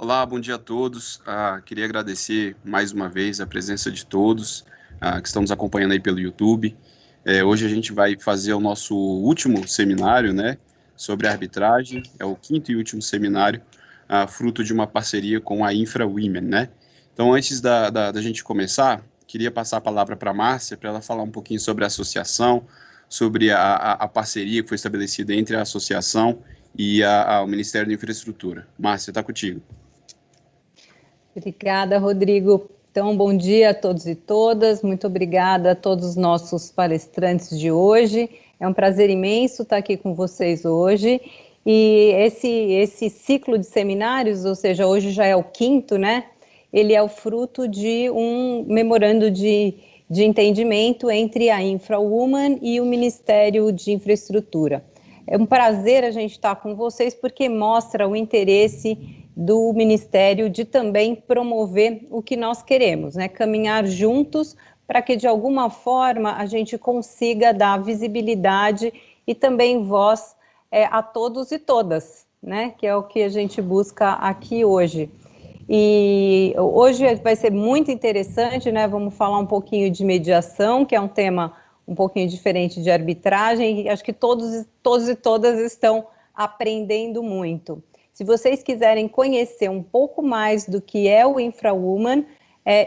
Olá, bom dia a todos. Queria agradecer mais uma vez a presença de todos que estão nos acompanhando aí pelo YouTube. Hoje a gente vai fazer o nosso último seminário, né, sobre arbitragem. É o quinto e último seminário, fruto de uma parceria com a Infra Women, né? Então, antes da gente começar, queria passar a palavra para a Márcia, para ela falar um pouquinho sobre a associação, sobre a parceria que foi estabelecida entre a associação e o Ministério da Infraestrutura. Márcia, está contigo. Obrigada, Rodrigo. Então, bom dia a todos e todas. Muito obrigada a todos os nossos palestrantes de hoje. É um prazer imenso estar aqui com vocês hoje. E esse ciclo de seminários, ou seja, hoje já é o quinto, né? Ele é o fruto de um memorando de entendimento entre a InfraWoman e o Ministério de Infraestrutura. É um prazer a gente estar com vocês porque mostra o interesse do Ministério de também promover o que nós queremos, né? Caminhar juntos para que, de alguma forma, a gente consiga dar visibilidade e também voz a todos e todas, né? Que é o que a gente busca aqui hoje. E hoje vai ser muito interessante, né? Vamos falar um pouquinho de mediação, que é um tema um pouquinho diferente de arbitragem, e acho que todos e todas estão aprendendo muito. Se vocês quiserem conhecer um pouco mais do que é o InfraWoman,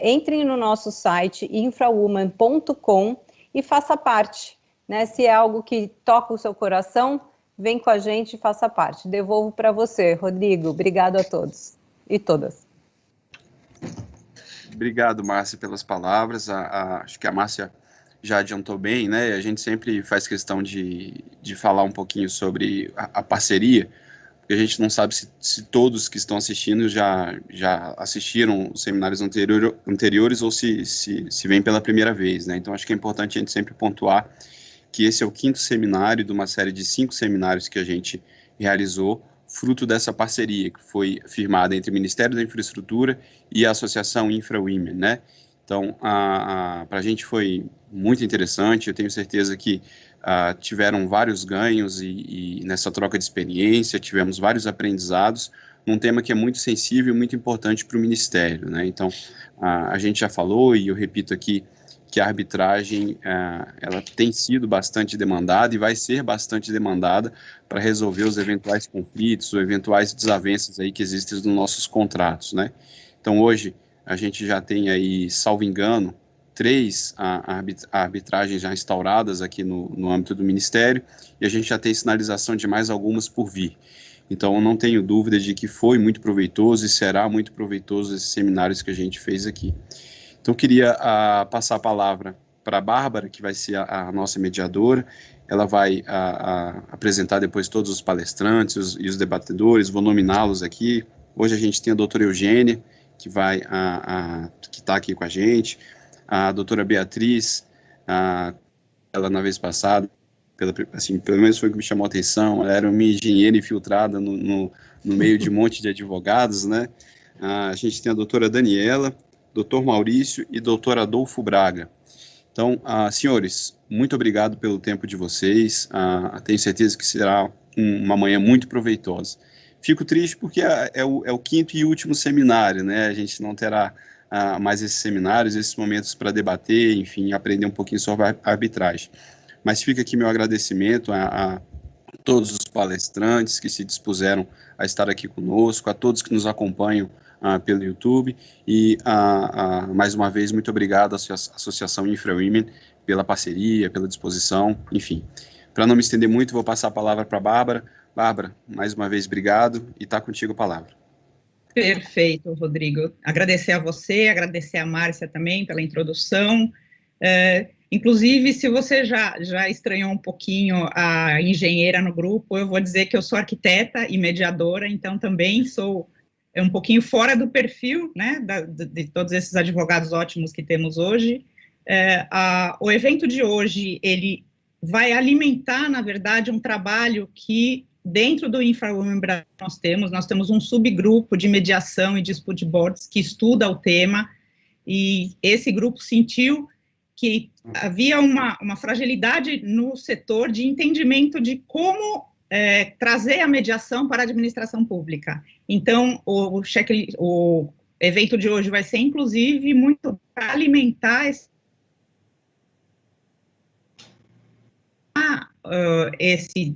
entrem no nosso site infrawoman.com e faça parte, né? Se é algo que toca o seu coração, vem com a gente e faça parte. Devolvo para você, Rodrigo. Obrigado a todos e todas. Obrigado, Márcia, pelas palavras. Acho que a Márcia já adiantou bem, né? A gente sempre faz questão de falar um pouquinho sobre a parceria, porque a gente não sabe se todos que estão assistindo já assistiram os seminários anteriores ou se vem pela primeira vez, né? Então, acho que é importante a gente sempre pontuar que esse é o quinto seminário de uma série de 5 seminários que a gente realizou, fruto dessa parceria que foi firmada entre o Ministério da Infraestrutura e a Associação InfraWomen, né? Então, para a gente foi muito interessante. Eu tenho certeza que tiveram vários ganhos e nessa troca de experiência, tivemos vários aprendizados num tema que é muito sensível e muito importante para o Ministério, né? Então, a gente já falou, e eu repito aqui, que a arbitragem ela tem sido bastante demandada e vai ser bastante demandada para resolver os eventuais conflitos ou eventuais desavenças aí que existem nos nossos contratos, né? Então, hoje, a gente já tem aí, salvo engano, 3 arbitragens já instauradas aqui no âmbito do Ministério, e a gente já tem sinalização de mais algumas por vir. Então, eu não tenho dúvida de que foi muito proveitoso e será muito proveitoso esses seminários que a gente fez aqui. Então, eu queria passar a palavra para a Bárbara, que vai ser a nossa mediadora. Ela vai apresentar depois todos os palestrantes e os debatedores, vou nominá-los aqui. Hoje a gente tem a doutora Eugênia, que está aqui com a gente, a doutora Beatriz, ela na vez passada, pelo menos foi o que me chamou a atenção, ela era uma engenheira infiltrada no meio de um monte de advogados, né? A gente tem a doutora Daniela, doutor Maurício e doutor Adolfo Braga. Então, senhores, muito obrigado pelo tempo de vocês, tenho certeza que será uma manhã muito proveitosa. Fico triste porque é o quinto e último seminário, né? A gente não terá mais esses seminários, esses momentos para debater, enfim, aprender um pouquinho sobre a arbitragem. Mas fica aqui meu agradecimento a todos os palestrantes que se dispuseram a estar aqui conosco, a todos que nos acompanham pelo YouTube, e mais uma vez, muito obrigado à Associação InfraWomen pela parceria, pela disposição, enfim. Para não me estender muito, vou passar a palavra para a Bárbara. Bárbara, mais uma vez, obrigado, e está contigo a palavra. Perfeito, Rodrigo. Agradecer a você, agradecer a Márcia também pela introdução. Inclusive, se você já estranhou um pouquinho a engenheira no grupo, eu vou dizer que eu sou arquiteta e mediadora, então também sou um pouquinho fora do perfil, né, de todos esses advogados ótimos que temos hoje. O evento de hoje, ele vai alimentar, na verdade, um trabalho que dentro do InfraWomen Brasil nós temos um subgrupo de mediação e dispute boards que estuda o tema, e esse grupo sentiu que havia uma fragilidade no setor de entendimento de como trazer a mediação para a administração pública. Então, o evento de hoje vai ser, inclusive, muito para alimentar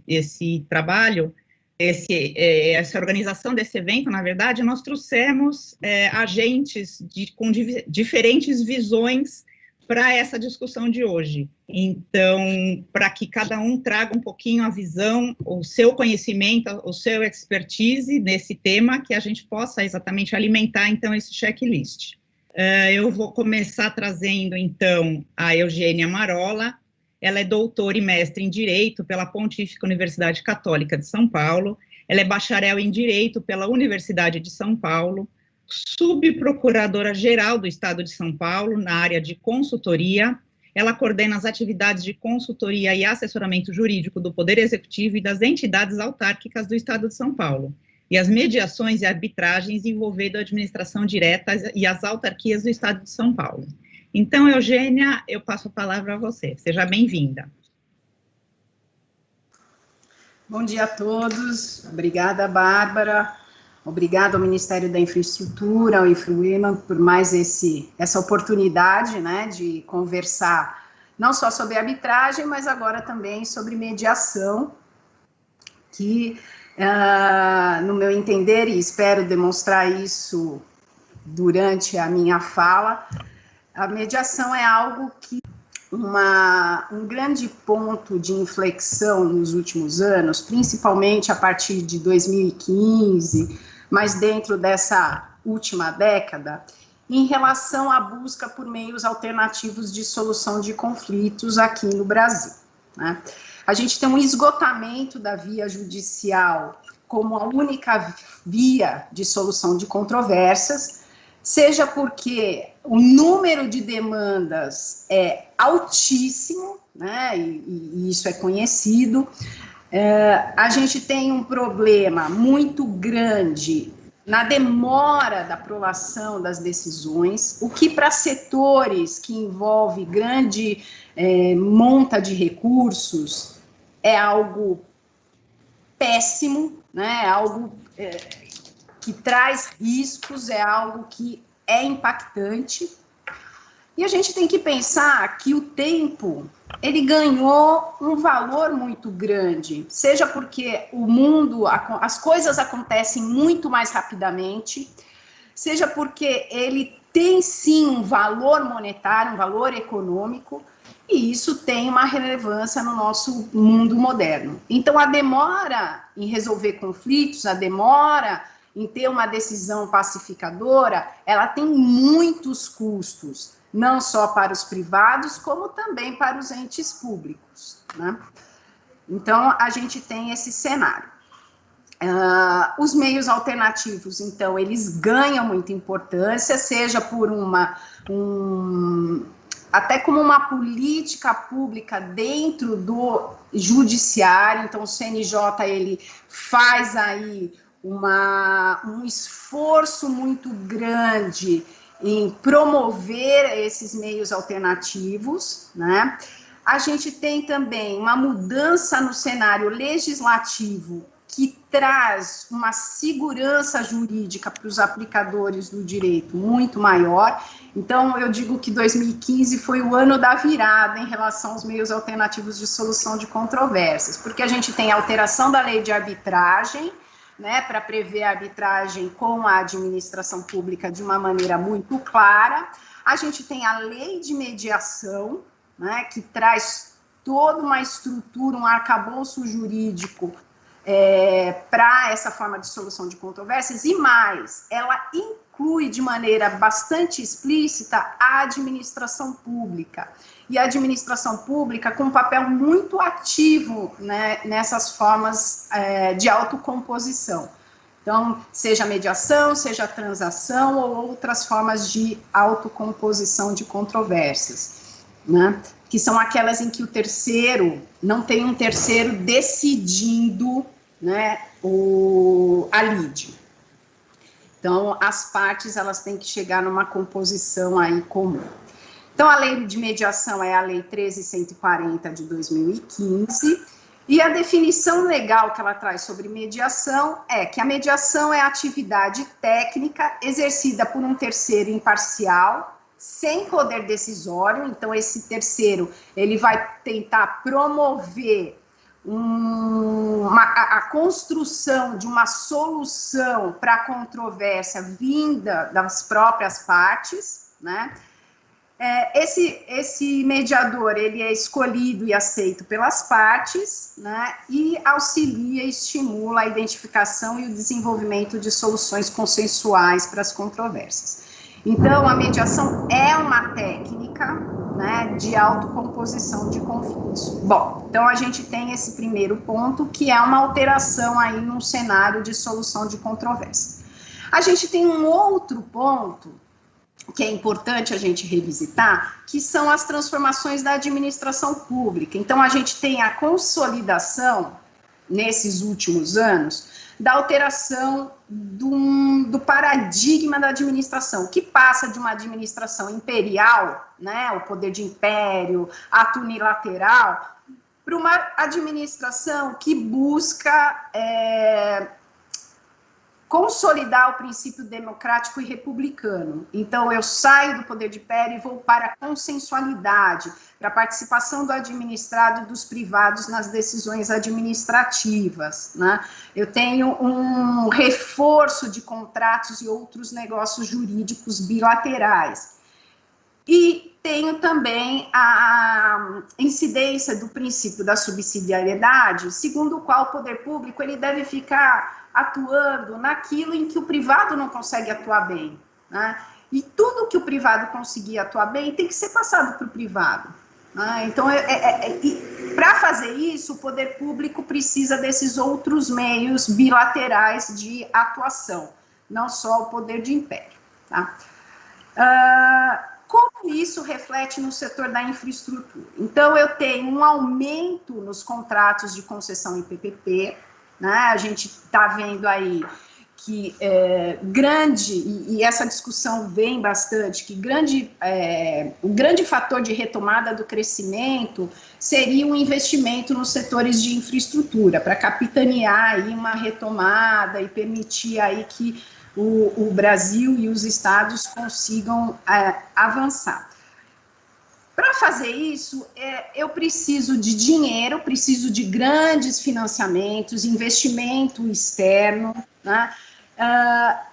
esse trabalho, essa organização desse evento. Na verdade, nós trouxemos agentes com diferentes visões para essa discussão de hoje. Então, para que cada um traga um pouquinho a visão, o seu conhecimento, o seu expertise nesse tema, que a gente possa exatamente alimentar, então, esse checklist. Eu vou começar trazendo, então, a Eugênia Marola. Ela é doutora e mestre em Direito pela Pontífica Universidade Católica de São Paulo. Ela é bacharel em Direito pela Universidade de São Paulo, subprocuradora-geral do Estado de São Paulo, na área de consultoria. Ela coordena as atividades de consultoria e assessoramento jurídico do Poder Executivo e das entidades autárquicas do Estado de São Paulo, e as mediações e arbitragens envolvendo a administração direta e as autarquias do Estado de São Paulo. Então, Eugênia, eu passo a palavra a você. Seja bem-vinda. Bom dia a todos. Obrigada, Bárbara. Obrigada ao Ministério da Infraestrutura, ao IFRUEMA, por mais essa oportunidade, né, de conversar não só sobre arbitragem, mas agora também sobre mediação, que, no meu entender, e espero demonstrar isso durante a minha fala, a mediação é algo que um grande ponto de inflexão nos últimos anos, principalmente a partir de 2015, mas dentro dessa última década, em relação à busca por meios alternativos de solução de conflitos aqui no Brasil, né? A gente tem um esgotamento da via judicial como a única via de solução de controvérsias, seja porque o número de demandas é altíssimo, né, e isso é conhecido. A gente tem um problema muito grande na demora da aprovação das decisões, o que para setores que envolve grande monta de recursos é algo péssimo, né, é algo que traz riscos, é algo que é impactante. E a gente tem que pensar que o tempo, ele ganhou um valor muito grande, seja porque o mundo, as coisas acontecem muito mais rapidamente, seja porque ele tem sim um valor monetário, um valor econômico, e isso tem uma relevância no nosso mundo moderno. Então, a demora em resolver conflitos, a demora em ter uma decisão pacificadora, ela tem muitos custos, não só para os privados, como também para os entes públicos, né? Então, a gente tem esse cenário. Os meios alternativos, então, eles ganham muita importância, seja por até como uma política pública dentro do judiciário. Então, o CNJ, ele faz aí um esforço muito grande em promover esses meios alternativos, né? A gente tem também uma mudança no cenário legislativo que traz uma segurança jurídica para os aplicadores do direito muito maior. Então, eu digo que 2015 foi o ano da virada em relação aos meios alternativos de solução de controvérsias, porque a gente tem a alteração da lei de arbitragem, né, para prever a arbitragem com a administração pública de uma maneira muito clara. A gente tem a lei de mediação, né, que traz toda uma estrutura, um arcabouço jurídico para essa forma de solução de controvérsias, e mais, ela inclui de maneira bastante explícita a administração pública, e a administração pública com um papel muito ativo, né, nessas formas de autocomposição. Então, seja mediação, seja transação ou outras formas de autocomposição de controvérsias, né, que são aquelas em que o terceiro, não tem um terceiro decidindo, né, a lide. Então, as partes, elas têm que chegar numa composição aí comum. Então, a lei de mediação é a lei 13.140 de 2015, E a definição legal que ela traz sobre mediação é que a mediação é a atividade técnica exercida por um terceiro imparcial, sem poder decisório. Então, esse terceiro, ele vai tentar promover a construção de uma solução para a controvérsia vinda das próprias partes, né? Esse mediador, ele é escolhido e aceito pelas partes, né, e auxilia e estimula a identificação e o desenvolvimento de soluções consensuais para as controvérsias. Então, a mediação é uma técnica, né, de autocomposição de conflitos. Bom, então a gente tem esse primeiro ponto, que é uma alteração aí num cenário de solução de controvérsia. A gente tem um outro ponto que é importante a gente revisitar, que são as transformações da administração pública. Então, a gente tem a consolidação, nesses últimos anos, da alteração do paradigma da administração, que passa de uma administração imperial, né, o poder de império, ato unilateral, para uma administração que busca consolidar o princípio democrático e republicano. Então, eu saio do poder de império e vou para a consensualidade, para a participação do administrado e dos privados nas decisões administrativas, né? Eu tenho um reforço de contratos e outros negócios jurídicos bilaterais. E tenho também a incidência do princípio da subsidiariedade, segundo o qual o poder público ele deve ficar atuando naquilo em que o privado não consegue atuar bem, né? E tudo que o privado conseguir atuar bem tem que ser passado para o privado, né? Então, para fazer isso, o poder público precisa desses outros meios bilaterais de atuação, não só o poder de império, tá? Como isso reflete no setor da infraestrutura? Então, eu tenho um aumento nos contratos de concessão em PPP, né? A gente está vendo aí que e essa discussão vem bastante, que o grande fator de retomada do crescimento seria um investimento nos setores de infraestrutura, para capitanear aí uma retomada e permitir aí que o Brasil e os estados consigam avançar. Para fazer isso, eu preciso de dinheiro, preciso de grandes financiamentos, investimento externo, né?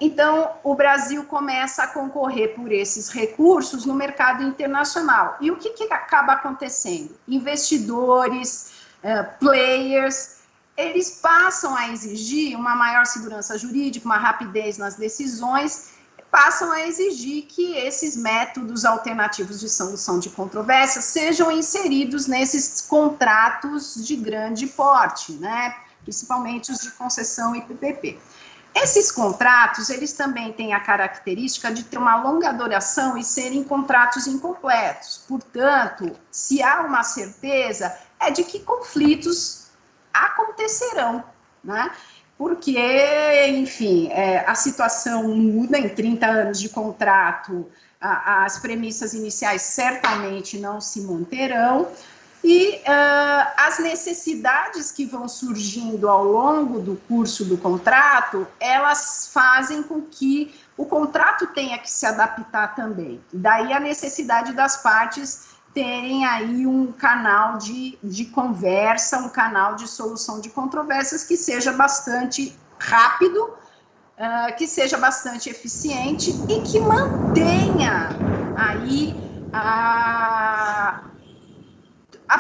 Então, o Brasil começa a concorrer por esses recursos no mercado internacional. E o que acaba acontecendo? Investidores, players, eles passam a exigir uma maior segurança jurídica, uma rapidez nas decisões, passam a exigir que esses métodos alternativos de solução de controvérsias sejam inseridos nesses contratos de grande porte, né? Principalmente os de concessão e PPP. Esses contratos, eles também têm a característica de ter uma longa duração e serem contratos incompletos. Portanto, se há uma certeza, é de que conflitos acontecerão, né? Porque, enfim, a situação muda em 30 anos de contrato, as premissas iniciais certamente não se manterão, e as necessidades que vão surgindo ao longo do curso do contrato, elas fazem com que o contrato tenha que se adaptar também. Daí a necessidade das partes terem aí um canal de conversa, um canal de solução de controvérsias que seja bastante rápido, que seja bastante eficiente e que mantenha aí a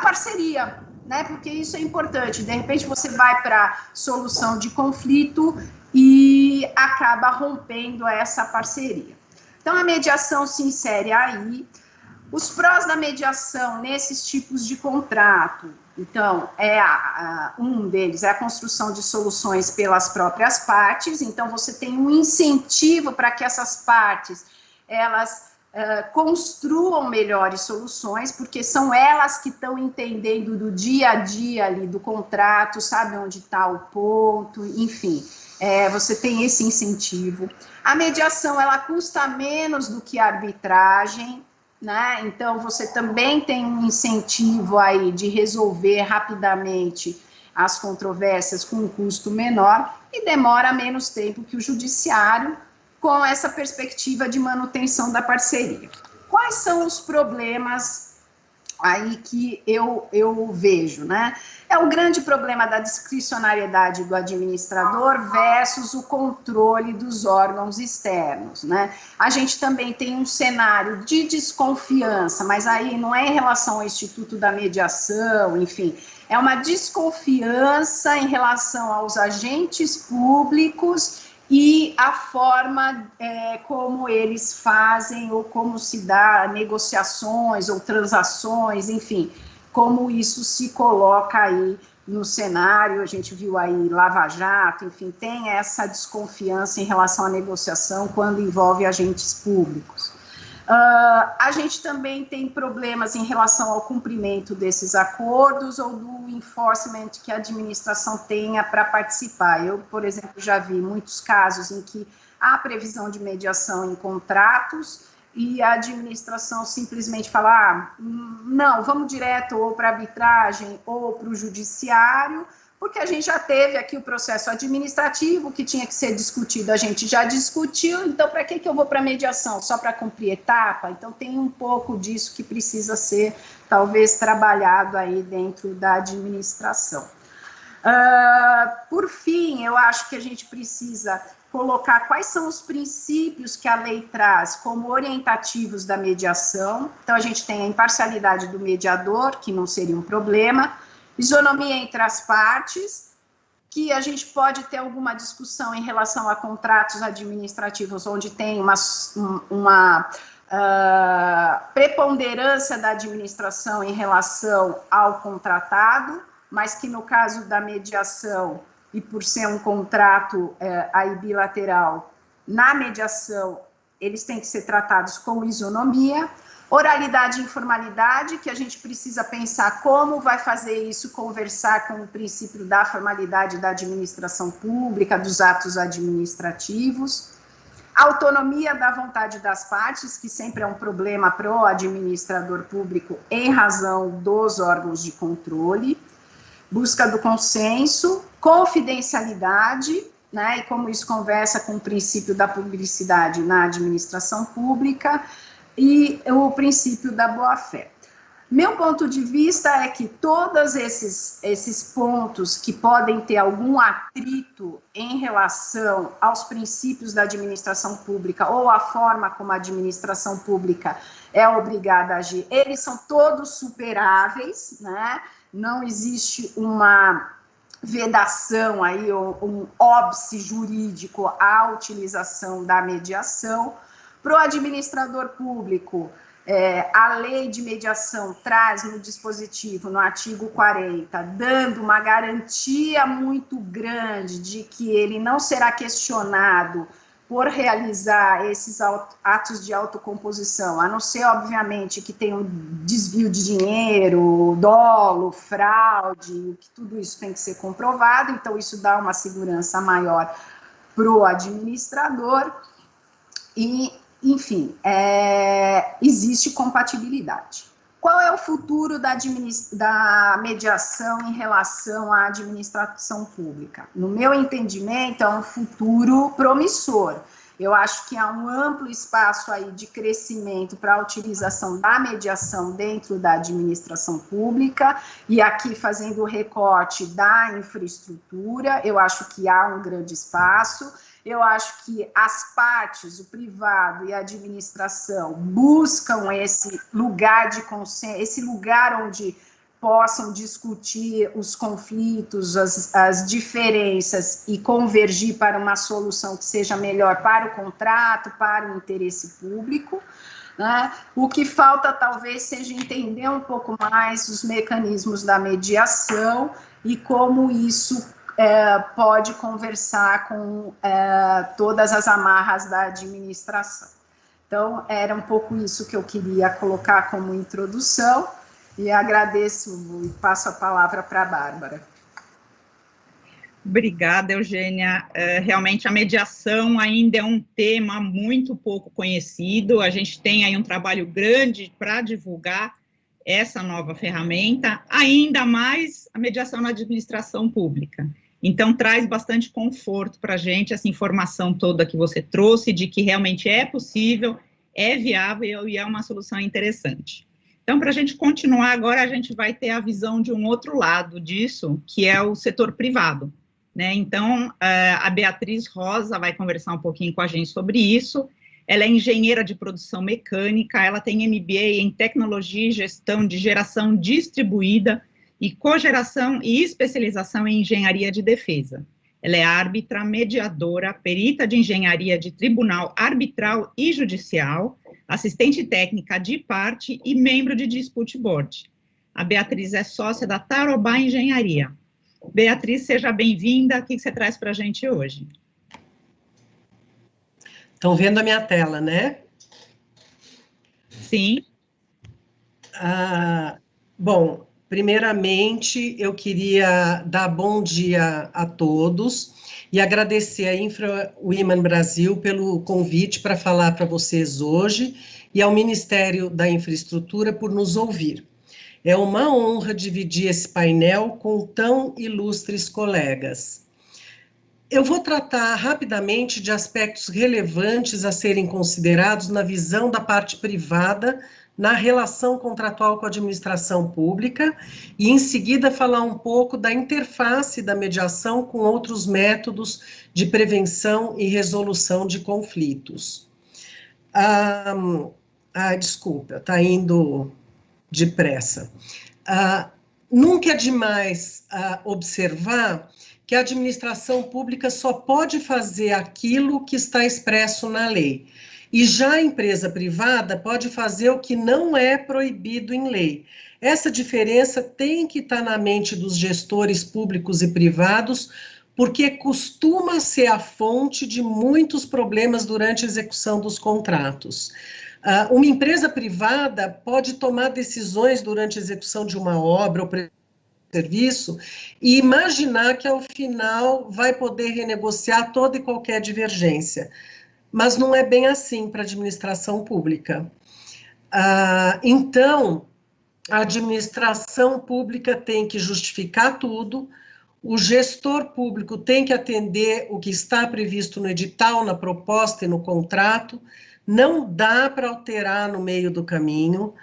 parceria, né? Porque isso é importante. De repente você vai para solução de conflito e acaba rompendo essa parceria. Então a mediação se insere aí. Os prós da mediação nesses tipos de contrato, então, um deles é a construção de soluções pelas próprias partes, então você tem um incentivo para que essas partes, elas construam melhores soluções, porque são elas que estão entendendo do dia a dia ali do contrato, sabem onde está o ponto, enfim, você tem esse incentivo. A mediação, ela custa menos do que a arbitragem, né? Então, você também tem um incentivo aí de resolver rapidamente as controvérsias com um custo menor e demora menos tempo que o judiciário, com essa perspectiva de manutenção da parceria. Quais são os problemas aí que eu vejo, né? É o grande problema da discricionariedade do administrador versus o controle dos órgãos externos, né? A gente também tem um cenário de desconfiança, mas aí não é em relação ao Instituto da Mediação, enfim, é uma desconfiança em relação aos agentes públicos e a forma como eles fazem ou como se dá negociações ou transações, enfim, como isso se coloca aí no cenário. A gente viu aí Lava Jato, enfim, tem essa desconfiança em relação à negociação quando envolve agentes públicos. A gente também tem problemas em relação ao cumprimento desses acordos ou do enforcement que a administração tenha para participar. Eu, por exemplo, já vi muitos casos em que há previsão de mediação em contratos e a administração simplesmente fala, não, vamos direto ou para arbitragem ou para o judiciário, porque a gente já teve aqui o processo administrativo que tinha que ser discutido, a gente já discutiu, então para que eu vou para mediação? Só para cumprir etapa? Então tem um pouco disso que precisa ser, talvez, trabalhado aí dentro da administração. Por fim, eu acho que a gente precisa colocar quais são os princípios que a lei traz como orientativos da mediação. Então a gente tem a imparcialidade do mediador, que não seria um problema, isonomia entre as partes, que a gente pode ter alguma discussão em relação a contratos administrativos, onde tem uma preponderância da administração em relação ao contratado, mas que no caso da mediação, e por ser um contrato aí bilateral, na mediação, eles têm que ser tratados com isonomia. Oralidade e informalidade, que a gente precisa pensar como vai fazer isso conversar com o princípio da formalidade da administração pública, dos atos administrativos. Autonomia da vontade das partes, que sempre é um problema para o administrador público em razão dos órgãos de controle. Busca do consenso, confidencialidade, né, e como isso conversa com o princípio da publicidade na administração pública, e o princípio da boa-fé. Meu ponto de vista é que todos esses pontos que podem ter algum atrito em relação aos princípios da administração pública ou a forma como a administração pública é obrigada a agir, eles são todos superáveis, né? Não existe uma vedação aí, ou um óbice jurídico à utilização da mediação. Para o administrador público, a lei de mediação traz no dispositivo, no artigo 40, dando uma garantia muito grande de que ele não será questionado por realizar esses atos de autocomposição, a não ser, obviamente, que tenha um desvio de dinheiro, dolo, fraude, que tudo isso tem que ser comprovado, então isso dá uma segurança maior para o administrador e, enfim, existe compatibilidade. Qual é o futuro da mediação em relação à administração pública? No meu entendimento, é um futuro promissor. Eu acho que há um amplo espaço aí de crescimento para a utilização da mediação dentro da administração pública, e aqui fazendo o recorte da infraestrutura, eu acho que há um grande espaço. Eu acho que as partes, o privado e a administração, buscam esse lugar de consenso, esse lugar onde possam discutir os conflitos, as diferenças e convergir para uma solução que seja melhor para o contrato, para o interesse público, né? O que falta talvez seja entender um pouco mais os mecanismos da mediação e como isso pode conversar com todas as amarras da administração. Então, era um pouco isso que eu queria colocar como introdução, e agradeço e passo a palavra para a Bárbara. Obrigada, Eugênia. Realmente a mediação ainda é um tema muito pouco conhecido, a gente tem aí um trabalho grande para divulgar essa nova ferramenta, ainda mais a mediação na administração pública. Então, traz bastante conforto para a gente essa informação toda que você trouxe, de que realmente é possível, é viável e é uma solução interessante. Então, para a gente continuar agora, a gente vai ter a visão de um outro lado disso, que é o setor privado, né? Então, a Beatriz Rosa vai conversar um pouquinho com a gente sobre isso. Ela é engenheira de produção mecânica, ela tem MBA em tecnologia e gestão de geração distribuída e cogeração e especialização em engenharia de defesa. Ela é árbitra, mediadora, perita de engenharia de tribunal arbitral e judicial, assistente técnica de parte e membro de Dispute Board. A Beatriz é sócia da Tarobá Engenharia. Beatriz, seja bem-vinda. O que você traz para a gente hoje? Estão vendo a minha tela, né? Sim. Bom, primeiramente, eu queria dar bom dia a todos e agradecer a InfraWomen Brasil pelo convite para falar para vocês hoje e ao Ministério da Infraestrutura por nos ouvir. É uma honra dividir esse painel com tão ilustres colegas. Eu vou tratar rapidamente de aspectos relevantes a serem considerados na visão da parte privada na relação contratual com a administração pública e, em seguida, falar um pouco da interface da mediação com outros métodos de prevenção e resolução de conflitos. Desculpa, está indo depressa. Nunca é demais observar que a administração pública só pode fazer aquilo que está expresso na lei. E já a empresa privada pode fazer o que não é proibido em lei. Essa diferença tem que estar na mente dos gestores públicos e privados, porque costuma ser a fonte de muitos problemas durante a execução dos contratos. Uma empresa privada pode tomar decisões durante a execução de uma obra ou serviço e imaginar que, ao final, vai poder renegociar toda e qualquer divergência. Mas não é bem assim para a administração pública. Então, a administração pública tem que justificar tudo, o gestor público tem que atender o que está previsto no edital, na proposta e no contrato, não dá para alterar no meio do caminho,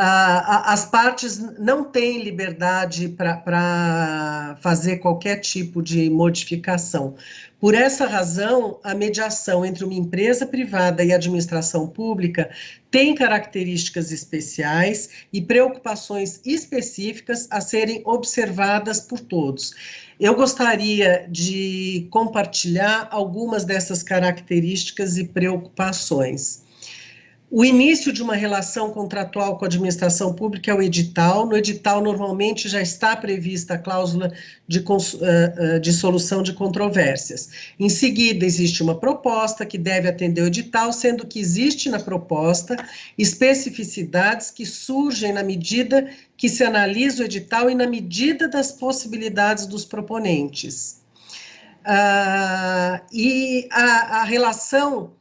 as partes não têm liberdade para fazer qualquer tipo de modificação. Por essa razão, a mediação entre uma empresa privada e a administração pública tem características especiais e preocupações específicas a serem observadas por todos. Eu gostaria de compartilhar algumas dessas características e preocupações. O início de uma relação contratual com a administração pública é o edital. No edital, normalmente, já está prevista a cláusula de solução de controvérsias. Em seguida, existe uma proposta que deve atender o edital, sendo que existe na proposta especificidades que surgem na medida que se analisa o edital e na medida das possibilidades dos proponentes. A relação...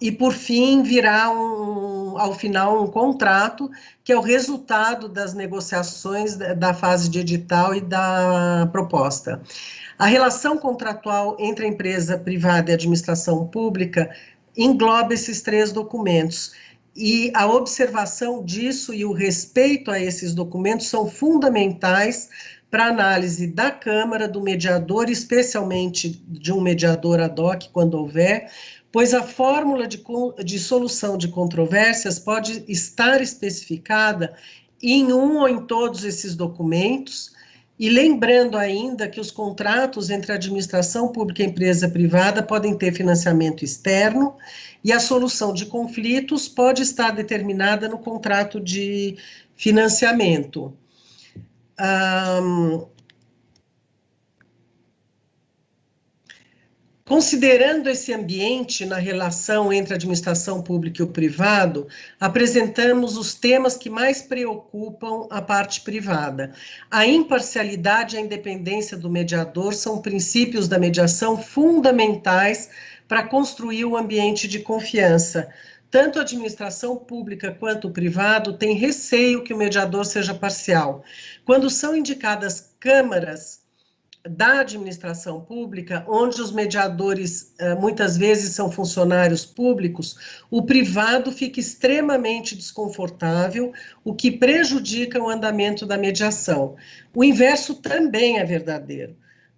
E, por fim, virá, ao final, um contrato, que é o resultado das negociações da fase de edital e da proposta. A relação contratual entre a empresa privada e a administração pública engloba esses três documentos. E a observação disso e o respeito a esses documentos são fundamentais para a análise da Câmara, do mediador, especialmente de um mediador ad hoc, quando houver, pois a fórmula de solução de controvérsias pode estar especificada em um ou em todos esses documentos, e lembrando ainda que os contratos entre a administração pública e a empresa privada podem ter financiamento externo, e a solução de conflitos pode estar determinada no contrato de financiamento. Considerando esse ambiente na relação entre a administração pública e o privado, apresentamos os temas que mais preocupam a parte privada. A imparcialidade e a independência do mediador são princípios da mediação fundamentais para construir um ambiente de confiança, tanto a administração pública quanto o privado tem receio que o mediador seja parcial. Quando são indicadas câmaras da administração pública, onde os mediadores muitas vezes são funcionários públicos, o privado fica extremamente desconfortável, o que prejudica o andamento da mediação. O inverso também é verdadeiro.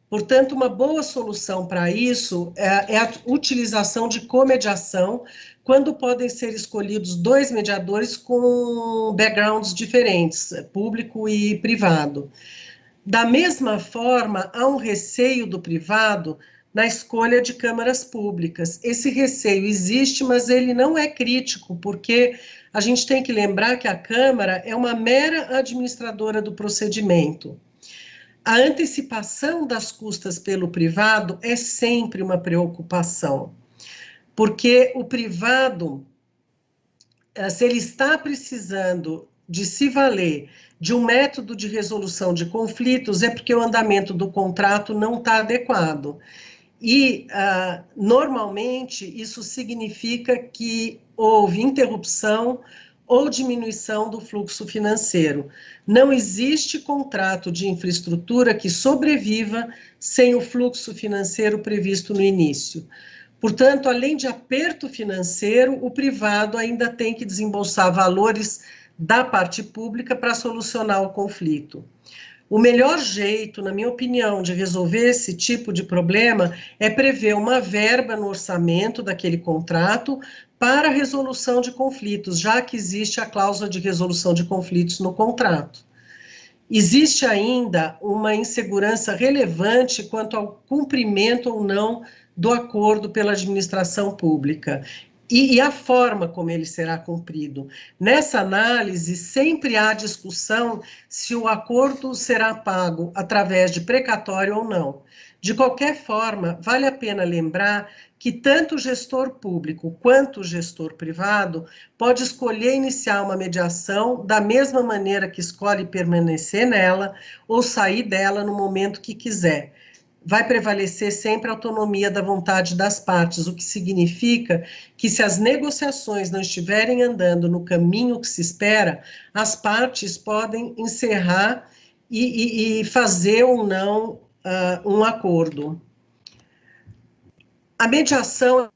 Portanto, uma boa solução para isso é a utilização de comediação, quando podem ser escolhidos 2 mediadores com backgrounds diferentes, público e privado. Da mesma forma, há um receio do privado na escolha de câmaras públicas. Esse receio existe, mas ele não é crítico, porque a gente tem que lembrar que a Câmara é uma mera administradora do procedimento. A antecipação das custas pelo privado é sempre uma preocupação, porque o privado, se ele está precisando de se valer de um método de resolução de conflitos, é porque o andamento do contrato não está adequado. E, normalmente, isso significa que houve interrupção ou diminuição do fluxo financeiro. Não existe contrato de infraestrutura que sobreviva sem o fluxo financeiro previsto no início. Portanto, além de aperto financeiro, o privado ainda tem que desembolsar valores da parte pública para solucionar o conflito. O melhor jeito, na minha opinião, de resolver esse tipo de problema é prever uma verba no orçamento daquele contrato para a resolução de conflitos, já que existe a cláusula de resolução de conflitos no contrato. Existe ainda uma insegurança relevante quanto ao cumprimento ou não do acordo pela administração pública. E a forma como ele será cumprido. Nessa análise, sempre há discussão se o acordo será pago através de precatório ou não. De qualquer forma, vale a pena lembrar que tanto o gestor público quanto o gestor privado pode escolher iniciar uma mediação da mesma maneira que escolhe permanecer nela ou sair dela no momento que quiser. Vai prevalecer sempre a autonomia da vontade das partes, o que significa que se as negociações não estiverem andando no caminho que se espera, as partes podem encerrar e fazer ou não um acordo. A mediação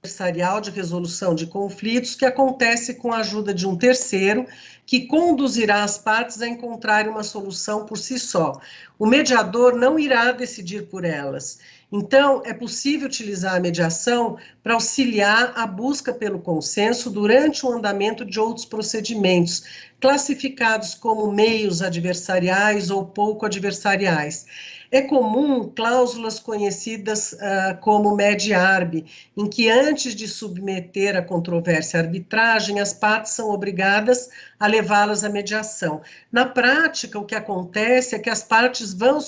adversarial de resolução de conflitos que acontece com a ajuda de um terceiro que conduzirá as partes a encontrar uma solução por si só. O mediador não irá decidir por elas. Então, é possível utilizar a mediação para auxiliar a busca pelo consenso durante o andamento de outros procedimentos, classificados como meios adversariais ou pouco adversariais. É comum cláusulas conhecidas como med-arb, em que antes de submeter a controvérsia à arbitragem, as partes são obrigadas a levá-las à mediação. Na prática, o que acontece é que as partes vão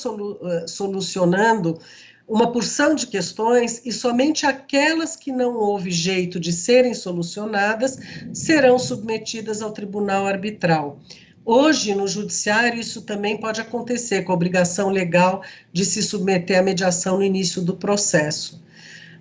solucionando uma porção de questões e somente aquelas que não houve jeito de serem solucionadas serão submetidas ao tribunal arbitral. Hoje, no judiciário, isso também pode acontecer, com a obrigação legal de se submeter à mediação no início do processo.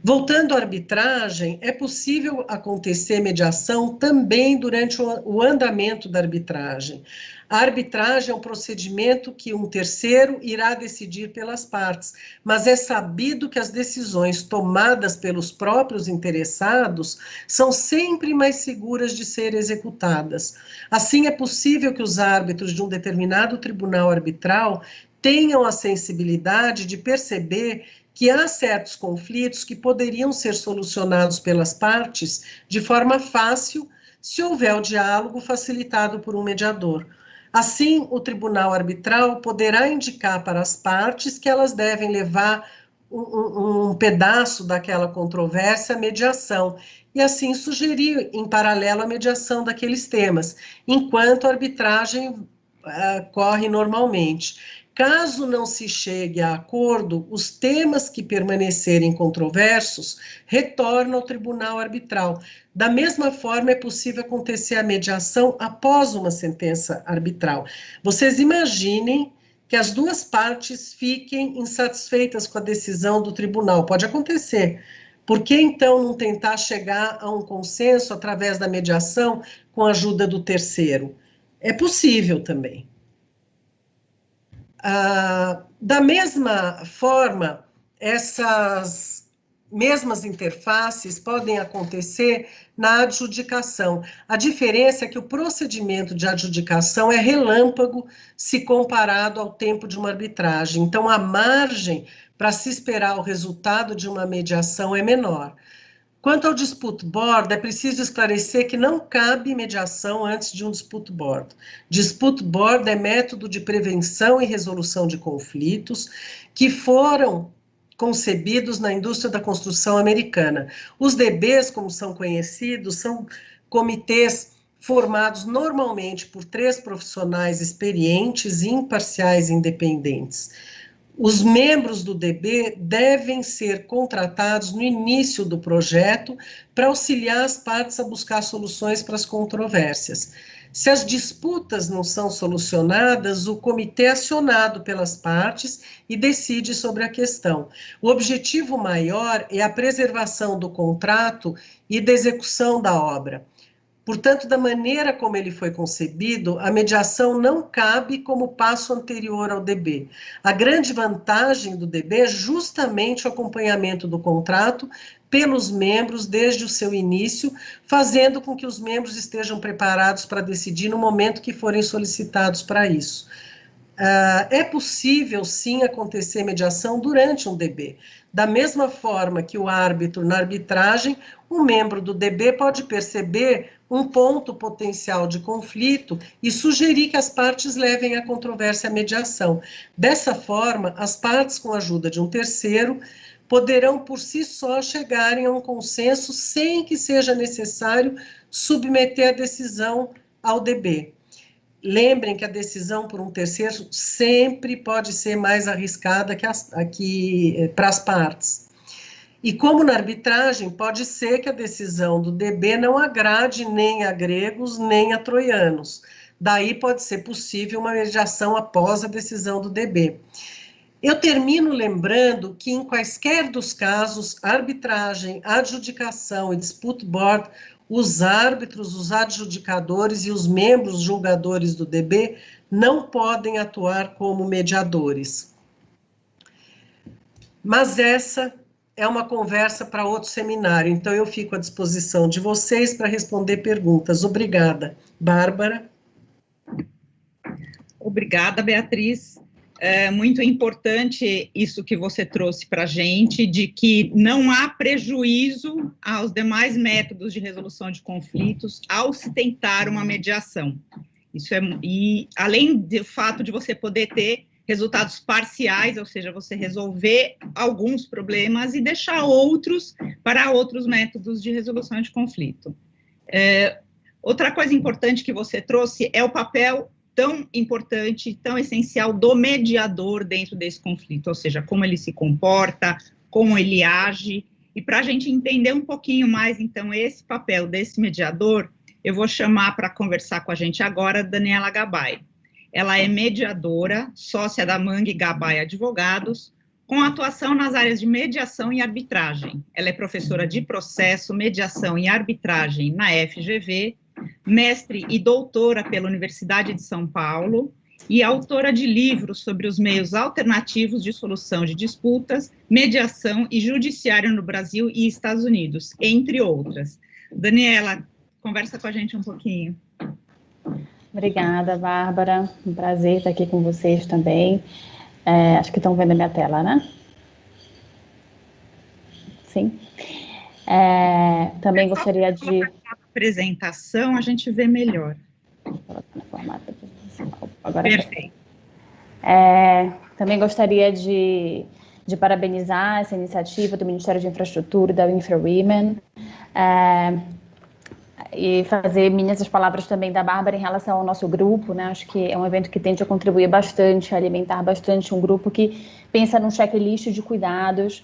Voltando à arbitragem, é possível acontecer mediação também durante o andamento da arbitragem. A arbitragem é um procedimento que um terceiro irá decidir pelas partes, mas é sabido que as decisões tomadas pelos próprios interessados são sempre mais seguras de serem executadas. Assim, é possível que os árbitros de um determinado tribunal arbitral tenham a sensibilidade de perceber que há certos conflitos que poderiam ser solucionados pelas partes de forma fácil se houver o diálogo facilitado por um mediador. Assim, o tribunal arbitral poderá indicar para as partes que elas devem levar um pedaço daquela controvérsia à mediação, e assim sugerir em paralelo a mediação daqueles temas, enquanto a arbitragem corre normalmente. Caso não se chegue a acordo, os temas que permanecerem controversos retornam ao tribunal arbitral. Da mesma forma, é possível acontecer a mediação após uma sentença arbitral. Vocês imaginem que as duas partes fiquem insatisfeitas com a decisão do tribunal. Pode acontecer, Por que, então, não tentar chegar a um consenso através da mediação com a ajuda do terceiro? É possível também. Da mesma forma, essas mesmas interfaces podem acontecer na adjudicação. A diferença é que o procedimento de adjudicação é relâmpago se comparado ao tempo de uma arbitragem. Então, a margem para se esperar o resultado de uma mediação é menor. Quanto ao dispute board, é preciso esclarecer que não cabe mediação antes de um dispute board. Dispute board é método de prevenção e resolução de conflitos que foram concebidos na indústria da construção americana. Os DBs, como são conhecidos, são comitês formados normalmente por 3 profissionais experientes, imparciais e independentes. Os membros do DB devem ser contratados no início do projeto para auxiliar as partes a buscar soluções para as controvérsias. Se as disputas não são solucionadas, o comitê é acionado pelas partes e decide sobre a questão. O objetivo maior é a preservação do contrato e da execução da obra. Portanto, da maneira como ele foi concebido, a mediação não cabe como passo anterior ao DB. A grande vantagem do DB é justamente o acompanhamento do contrato pelos membros desde o seu início, fazendo com que os membros estejam preparados para decidir no momento que forem solicitados para isso. É possível, sim, acontecer mediação durante um DB. Da mesma forma que o árbitro na arbitragem, um membro do DB pode perceber um ponto potencial de conflito e sugerir que as partes levem a controvérsia à mediação. Dessa forma, as partes, com a ajuda de um terceiro, poderão por si só chegarem a um consenso sem que seja necessário submeter a decisão ao DB. Lembrem que a decisão por um terceiro sempre pode ser mais arriscada que para as partes. E como na arbitragem, pode ser que a decisão do DB não agrade nem a gregos, nem a troianos. Daí pode ser possível uma mediação após a decisão do DB. Eu termino lembrando que em quaisquer dos casos, arbitragem, adjudicação e dispute board, os árbitros, os adjudicadores e os membros julgadores do DB não podem atuar como mediadores. Mas essa é uma conversa para outro seminário, então eu fico à disposição de vocês para responder perguntas. Obrigada. Bárbara? Obrigada, Beatriz. É muito importante isso que você trouxe para a gente, de que não há prejuízo aos demais métodos de resolução de conflitos ao se tentar uma mediação. E além do fato de você poder ter resultados parciais, ou seja, você resolver alguns problemas e deixar outros para outros métodos de resolução de conflito. Outra coisa importante que você trouxe é o papel tão importante, tão essencial do mediador dentro desse conflito, ou seja, como ele se comporta, como ele age, e para a gente entender um pouquinho mais, então, esse papel desse mediador, eu vou chamar para conversar com a gente agora a Daniela Gabay. Ela é mediadora, sócia da Mangue Gabay Advogados, com atuação nas áreas de mediação e arbitragem. Ela é professora de processo, mediação e arbitragem na FGV, mestre e doutora pela Universidade de São Paulo e autora de livros sobre os meios alternativos de solução de disputas, mediação e judiciário no Brasil e Estados Unidos, entre outras. Daniela, conversa com a gente um pouquinho. Obrigada, Bárbara. Um prazer estar aqui com vocês também. Acho que estão vendo a minha tela, né? Sim. Também gostaria de... apresentação, a gente vê melhor. Agora perfeito. Também gostaria de parabenizar essa iniciativa do Ministério de Infraestrutura e da InfraWomen, e fazer minhas as palavras também da Bárbara em relação ao nosso grupo, né? Acho que é um evento que tende a contribuir bastante, a alimentar bastante um grupo que pensa num checklist de cuidados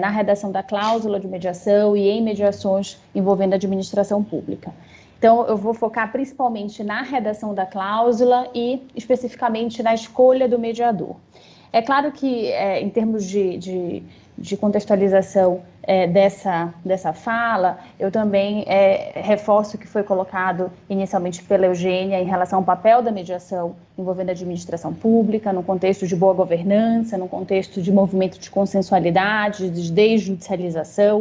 na redação da cláusula de mediação e em mediações envolvendo a administração pública. Então, eu vou focar principalmente na redação da cláusula e especificamente na escolha do mediador. É claro que, em termos de de contextualização dessa fala, eu também reforço o que foi colocado inicialmente pela Eugênia em relação ao papel da mediação envolvendo a administração pública, no contexto de boa governança, no contexto de movimento de consensualidade, de desjudicialização,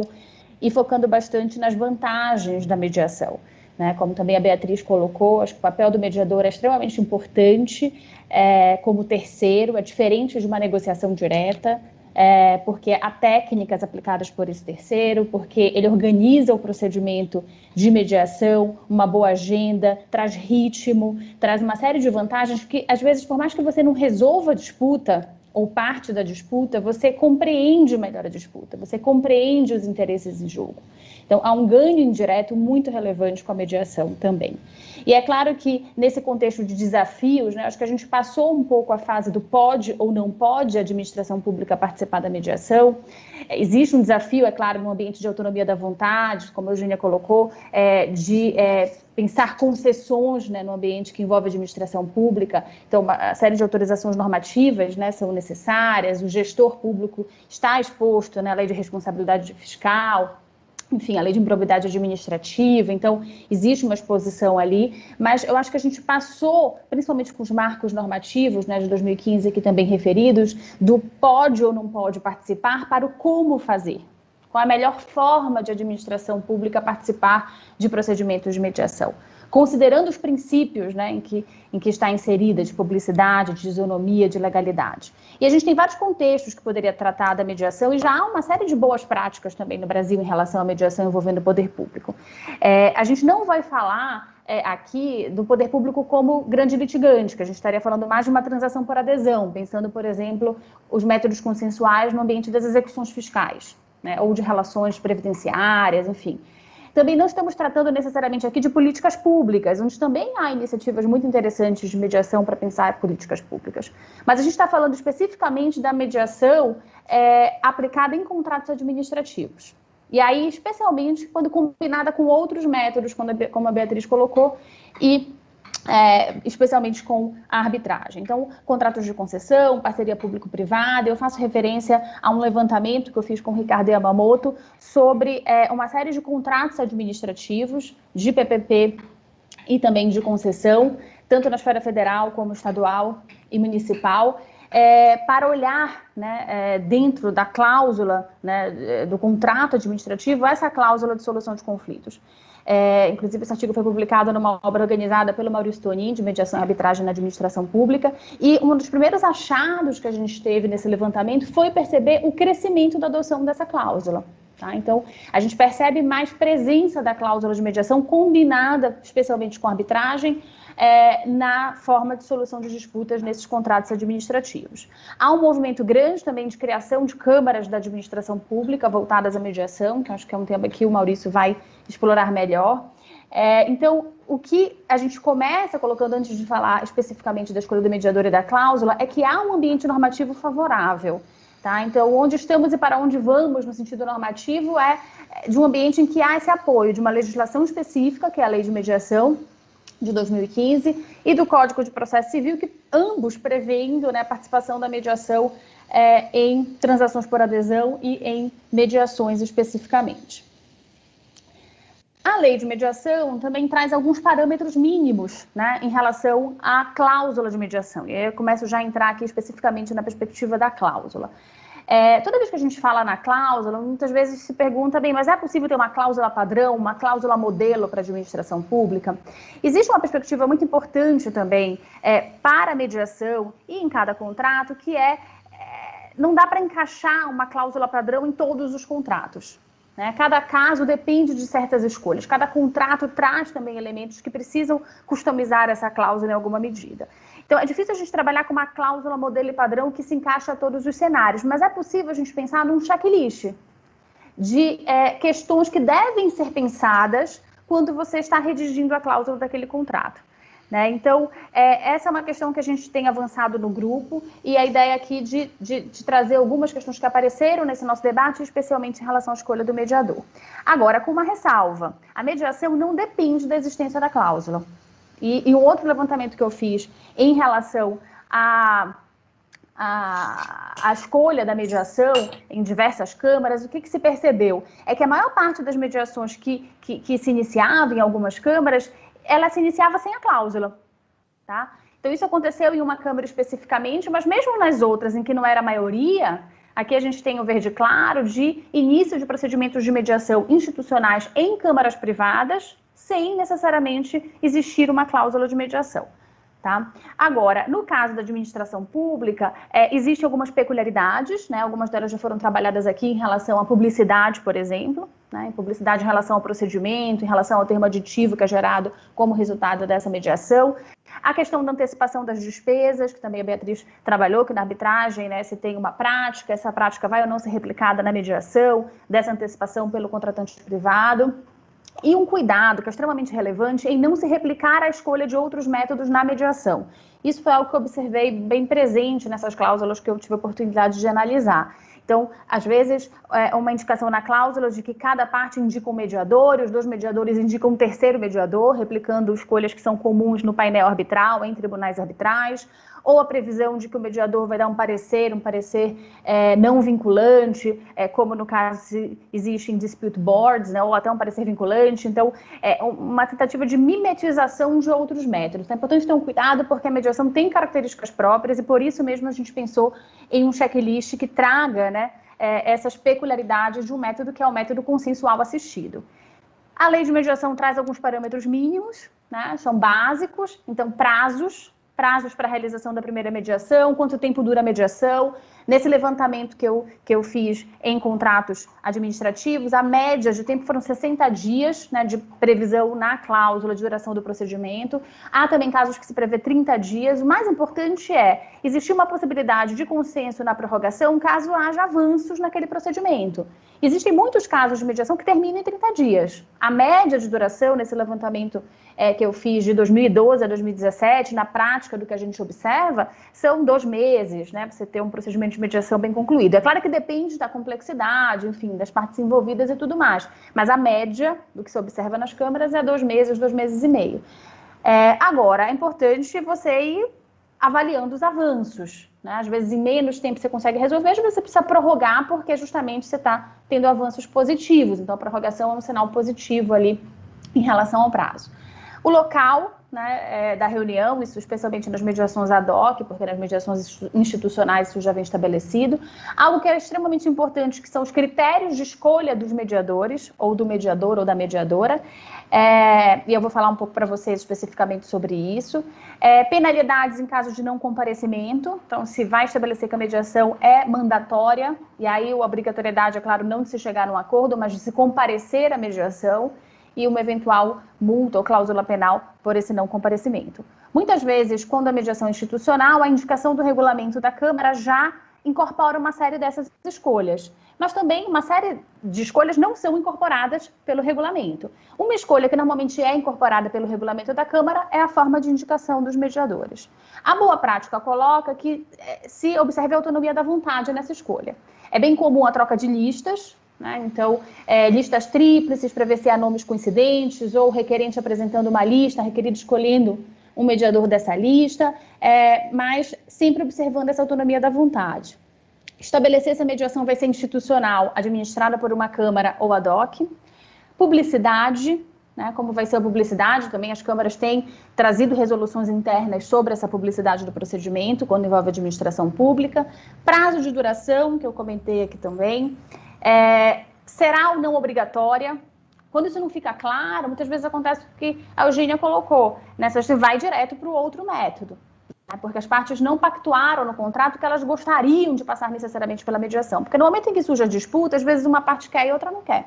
e focando bastante nas vantagens da mediação. Né? Como também a Beatriz colocou, acho que o papel do mediador é extremamente importante como terceiro, é diferente de uma negociação direta, porque há técnicas aplicadas por esse terceiro, porque ele organiza o procedimento de mediação, uma boa agenda, traz ritmo, traz uma série de vantagens que, às vezes, por mais que você não resolva a disputa, ou parte da disputa, você compreende melhor a disputa, você compreende os interesses em jogo. Então, há um ganho indireto muito relevante com a mediação também. E é claro que, nesse contexto de desafios, né, acho que a gente passou um pouco a fase do pode ou não pode a administração pública participar da mediação. Existe um desafio, é claro, no ambiente de autonomia da vontade, como a Eugênia colocou, de pensar concessões, né, no ambiente que envolve a administração pública. Então, uma série de autorizações normativas, né, são necessárias, o gestor público está exposto, né, à lei de responsabilidade fiscal, enfim, a lei de improbidade administrativa, então existe uma exposição ali, mas eu acho que a gente passou, principalmente com os marcos normativos, né, de 2015 aqui também referidos, do pode ou não pode participar para o como fazer. Qual a melhor forma de administração pública participar de procedimentos de mediação? Considerando os princípios, né, em que está inserida, de publicidade, de isonomia, de legalidade. E a gente tem vários contextos que poderia tratar da mediação, e já há uma série de boas práticas também no Brasil em relação à mediação envolvendo o poder público. A gente não vai falar aqui do poder público como grande litigante, que a gente estaria falando mais de uma transação por adesão, pensando, por exemplo, os métodos consensuais no ambiente das execuções fiscais, né, ou de relações previdenciárias, enfim. Também não estamos tratando necessariamente aqui de políticas públicas, onde também há iniciativas muito interessantes de mediação para pensar políticas públicas. Mas a gente está falando especificamente da mediação aplicada em contratos administrativos. E aí, especialmente, quando combinada com outros métodos, como a Beatriz colocou, e especialmente com a arbitragem. Então, contratos de concessão, parceria público-privada, eu faço referência a um levantamento que eu fiz com o Ricardo Yamamoto sobre uma série de contratos administrativos de PPP e também de concessão, tanto na esfera federal como estadual e municipal, para olhar, né, dentro da cláusula, né, do contrato administrativo, essa cláusula de solução de conflitos. Inclusive, esse artigo foi publicado numa obra organizada pelo Maurício Tonin, de mediação e arbitragem na administração pública, e um dos primeiros achados que a gente teve nesse levantamento foi perceber o crescimento da adoção dessa cláusula. Tá? Então, a gente percebe mais presença da cláusula de mediação combinada, especialmente com a arbitragem, na forma de solução de disputas nesses contratos administrativos. Há um movimento grande também de criação de câmaras da administração pública voltadas à mediação, que acho que é um tema que o Maurício vai explorar melhor. Então, o que a gente começa colocando, antes de falar especificamente da escolha do mediador e da cláusula, é que há um ambiente normativo favorável. Tá? Então, onde estamos e para onde vamos no sentido normativo é de um ambiente em que há esse apoio de uma legislação específica, que é a Lei de Mediação, de 2015, e do Código de Processo Civil, que ambos prevendo, né, a participação da mediação em transações por adesão e em mediações especificamente. A lei de mediação também traz alguns parâmetros mínimos, né, em relação à cláusula de mediação. E aí eu começo já a entrar aqui especificamente na perspectiva da cláusula. Toda vez que a gente fala na cláusula, muitas vezes se pergunta, bem, mas é possível ter uma cláusula padrão, uma cláusula modelo para a administração pública? Existe uma perspectiva muito importante também para a mediação e em cada contrato, que não dá para encaixar uma cláusula padrão em todos os contratos. Né? Cada caso depende de certas escolhas, cada contrato traz também elementos que precisam customizar essa cláusula em alguma medida. Então, é difícil a gente trabalhar com uma cláusula modelo e padrão que se encaixa a todos os cenários, mas é possível a gente pensar num checklist de questões que devem ser pensadas quando você está redigindo a cláusula daquele contrato. Né? Então, essa é uma questão que a gente tem avançado no grupo, e a ideia aqui de trazer algumas questões que apareceram nesse nosso debate, especialmente em relação à escolha do mediador. Agora, com uma ressalva, a mediação não depende da existência da cláusula. E um outro levantamento que eu fiz em relação à a escolha da mediação em diversas câmaras, o que se percebeu? É que a maior parte das mediações que se iniciavam em algumas câmaras, ela se iniciava sem a cláusula, tá? Então, isso aconteceu em uma câmara especificamente, mas mesmo nas outras, em que não era a maioria, aqui a gente tem o verde claro de início de procedimentos de mediação institucionais em câmaras privadas, sem necessariamente existir uma cláusula de mediação. Tá? Agora, no caso da administração pública, existem algumas peculiaridades, né? Algumas delas já foram trabalhadas aqui em relação à publicidade, por exemplo, né? Em publicidade em relação ao procedimento, em relação ao termo aditivo que é gerado como resultado dessa mediação. A questão da antecipação das despesas, que também a Beatriz trabalhou, que na arbitragem, né, se tem uma prática, essa prática vai ou não ser replicada na mediação, dessa antecipação pelo contratante privado. E um cuidado que é extremamente relevante em não se replicar a escolha de outros métodos na mediação. Isso foi algo que eu observei bem presente nessas cláusulas que eu tive a oportunidade de analisar. Então, às vezes, uma indicação na cláusula de que cada parte indica um mediador e os dois mediadores indicam um terceiro mediador, replicando escolhas que são comuns no painel arbitral, em tribunais arbitrais, ou a previsão de que o mediador vai dar um parecer não vinculante, como no caso existem dispute boards, né, ou até um parecer vinculante. Então, uma tentativa de mimetização de outros métodos. Então, é importante ter um cuidado porque a mediação tem características próprias e por isso mesmo a gente pensou em um checklist que traga, né, essas peculiaridades de um método que é o método consensual assistido. A lei de mediação traz alguns parâmetros mínimos, né, são básicos, então prazos para a realização da primeira mediação, quanto tempo dura a mediação. Nesse levantamento que eu fiz em contratos administrativos, a média de tempo foram 60 dias, né, de previsão na cláusula de duração do procedimento. Há também casos que se prevê 30 dias. O mais importante existir uma possibilidade de consenso na prorrogação caso haja avanços naquele procedimento. Existem muitos casos de mediação que terminam em 30 dias. A média de duração nesse levantamento que eu fiz de 2012 a 2017, na prática do que a gente observa, são 2 meses, né, para você ter um procedimento de mediação bem concluído. É claro que depende da complexidade, enfim, das partes envolvidas e tudo mais, mas a média do que se observa nas câmaras é 2 meses, 2 meses e meio. Agora, é importante você ir avaliando os avanços, né? Às vezes, em menos tempo você consegue resolver, às vezes você precisa prorrogar porque justamente você está tendo avanços positivos, então a prorrogação é um sinal positivo ali em relação ao prazo. O local, né, da reunião, isso especialmente nas mediações ad hoc, porque nas mediações institucionais isso já vem estabelecido. Algo que é extremamente importante, que são os critérios de escolha dos mediadores, ou do mediador ou da mediadora, e eu vou falar um pouco para vocês especificamente sobre isso. Penalidades em caso de não comparecimento, então se vai estabelecer que a mediação é mandatória, e aí a obrigatoriedade, é claro, não de se chegar a um acordo, mas de se comparecer à mediação, e uma eventual multa ou cláusula penal por esse não comparecimento. Muitas vezes, quando a mediação é institucional, a indicação do regulamento da Câmara já incorpora uma série dessas escolhas. Mas também uma série de escolhas não são incorporadas pelo regulamento. Uma escolha que normalmente é incorporada pelo regulamento da Câmara é a forma de indicação dos mediadores. A boa prática coloca que se observe a autonomia da vontade nessa escolha. É bem comum a troca de listas, né? Então, listas tríplices para ver se há nomes coincidentes, ou requerente apresentando uma lista, requerido escolhendo um mediador dessa lista, mas sempre observando essa autonomia da vontade. Estabelecer se a mediação vai ser institucional, administrada por uma Câmara ou ad hoc. Publicidade, né? Como vai ser a publicidade, também as câmaras têm trazido resoluções internas sobre essa publicidade do procedimento, quando envolve administração pública. Prazo de duração, que eu comentei aqui também. Será ou não obrigatória? Quando isso não fica claro, muitas vezes acontece o que a Eugênia colocou, né? Você vai direto para o outro método, né? Porque as partes não pactuaram no contrato que elas gostariam de passar necessariamente pela mediação. Porque no momento em que surge a disputa, às vezes uma parte quer e outra não quer,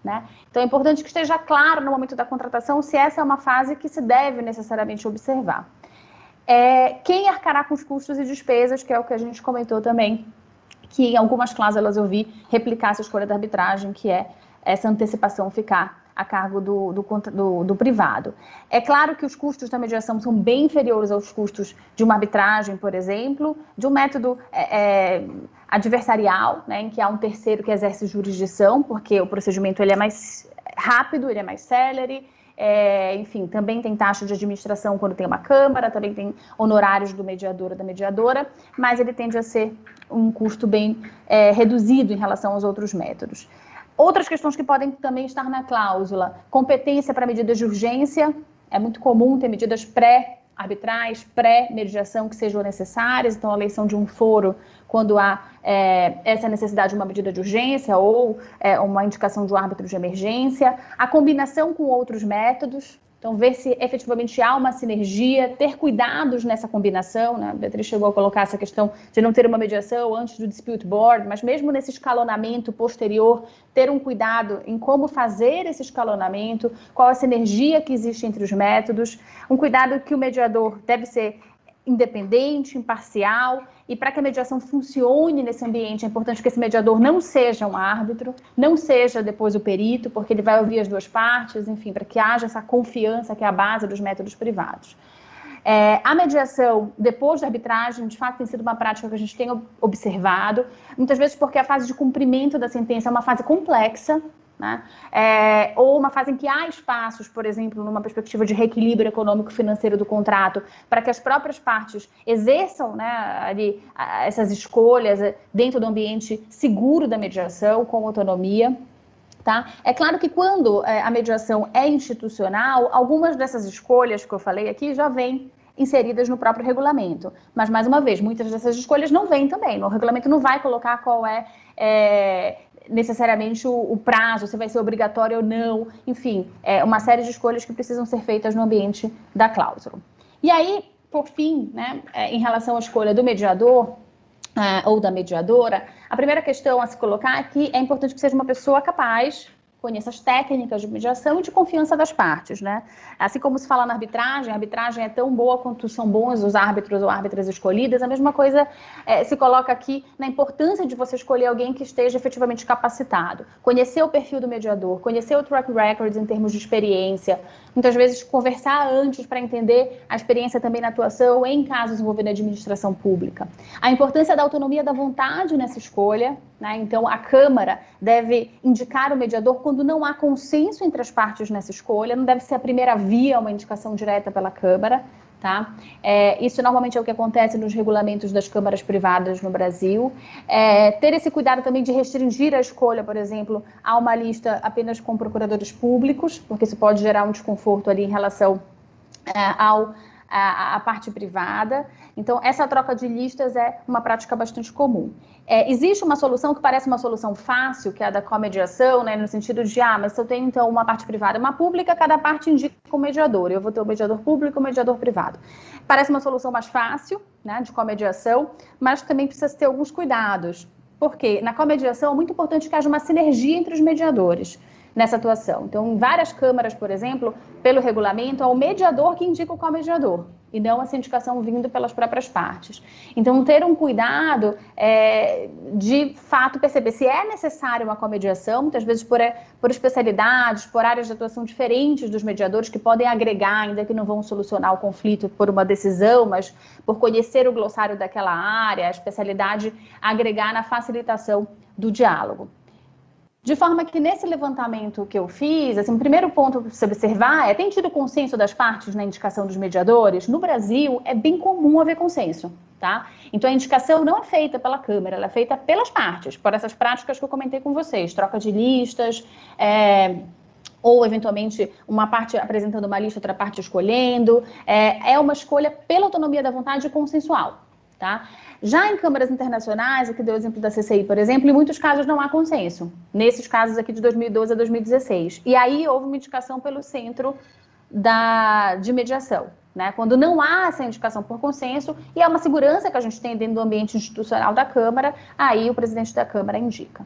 né? Então é importante que esteja claro no momento da contratação se essa é uma fase que se deve necessariamente observar. Quem arcará com os custos e despesas, que é o que a gente comentou também, que em algumas cláusulas eu vi replicar essa escolha da arbitragem, que é essa antecipação ficar a cargo do privado. É claro que os custos da mediação são bem inferiores aos custos de uma arbitragem, por exemplo, de um método adversarial, né, em que há um terceiro que exerce jurisdição, porque o procedimento ele é mais rápido, ele é mais célere, enfim, também tem taxa de administração quando tem uma câmara, também tem honorários do mediador ou da mediadora, mas ele tende a ser um custo bem reduzido em relação aos outros métodos. Outras questões que podem também estar na cláusula: competência para medidas de urgência. É muito comum ter medidas pré-arbitrais, pré-mediação que sejam necessárias, então a eleição de um foro quando há essa necessidade de uma medida de urgência ou uma indicação de um árbitro de emergência. A combinação com outros métodos, então ver se efetivamente há uma sinergia, ter cuidados nessa combinação, né? A Beatriz chegou a colocar essa questão de não ter uma mediação antes do dispute board, mas mesmo nesse escalonamento posterior, ter um cuidado em como fazer esse escalonamento, qual a sinergia que existe entre os métodos, um cuidado que o mediador deve ser independente, imparcial, e para que a mediação funcione nesse ambiente é importante que esse mediador não seja um árbitro, não seja depois o perito, porque ele vai ouvir as duas partes, enfim, para que haja essa confiança que é a base dos métodos privados. A mediação, depois da arbitragem, de fato tem sido uma prática que a gente tem observado, muitas vezes porque a fase de cumprimento da sentença é uma fase complexa, né? Ou uma fase em que há espaços, por exemplo, numa perspectiva de reequilíbrio econômico-financeiro do contrato, para que as próprias partes exerçam, né, ali, essas escolhas dentro do ambiente seguro da mediação, com autonomia. Tá? É claro que quando a mediação é institucional, algumas dessas escolhas que eu falei aqui já vêm inseridas no próprio regulamento. Mas, mais uma vez, muitas dessas escolhas não vêm também. O regulamento não vai colocar qual necessariamente o prazo, se vai ser obrigatório ou não, enfim, uma série de escolhas que precisam ser feitas no ambiente da cláusula. E aí, por fim, né, em relação à escolha do mediador ou da mediadora, a primeira questão a se colocar é que é importante que seja uma pessoa capaz, conheça as técnicas de mediação e de confiança das partes, né? Assim como se fala na arbitragem, a arbitragem é tão boa quanto são bons os árbitros ou árbitras escolhidas, a mesma coisa se coloca aqui na importância de você escolher alguém que esteja efetivamente capacitado, conhecer o perfil do mediador, conhecer o track record em termos de experiência, muitas vezes conversar antes para entender a experiência também na atuação em casos envolvendo a administração pública. A importância da autonomia da vontade nessa escolha, né? Então a Câmara deve indicar o mediador quando não há consenso entre as partes nessa escolha, não deve ser a primeira via uma indicação direta pela Câmara, tá? Isso normalmente é o que acontece nos regulamentos das câmaras privadas no Brasil. Ter esse cuidado também de restringir a escolha, por exemplo, a uma lista apenas com procuradores públicos, porque isso pode gerar um desconforto ali em relação à parte privada. Então, essa troca de listas é uma prática bastante comum. Existe uma solução que parece uma solução fácil, que é a da comediação, né, no sentido de, mas se eu tenho, então, uma parte privada e uma pública, cada parte indica um mediador. Eu vou ter o mediador público e o mediador privado. Parece uma solução mais fácil, né, de comediação, mas também precisa ter alguns cuidados. Porque na comediação é muito importante que haja uma sinergia entre os mediadores nessa atuação. Então, em várias câmaras, por exemplo, pelo regulamento, é o mediador que indica o comediador, e não essa indicação vindo pelas próprias partes. Então, ter um cuidado de fato perceber se é necessário uma comediação, muitas vezes por especialidades, por áreas de atuação diferentes dos mediadores, que podem agregar, ainda que não vão solucionar o conflito por uma decisão, mas por conhecer o glossário daquela área, a especialidade, agregar na facilitação do diálogo. De forma que nesse levantamento que eu fiz, assim, o primeiro ponto para se observar tem tido consenso das partes na indicação dos mediadores? No Brasil, é bem comum haver consenso, tá? Então, a indicação não é feita pela Câmara, ela é feita pelas partes, por essas práticas que eu comentei com vocês, troca de listas, ou, eventualmente, uma parte apresentando uma lista, outra parte escolhendo. É uma escolha pela autonomia da vontade consensual, tá? Já em câmaras internacionais, aqui deu o exemplo da CCI, por exemplo, em muitos casos não há consenso. Nesses casos aqui de 2012 a 2016. E aí houve uma indicação pelo centro de mediação, né? Quando não há essa indicação por consenso, e é uma segurança que a gente tem dentro do ambiente institucional da Câmara, aí o presidente da Câmara indica.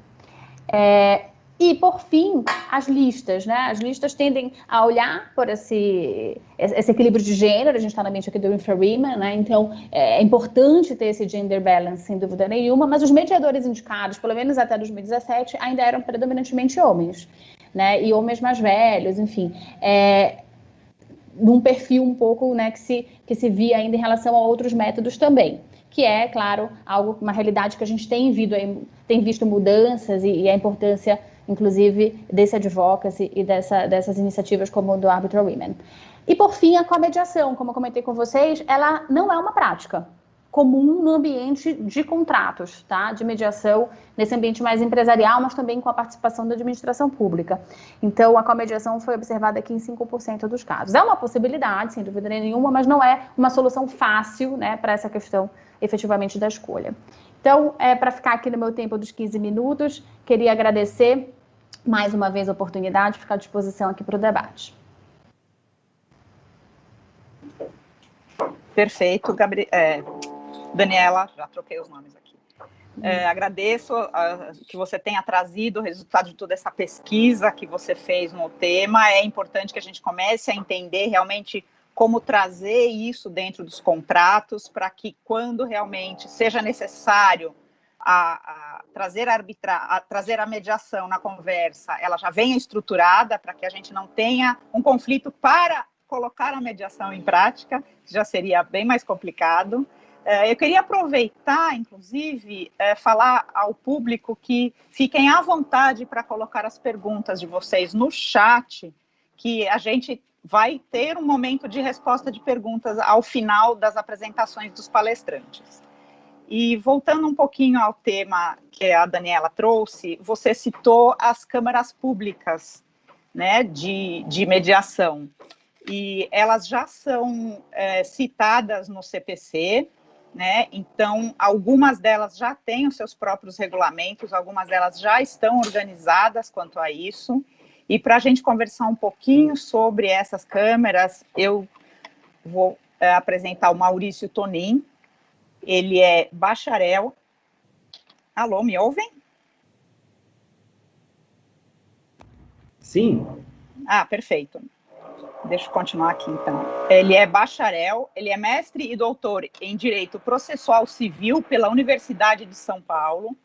E, por fim, as listas, né? As listas tendem a olhar por esse equilíbrio de gênero, a gente está no ambiente aqui do Infrawomen, né? Então, é importante ter esse gender balance, sem dúvida nenhuma, mas os mediadores indicados, pelo menos até 2017, ainda eram predominantemente homens, né? E homens mais velhos, enfim, num perfil um pouco, né, que se via ainda em relação a outros métodos também, que é, claro, uma realidade que a gente tem visto mudanças e a importância inclusive desse advocacy e dessas iniciativas como o do Arbitral Women. E por fim, a comediação, como eu comentei com vocês, ela não é uma prática comum no ambiente de contratos, tá? De mediação, nesse ambiente mais empresarial, mas também com a participação da administração pública. Então, a comediação foi observada aqui em 5% dos casos. É uma possibilidade, sem dúvida nenhuma, mas não é uma solução fácil, né, para essa questão, efetivamente, da escolha. Então, para ficar aqui no meu tempo dos 15 minutos, queria agradecer mais uma vez a oportunidade, ficar à disposição aqui para o debate. Perfeito, Daniela, já troquei os nomes aqui. Agradeço que você tenha trazido o resultado de toda essa pesquisa que você fez no tema. É importante que a gente comece a entender realmente como trazer isso dentro dos contratos para que, quando realmente seja necessário trazer a mediação na conversa, ela já venha estruturada para que a gente não tenha um conflito para colocar a mediação em prática, que já seria bem mais complicado. Eu queria aproveitar, inclusive, falar ao público que fiquem à vontade para colocar as perguntas de vocês no chat, que a gente vai ter um momento de resposta de perguntas ao final das apresentações dos palestrantes. E voltando um pouquinho ao tema que a Daniela trouxe, você citou as câmaras públicas, né, de mediação. E elas já são citadas no CPC, né? Então, algumas delas já têm os seus próprios regulamentos, algumas delas já estão organizadas quanto a isso. E para a gente conversar um pouquinho sobre essas câmeras, eu vou apresentar o Maurício Tonin. Ele é bacharel. Alô, me ouvem? Sim. Ah, perfeito. Deixa eu continuar aqui, então. Ele é bacharel, ele é mestre e doutor em Direito Processual Civil pela Universidade de São Paulo.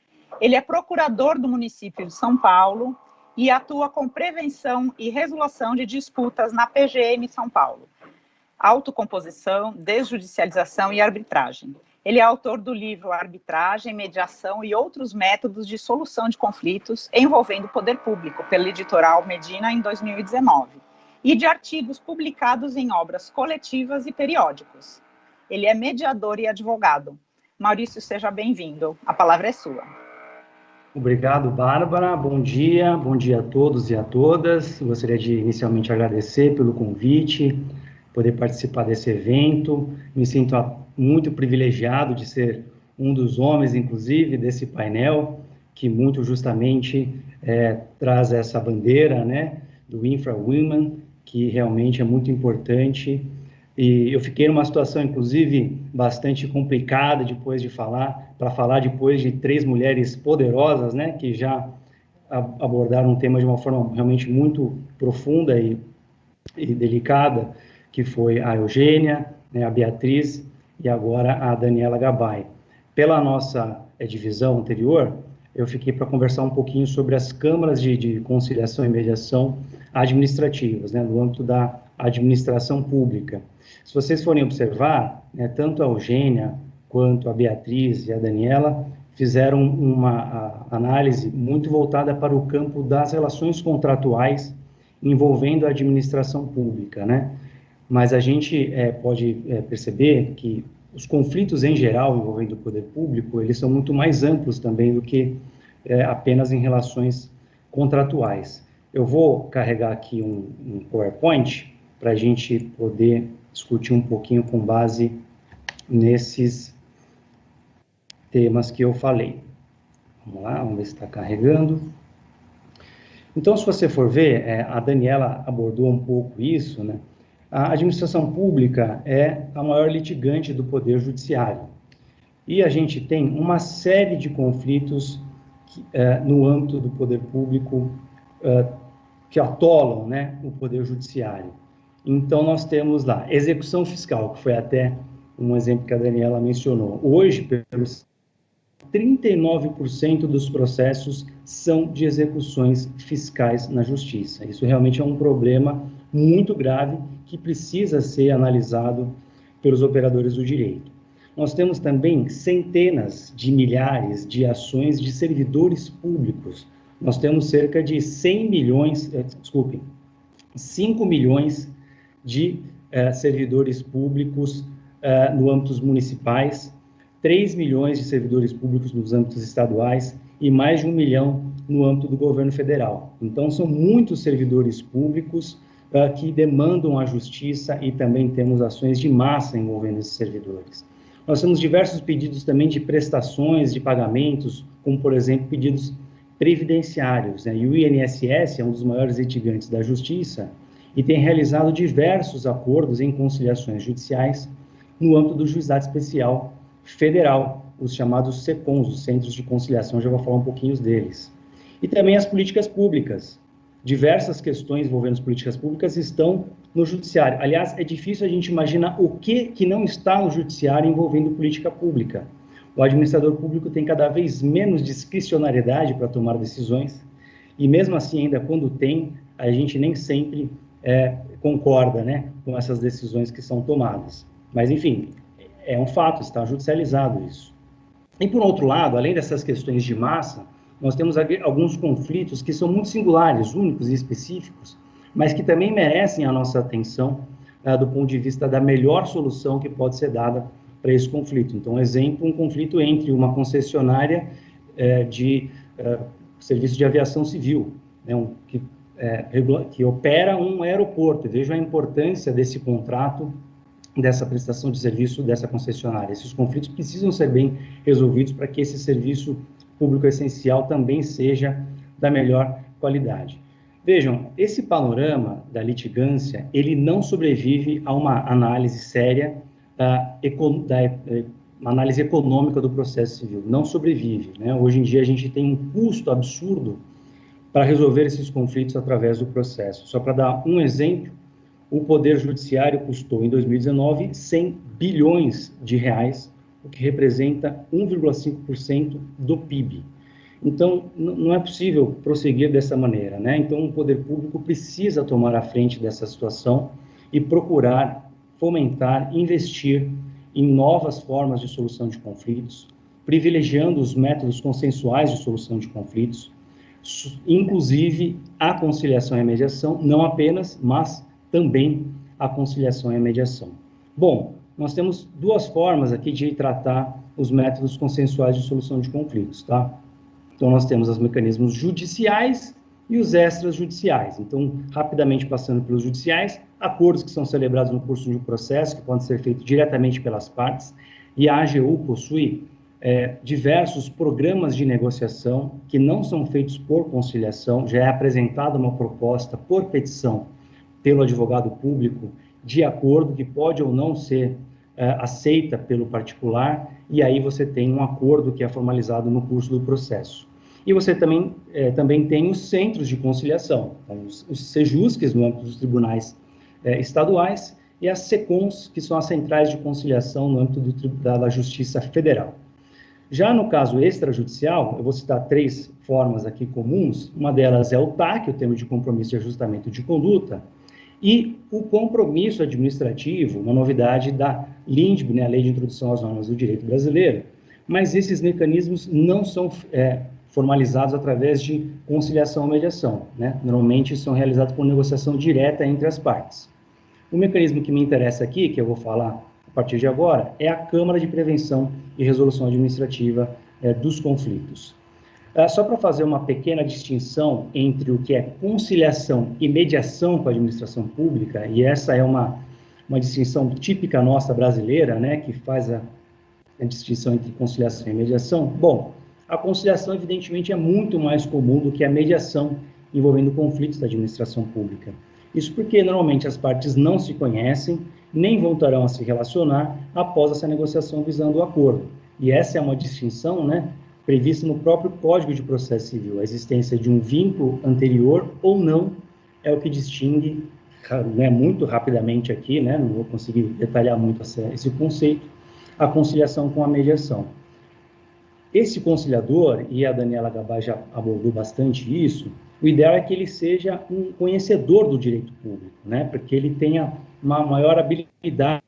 Ele é procurador do município de São Paulo e atua com prevenção e resolução de disputas na PGM São Paulo. Autocomposição, desjudicialização e arbitragem. Ele é autor do livro Arbitragem, Mediação e Outros Métodos de Solução de Conflitos envolvendo o Poder Público, pela Editorial Medina, em 2019. E de artigos publicados em obras coletivas e periódicos. Ele é mediador e advogado. Maurício, seja bem-vindo. A palavra é sua. Obrigado, Bárbara. Bom dia a todos e a todas. Gostaria de inicialmente agradecer pelo convite, poder participar desse evento. Me sinto muito privilegiado de ser um dos homens, inclusive, desse painel, que muito justamente traz essa bandeira, né, do Infra Women, que realmente é muito importante, e eu fiquei numa situação, inclusive, bastante complicada depois de falar depois de 3 mulheres poderosas, né, que já abordaram um tema de uma forma realmente muito profunda e delicada, que foi a Eugênia, né, a Beatriz e agora a Daniela Gabay. Pela nossa divisão anterior, eu fiquei para conversar um pouquinho sobre as câmaras de conciliação e mediação administrativas, né, no âmbito da administração pública. Se vocês forem observar, né, tanto a Eugênia quanto a Beatriz e a Daniela fizeram uma análise muito voltada para o campo das relações contratuais envolvendo a administração pública, né? Mas a gente pode perceber que os conflitos em geral envolvendo o poder público, eles são muito mais amplos também do que apenas em relações contratuais. Eu vou carregar aqui um PowerPoint para a gente poder discutir um pouquinho com base nesses temas que eu falei. Vamos lá, vamos ver se está carregando. Então, se você for ver, a Daniela abordou um pouco isso, né? A administração pública é a maior litigante do Poder Judiciário. E a gente tem uma série de conflitos no âmbito do poder público que atolam, né, o Poder Judiciário. Então, nós temos lá execução fiscal, que foi até um exemplo que a Daniela mencionou. Hoje, pelos 39% dos processos são de execuções fiscais na Justiça. Isso realmente é um problema muito grave que precisa ser analisado pelos operadores do direito. Nós temos também centenas de milhares de ações de servidores públicos nós temos cerca de 5 milhões de servidores públicos no âmbito municipais, 3 milhões de servidores públicos nos âmbitos estaduais e mais de 1 milhão no âmbito do governo federal. Então, são muitos servidores públicos que demandam a justiça e também temos ações de massa envolvendo esses servidores. Nós temos diversos pedidos também de prestações, de pagamentos, como, por exemplo, pedidos previdenciários, né? E o INSS é um dos maiores litigantes da justiça e tem realizado diversos acordos em conciliações judiciais no âmbito do Juizado Especial Federal, os chamados SECONs, os Centros de Conciliação, já vou falar um pouquinho deles. E também as políticas públicas. Diversas questões envolvendo as políticas públicas estão no judiciário. Aliás, é difícil a gente imaginar o que não está no judiciário envolvendo política pública. O administrador público tem cada vez menos discricionariedade para tomar decisões, e mesmo assim, ainda quando tem, a gente nem sempre concorda, né, com essas decisões que são tomadas. Mas, enfim, é um fato, está judicializado isso. E, por outro lado, além dessas questões de massa, nós temos alguns conflitos que são muito singulares, únicos e específicos, mas que também merecem a nossa atenção do ponto de vista da melhor solução que pode ser dada para esse conflito. Então, exemplo, um conflito entre uma concessionária de serviço de aviação civil, né, que opera um aeroporto. Veja a importância desse contrato, dessa prestação de serviço dessa concessionária. Esses conflitos precisam ser bem resolvidos para que esse serviço público essencial também seja da melhor qualidade. Vejam, esse panorama da litigância, ele não sobrevive a uma análise séria uma análise econômica do processo civil, não sobrevive, né? Hoje em dia a gente tem um custo absurdo para resolver esses conflitos através do processo. Só para dar um exemplo, o Poder Judiciário custou em 2019 100 bilhões de reais, o que representa 1,5% do PIB. Então, não é possível prosseguir dessa maneira, né? Então, o poder público precisa tomar a frente dessa situação e procurar fomentar, investir em novas formas de solução de conflitos, privilegiando os métodos consensuais de solução de conflitos, inclusive a conciliação e a mediação, não apenas, mas também a conciliação e a mediação. Bom, nós temos duas formas aqui de tratar os métodos consensuais de solução de conflitos, tá? Então, nós temos os mecanismos judiciais e os extrajudiciais. Então, rapidamente passando pelos judiciais, acordos que são celebrados no curso de um processo, que podem ser feitos diretamente pelas partes, e a AGU possui diversos programas de negociação que não são feitos por conciliação, já é apresentada uma proposta por petição pelo advogado público de acordo que pode ou não ser aceita pelo particular, e aí você tem um acordo que é formalizado no curso do processo. E você também tem os centros de conciliação, os CEJUSCs no âmbito dos tribunais estaduais e as SECONs, que são as centrais de conciliação no âmbito da Justiça Federal. Já no caso extrajudicial, eu vou citar 3 formas aqui comuns. Uma delas é o TAC, o termo de compromisso e ajustamento de conduta, e o compromisso administrativo, uma novidade da LINDB, né, a Lei de Introdução às Normas do Direito Brasileiro, mas esses mecanismos não são formalizados através de conciliação ou mediação, né? Normalmente são realizados por negociação direta entre as partes. O mecanismo que me interessa aqui, que eu vou falar a partir de agora, é a Câmara de Prevenção e Resolução Administrativa dos Conflitos. Só para fazer uma pequena distinção entre o que é conciliação e mediação com a administração pública, e essa é uma distinção típica nossa brasileira, né, que faz a distinção entre conciliação e mediação. Bom, a conciliação, evidentemente, é muito mais comum do que a mediação envolvendo conflitos da administração pública. Isso porque, normalmente, as partes não se conhecem, nem voltarão a se relacionar após essa negociação visando o acordo. E essa é uma distinção, né, prevista no próprio Código de Processo Civil. A existência de um vínculo anterior ou não é o que distingue, né, muito rapidamente aqui, né, não vou conseguir detalhar muito esse conceito, a conciliação com a mediação. Esse conciliador, e a Daniela Gabay já abordou bastante isso, o ideal é que ele seja um conhecedor do direito público, né, porque ele tenha uma maior habilidade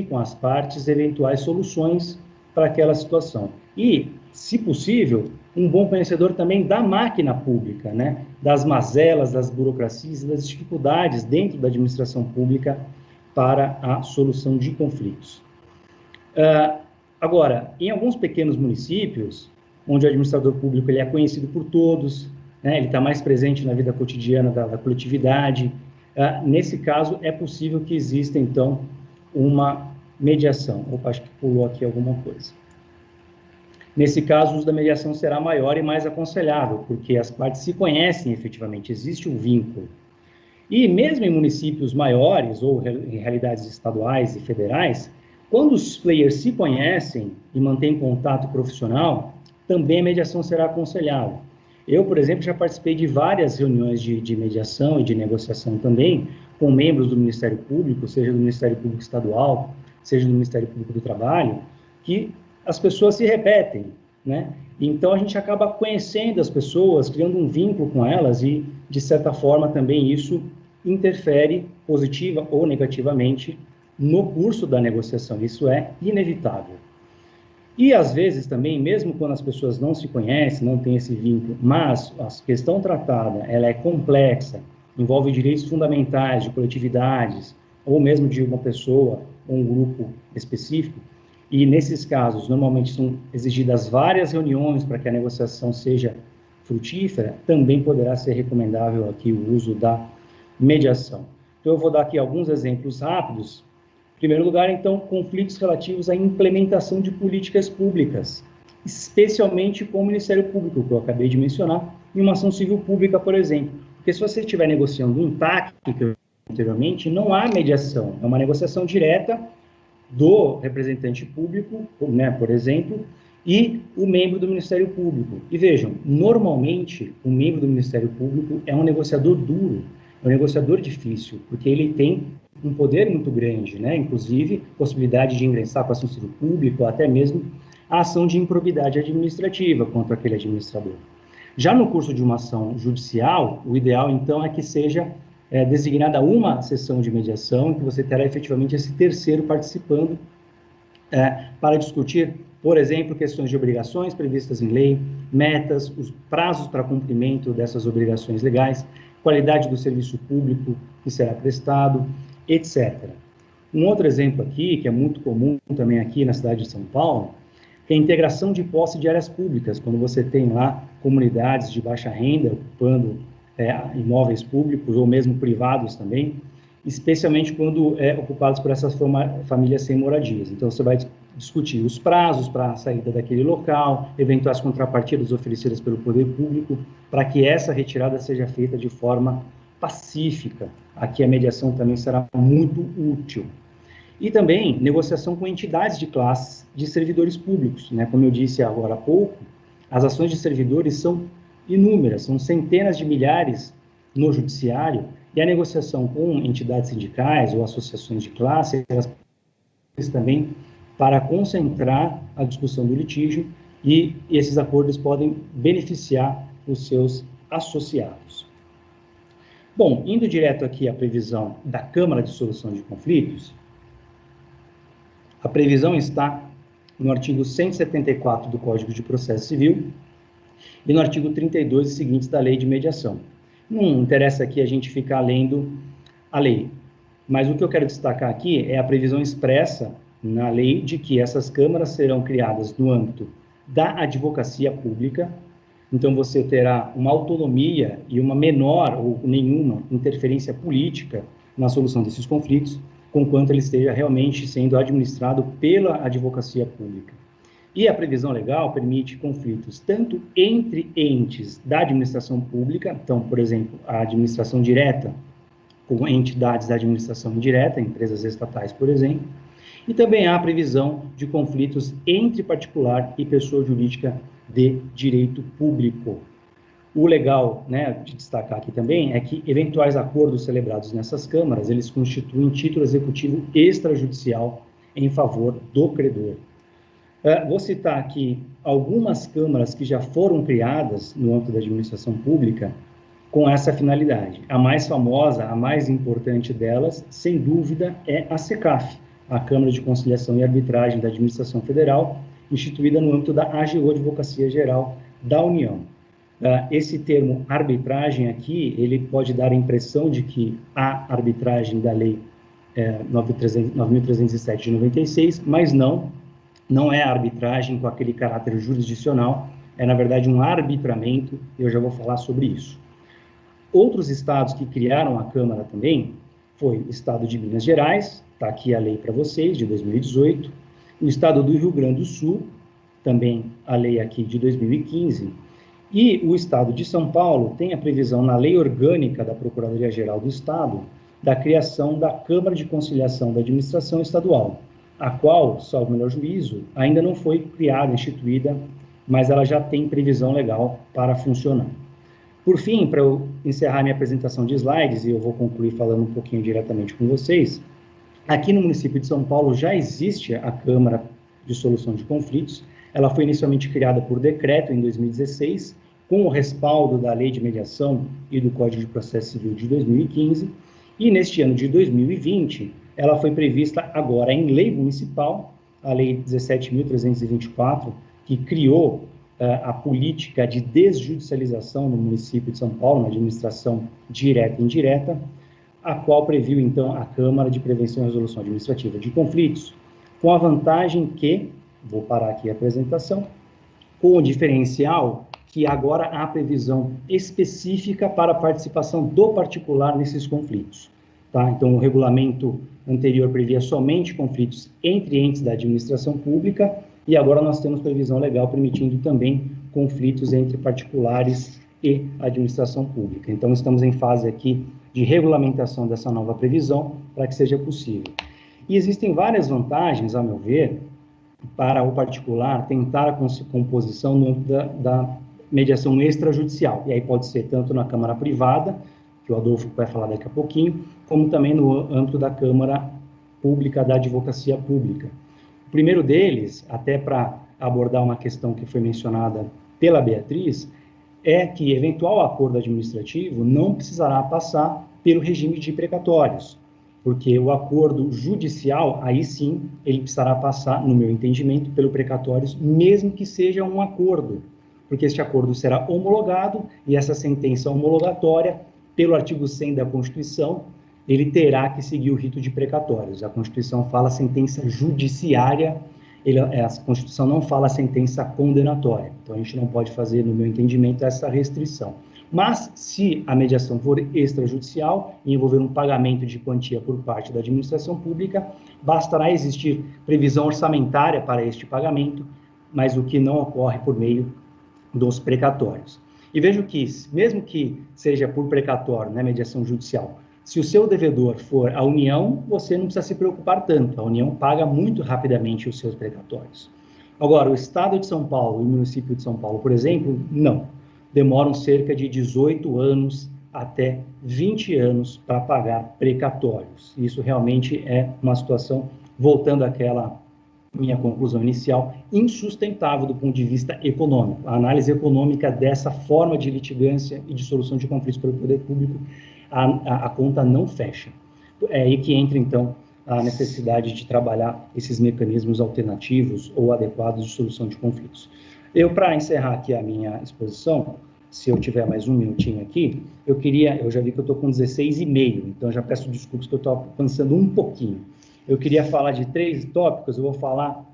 com as partes, eventuais soluções para aquela situação. E, se possível, um bom conhecedor também da máquina pública, né? Das mazelas, das burocracias e das dificuldades dentro da administração pública para a solução de conflitos. Agora, em alguns pequenos municípios, onde o administrador público ele é conhecido por todos, né? Ele está mais presente na vida cotidiana da coletividade, nesse caso, é possível que exista, então, uma mediação. Opa, acho que pulou aqui alguma coisa. Nesse caso, o uso da mediação será maior e mais aconselhável, porque as partes se conhecem efetivamente, existe um vínculo. E mesmo em municípios maiores, ou em realidades estaduais e federais, quando os players se conhecem e mantêm contato profissional, também a mediação será aconselhável. Eu, por exemplo, já participei de várias reuniões de mediação e de negociação também, com membros do Ministério Público, seja do Ministério Público Estadual, seja do Ministério Público do Trabalho, que as pessoas se repetem, né? Então, a gente acaba conhecendo as pessoas, criando um vínculo com elas e, de certa forma, também isso interfere positiva ou negativamente no curso da negociação. Isso é inevitável. E, às vezes, também, mesmo quando as pessoas não se conhecem, não têm esse vínculo, mas a questão tratada, ela é complexa, envolve direitos fundamentais de coletividades, ou mesmo de uma pessoa ou um grupo específico, e, nesses casos, normalmente são exigidas várias reuniões para que a negociação seja frutífera, também poderá ser recomendável aqui o uso da mediação. Então, eu vou dar aqui alguns exemplos rápidos. Em primeiro lugar, então, conflitos relativos à implementação de políticas públicas, especialmente com o Ministério Público, que eu acabei de mencionar, em uma ação civil pública, por exemplo. Porque se você estiver negociando um TAC, que eu anteriormente, não há mediação, é uma negociação direta do representante público, né, por exemplo, e o membro do Ministério Público. E vejam, normalmente, o membro do Ministério Público é um negociador duro, é um negociador difícil, porque ele tem um poder muito grande, né? Inclusive, possibilidade de ingressar com a ação civil pública, ou até mesmo a ação de improbidade administrativa contra aquele administrador. Já no curso de uma ação judicial, o ideal, então, é que seja designada uma sessão de mediação, em que você terá efetivamente esse terceiro participando para discutir, por exemplo, questões de obrigações previstas em lei, metas, os prazos para cumprimento dessas obrigações legais, qualidade do serviço público que será prestado, etc. Um outro exemplo aqui, que é muito comum também aqui na cidade de São Paulo, que é a integração de posse de áreas públicas, quando você tem lá comunidades de baixa renda ocupando imóveis públicos ou mesmo privados também, especialmente quando ocupados por essas famílias sem moradias. Então, você vai discutir os prazos para a saída daquele local, eventuais contrapartidas oferecidas pelo poder público, para que essa retirada seja feita de forma pacífica. Aqui a mediação também será muito útil. E também negociação com entidades de classes de servidores públicos, né? Como eu disse agora há pouco, as ações de servidores são inúmeras, são centenas de milhares no judiciário, e a negociação com entidades sindicais ou associações de classe, elas também para concentrar a discussão do litígio, e esses acordos podem beneficiar os seus associados. Bom, indo direto aqui à previsão da Câmara de Solução de Conflitos, a previsão está no artigo 174 do Código de Processo Civil e no artigo 32 e seguintes da Lei de Mediação. Não interessa aqui a gente ficar lendo a lei, mas o que eu quero destacar aqui é a previsão expressa na lei de que essas câmaras serão criadas no âmbito da advocacia pública. Então, você terá uma autonomia e uma menor ou nenhuma interferência política na solução desses conflitos, conquanto ele esteja realmente sendo administrado pela advocacia pública. E a previsão legal permite conflitos tanto entre entes da administração pública, então, por exemplo, a administração direta com entidades da administração indireta, empresas estatais, por exemplo, e também há a previsão de conflitos entre particular e pessoa jurídica de direito público. O legal, né, de destacar aqui também é que eventuais acordos celebrados nessas câmaras, eles constituem título executivo extrajudicial em favor do credor. Vou citar aqui algumas câmaras que já foram criadas no âmbito da administração pública com essa finalidade. A mais famosa, a mais importante delas, sem dúvida, é a SECAF, a Câmara de Conciliação e Arbitragem da Administração Federal, instituída no âmbito da AGU, Advocacia Geral da União. Esse termo arbitragem aqui, ele pode dar a impressão de que há arbitragem da Lei 9.307 de 96, mas não é arbitragem com aquele caráter jurisdicional, é, na verdade, um arbitramento, e eu já vou falar sobre isso. Outros estados que criaram a Câmara também foi o estado de Minas Gerais, está aqui a lei para vocês, de 2018, o estado do Rio Grande do Sul, também a lei aqui de 2015, e o estado de São Paulo tem a previsão na lei orgânica da Procuradoria-Geral do Estado da criação da Câmara de Conciliação da Administração Estadual, a qual, salvo o melhor juízo, ainda não foi criada, instituída, mas ela já tem previsão legal para funcionar. Por fim, para eu encerrar minha apresentação de slides, e eu vou concluir falando um pouquinho diretamente com vocês, aqui no município de São Paulo já existe a Câmara de Solução de Conflitos. Ela foi inicialmente criada por decreto em 2016, com o respaldo da Lei de Mediação e do Código de Processo Civil de 2015, e neste ano de 2020, ela foi prevista agora em lei municipal, a Lei 17.324, que criou a política de desjudicialização no município de São Paulo, na administração direta e indireta, a qual previu, então, a Câmara de Prevenção e Resolução Administrativa de Conflitos, com a vantagem que, vou parar aqui a apresentação, com o diferencial que agora há previsão específica para a participação do particular nesses conflitos. Tá? Então, o regulamento anterior previa somente conflitos entre entes da administração pública, e agora nós temos previsão legal permitindo também conflitos entre particulares e administração pública. Então, estamos em fase aqui de regulamentação dessa nova previsão para que seja possível. E existem várias vantagens, a meu ver, para o particular tentar a composição no âmbito da mediação extrajudicial. E aí pode ser tanto na Câmara Privada, que o Adolfo vai falar daqui a pouquinho, como também no âmbito da Câmara Pública da Advocacia Pública. O primeiro deles, até para abordar uma questão que foi mencionada pela Beatriz, é que eventual acordo administrativo não precisará passar pelo regime de precatórios, porque o acordo judicial, aí sim, ele precisará passar, no meu entendimento, pelo precatórios, mesmo que seja um acordo, porque este acordo será homologado e essa sentença homologatória, pelo artigo 100 da Constituição, ele terá que seguir o rito de precatórios. A Constituição fala sentença judiciária, a Constituição não fala sentença condenatória. Então, a gente não pode fazer, no meu entendimento, essa restrição. Mas, se a mediação for extrajudicial e envolver um pagamento de quantia por parte da administração pública, bastará existir previsão orçamentária para este pagamento, mas o que não ocorre por meio dos precatórios. E vejo que, mesmo que seja por precatório, né, mediação judicial, se o seu devedor for a União, você não precisa se preocupar tanto. A União paga muito rapidamente os seus precatórios. Agora, o Estado de São Paulo e o município de São Paulo, por exemplo, não. Demoram cerca de 18 anos até 20 anos para pagar precatórios. Isso realmente é uma situação, voltando àquela minha conclusão inicial, insustentável do ponto de vista econômico. A análise econômica dessa forma de litigância e de solução de conflitos pelo poder público, a conta não fecha. É aí que entra, então, a necessidade de trabalhar esses mecanismos alternativos ou adequados de solução de conflitos. Para encerrar aqui a minha exposição, se eu tiver mais um minutinho aqui, eu já vi que eu estou com 16,5, então já peço desculpas que eu estou avançando um pouquinho. Eu queria falar de 3 tópicos, eu vou falar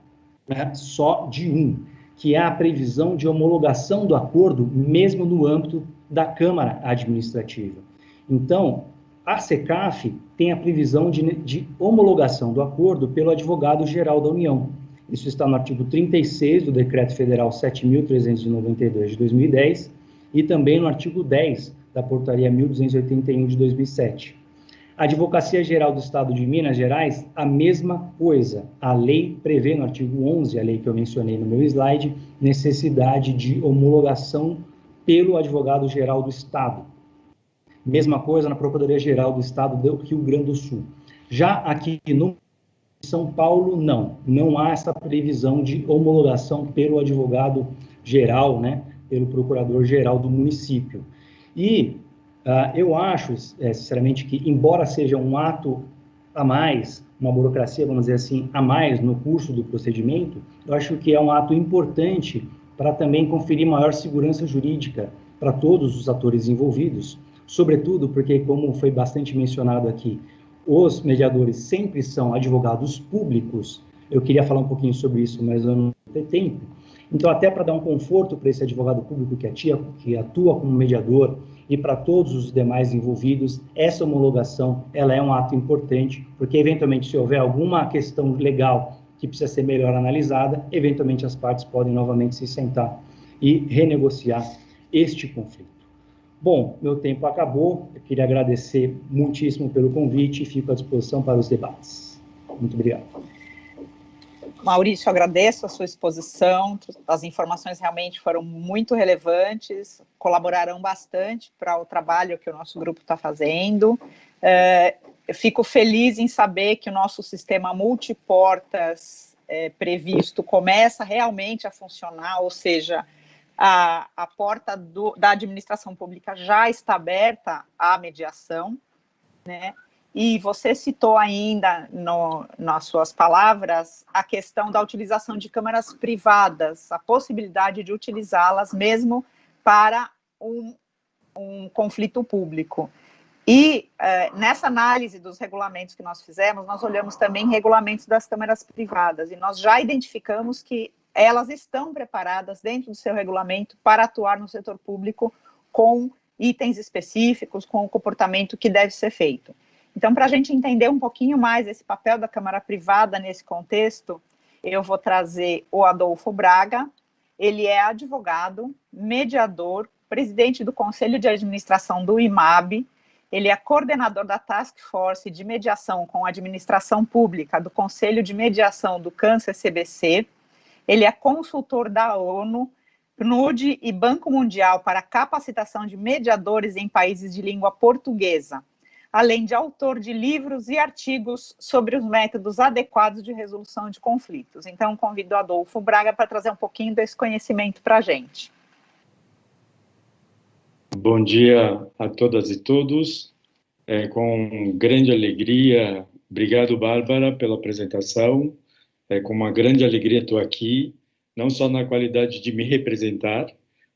só de um, que é a previsão de homologação do acordo, mesmo no âmbito da Câmara Administrativa. Então, a SECAF tem a previsão de homologação do acordo pelo advogado-geral da União. Isso está no artigo 36 do Decreto Federal 7.392 de 2010 e também no artigo 10 da Portaria 1.281 de 2007. A Advocacia Geral do Estado de Minas Gerais, a mesma coisa. A lei prevê no artigo 11, a lei que eu mencionei no meu slide, necessidade de homologação pelo advogado-geral do Estado. Mesma coisa na Procuradoria-Geral do Estado do Rio Grande do Sul. Já aqui no São Paulo, não há essa previsão de homologação pelo advogado-geral, né, pelo procurador-geral do município. E eu acho, sinceramente, que, embora seja um ato a mais, uma burocracia, vamos dizer assim, a mais no curso do procedimento, eu acho que é um ato importante para também conferir maior segurança jurídica para todos os atores envolvidos, sobretudo porque, como foi bastante mencionado aqui, os mediadores sempre são advogados públicos. Eu queria falar um pouquinho sobre isso, mas eu não tenho tempo. Então, até para dar um conforto para esse advogado público que atua como mediador e para todos os demais envolvidos, essa homologação ela é um ato importante, porque, eventualmente, se houver alguma questão legal que precisa ser melhor analisada, eventualmente as partes podem novamente se sentar e renegociar este conflito. Bom, meu tempo acabou, eu queria agradecer muitíssimo pelo convite e fico à disposição para os debates. Muito obrigado. Maurício, agradeço a sua exposição, as informações realmente foram muito relevantes, colaborarão bastante para o trabalho que o nosso grupo está fazendo. Eu fico feliz em saber que o nosso sistema multiportas previsto começa realmente a funcionar, ou seja, a porta da administração pública já está aberta à mediação, né? E você citou ainda, nas suas palavras, a questão da utilização de câmaras privadas, a possibilidade de utilizá-las mesmo para um conflito público. E nessa análise dos regulamentos que nós fizemos, nós olhamos também regulamentos das câmaras privadas, e nós já identificamos que elas estão preparadas dentro do seu regulamento para atuar no setor público com itens específicos, com o comportamento que deve ser feito. Então, para a gente entender um pouquinho mais esse papel da Câmara Privada nesse contexto, eu vou trazer o Adolfo Braga. Ele é advogado, mediador, presidente do Conselho de Administração do IMAB, ele é coordenador da Task Force de Mediação com a Administração Pública do Conselho de Mediação do Câncer CBC, ele é consultor da ONU, PNUD e Banco Mundial para capacitação de mediadores em países de língua portuguesa, além de autor de livros e artigos sobre os métodos adequados de resolução de conflitos. Então, convido o Adolfo Braga para trazer um pouquinho desse conhecimento para a gente. Bom dia a todas e todos. Com grande alegria, obrigado, Bárbara, pela apresentação. Com uma grande alegria estou aqui, não só na qualidade de me representar,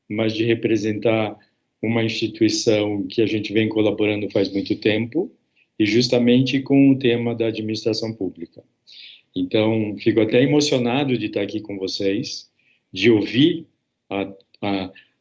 mas de representar uma instituição que a gente vem colaborando faz muito tempo, e justamente com o tema da administração pública. Então, fico até emocionado de estar aqui com vocês, de ouvir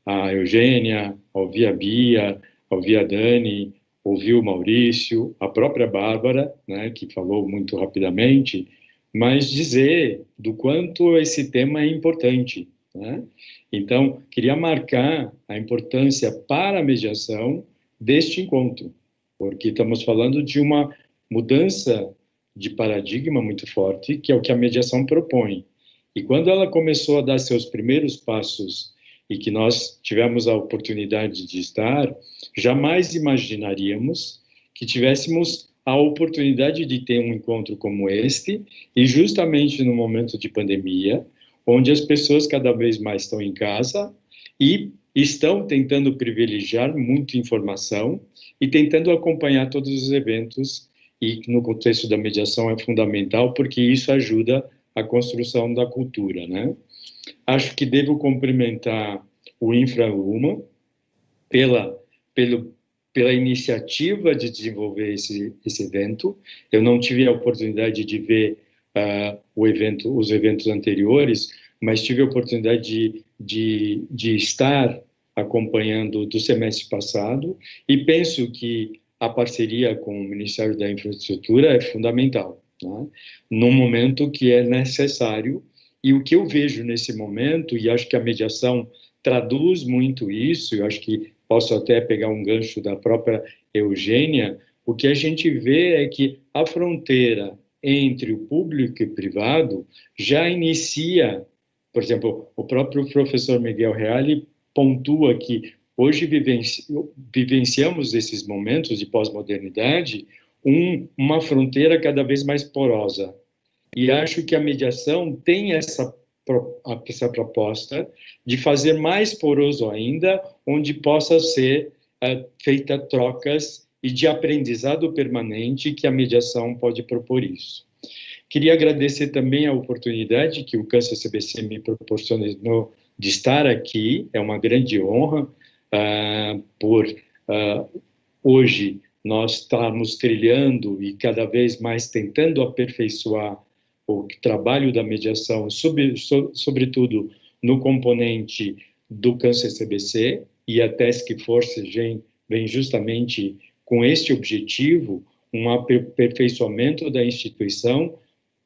a Eugênia, ouvir a Bia, ouvir a Dani, ouvir o Maurício, a própria Bárbara, né, que falou muito rapidamente, mas dizer do quanto esse tema é importante, né? Então, queria marcar a importância para a mediação deste encontro, porque estamos falando de uma mudança de paradigma muito forte, que é o que a mediação propõe. E quando ela começou a dar seus primeiros passos, e que nós tivemos a oportunidade de estar, jamais imaginaríamos que tivéssemos a oportunidade de ter um encontro como este, e justamente no momento de pandemia, onde as pessoas cada vez mais estão em casa e estão tentando privilegiar muita informação e tentando acompanhar todos os eventos, e no contexto da mediação é fundamental, porque isso ajuda a construção da cultura, né? Acho que devo cumprimentar o InfraUma pela iniciativa de desenvolver esse evento. Eu não tive a oportunidade de ver os eventos anteriores, mas tive a oportunidade de estar acompanhando do semestre passado, e penso que a parceria com o Ministério da Infraestrutura é fundamental, né? Num momento que é necessário. E o que eu vejo nesse momento, e acho que a mediação traduz muito isso, eu acho que posso até pegar um gancho da própria Eugênia, o que a gente vê é que a fronteira entre o público e o privado já inicia, por exemplo, o próprio professor Miguel Reale pontua que hoje vivenciamos esses momentos de pós-modernidade, uma fronteira cada vez mais porosa. E acho que a mediação tem essa proposta de fazer mais poroso ainda, onde possa ser feita trocas e de aprendizado permanente, que a mediação pode propor isso. Queria agradecer também a oportunidade que o Câncer CBC me proporcionou de estar aqui, é uma grande honra por hoje nós estarmos trilhando e cada vez mais tentando aperfeiçoar o trabalho da mediação, sobretudo no componente do câncer CBC, e a Task Force vem justamente com este objetivo, um aperfeiçoamento da instituição,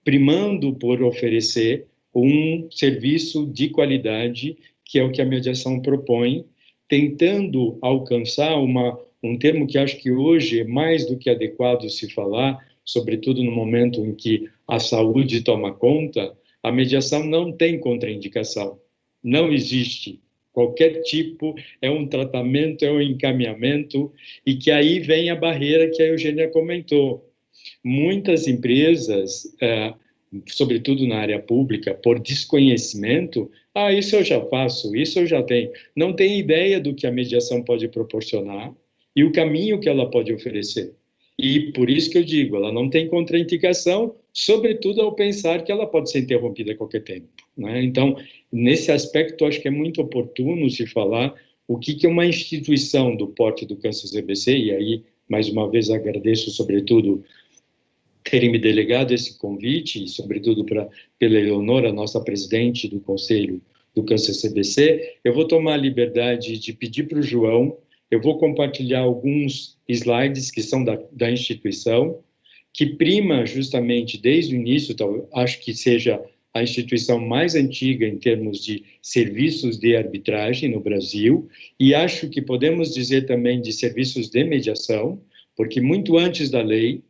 primando por oferecer um serviço de qualidade, que é o que a mediação propõe, tentando alcançar um termo que acho que hoje é mais do que adequado se falar, sobretudo no momento em que a saúde toma conta. A mediação não tem contraindicação, não existe. Qualquer tipo é um tratamento, é um encaminhamento, e que aí vem a barreira que a Eugênia comentou. Muitas empresas, sobretudo na área pública, por desconhecimento, isso eu já faço, isso eu já tenho. Não tem ideia do que a mediação pode proporcionar e o caminho que ela pode oferecer. E por isso que eu digo, ela não tem contraindicação, sobretudo ao pensar que ela pode ser interrompida a qualquer tempo, né? Então, nesse aspecto, acho que é muito oportuno se falar o que é uma instituição do porte do câncer CBC, e aí, mais uma vez, agradeço, sobretudo, terem me delegado esse convite, e sobretudo pela Eleonora, nossa presidente do Conselho do Câncer CBC. Eu vou tomar a liberdade de pedir para o João, eu vou compartilhar alguns slides que são da instituição, que prima justamente desde o início, acho que seja a instituição mais antiga em termos de serviços de arbitragem no Brasil, e acho que podemos dizer também de serviços de mediação, porque muito antes da lei,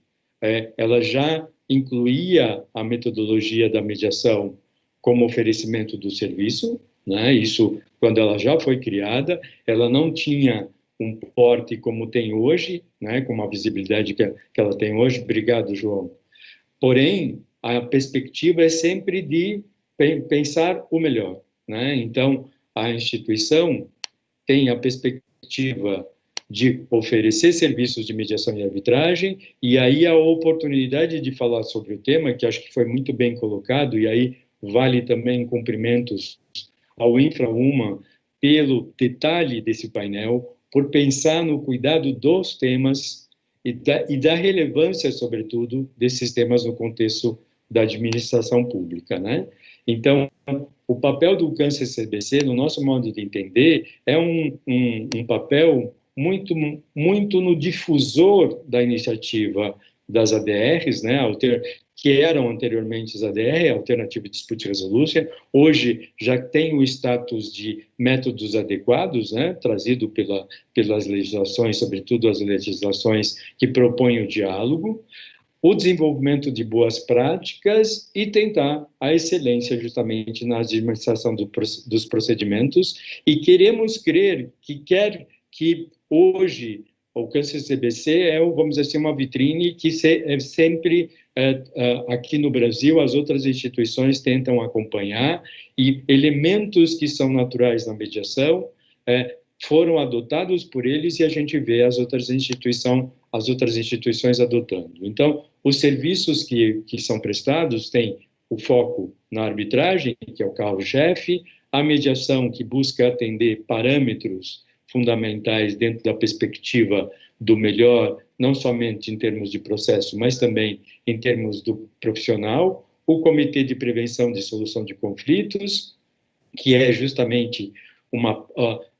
ela já incluía a metodologia da mediação como oferecimento do serviço, né? Isso, quando ela já foi criada, ela não tinha um porte como tem hoje, né? Com uma visibilidade que ela tem hoje. Obrigado, João. Porém, a perspectiva é sempre de pensar o melhor, né? Então, a instituição tem a perspectiva de oferecer serviços de mediação e arbitragem, e aí a oportunidade de falar sobre o tema, que acho que foi muito bem colocado, e aí vale também cumprimentos ao InfraUma pelo detalhe desse painel, por pensar no cuidado dos temas e da relevância, sobretudo, desses temas no contexto da administração pública, né? Então, o papel do câncer CBC, no nosso modo de entender, é um papel muito no difusor da iniciativa das ADRs, né, que eram anteriormente as ADR, Alternative Dispute Resolution, hoje já tem o status de métodos adequados, né, trazido pelas legislações, sobretudo as legislações que propõem o diálogo, o desenvolvimento de boas práticas e tentar a excelência justamente na administração dos procedimentos, e queremos crer que hoje o câncer CBC é, vamos dizer assim, uma vitrine que sempre, aqui no Brasil, as outras instituições tentam acompanhar, e elementos que são naturais na mediação foram adotados por eles, e a gente vê as outras instituições adotando. Então, os serviços que são prestados têm o foco na arbitragem, que é o carro-chefe, a mediação, que busca atender parâmetros fundamentais dentro da perspectiva do melhor, não somente em termos de processo, mas também em termos do profissional, o Comitê de Prevenção de Solução de Conflitos, que é justamente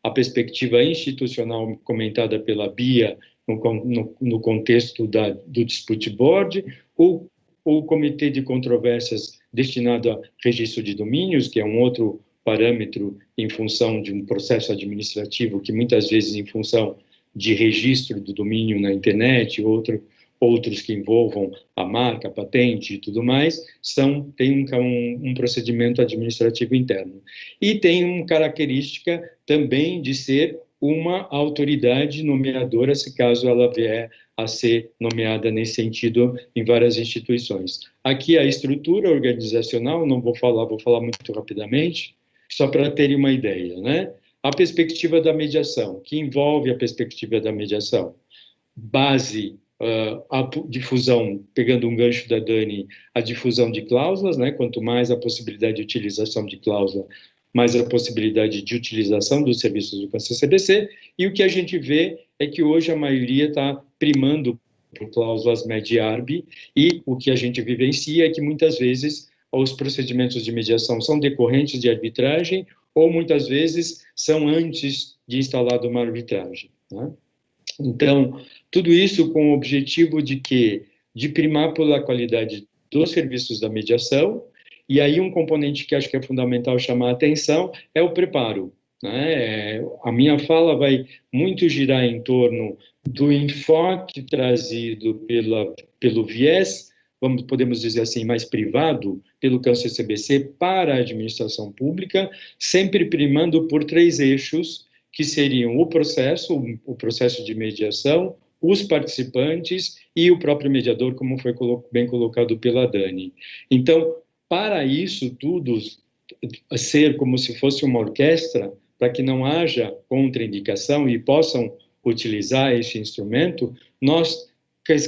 a perspectiva institucional comentada pela Bia no contexto do Dispute Board, o Comitê de Controvérsias destinado a registro de domínios, que é um outro parâmetro em função de um processo administrativo que muitas vezes em função de registro do domínio na internet, outros que envolvam a marca, a patente e tudo mais, tem um procedimento administrativo interno. E tem uma característica também de ser uma autoridade nomeadora, se caso ela vier a ser nomeada nesse sentido em várias instituições. Aqui a estrutura organizacional, vou falar muito rapidamente, só para terem uma ideia, né? A perspectiva da mediação, que envolve a perspectiva da mediação. Base, a difusão, pegando um gancho da Dani, a difusão de cláusulas, né? Quanto mais a possibilidade de utilização de cláusula, mais a possibilidade de utilização dos serviços do CANCR-CBC, e o que a gente vê é que hoje a maioria está primando por cláusulas MED-ARB, e o que a gente vivencia é que muitas vezes os procedimentos de mediação são decorrentes de arbitragem, ou muitas vezes são antes de instalada uma arbitragem, né? Então, tudo isso com o objetivo de primar pela qualidade dos serviços da mediação, e aí um componente que acho que é fundamental chamar a atenção é o preparo, né? A minha fala vai muito girar em torno do enfoque trazido pelo viés, podemos dizer assim, mais privado, pelo CANCR-CBC para a administração pública, sempre primando por 3 eixos, que seriam o processo de mediação, os participantes e o próprio mediador, como foi bem colocado pela Dani. Então, para isso tudo ser como se fosse uma orquestra, para que não haja contraindicação e possam utilizar esse instrumento, nós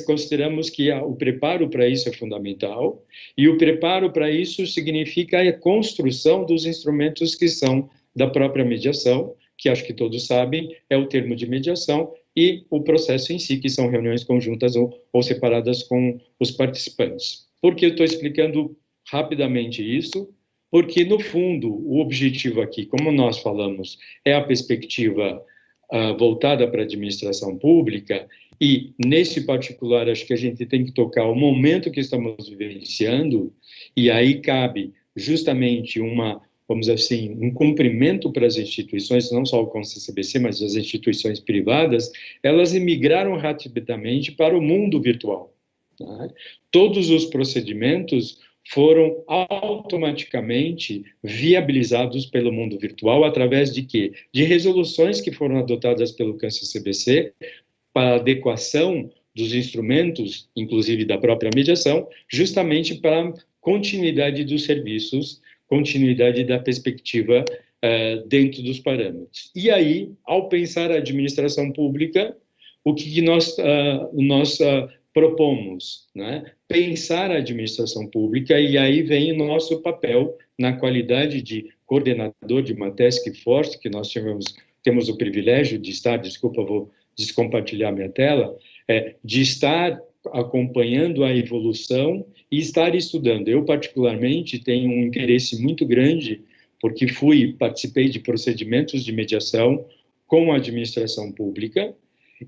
consideramos que o preparo para isso é fundamental, e o preparo para isso significa a construção dos instrumentos que são da própria mediação, que acho que todos sabem, é o termo de mediação, e o processo em si, que são reuniões conjuntas ou separadas com os participantes. Por que eu estou explicando rapidamente isso? Porque, no fundo, o objetivo aqui, como nós falamos, é a perspectiva voltada para a administração pública, e, nesse particular, acho que a gente tem que tocar o momento que estamos vivenciando, e aí cabe justamente vamos dizer assim, um cumprimento para as instituições, não só o CANCR-CBC, mas as instituições privadas, elas migraram rapidamente para o mundo virtual, né? Todos os procedimentos foram automaticamente viabilizados pelo mundo virtual através de quê? De resoluções que foram adotadas pelo CANCR-CBC para adequação dos instrumentos, inclusive da própria mediação, justamente para a continuidade dos serviços, continuidade da perspectiva dentro dos parâmetros. E aí, ao pensar a administração pública, o que nós propomos, né? Pensar a administração pública, e aí vem o nosso papel na qualidade de coordenador de uma task force, que nós temos o privilégio de estar, desculpa, vou descompartilhar minha tela, de estar acompanhando a evolução e estar estudando. Eu, particularmente, tenho um interesse muito grande, porque participei de procedimentos de mediação com a administração pública,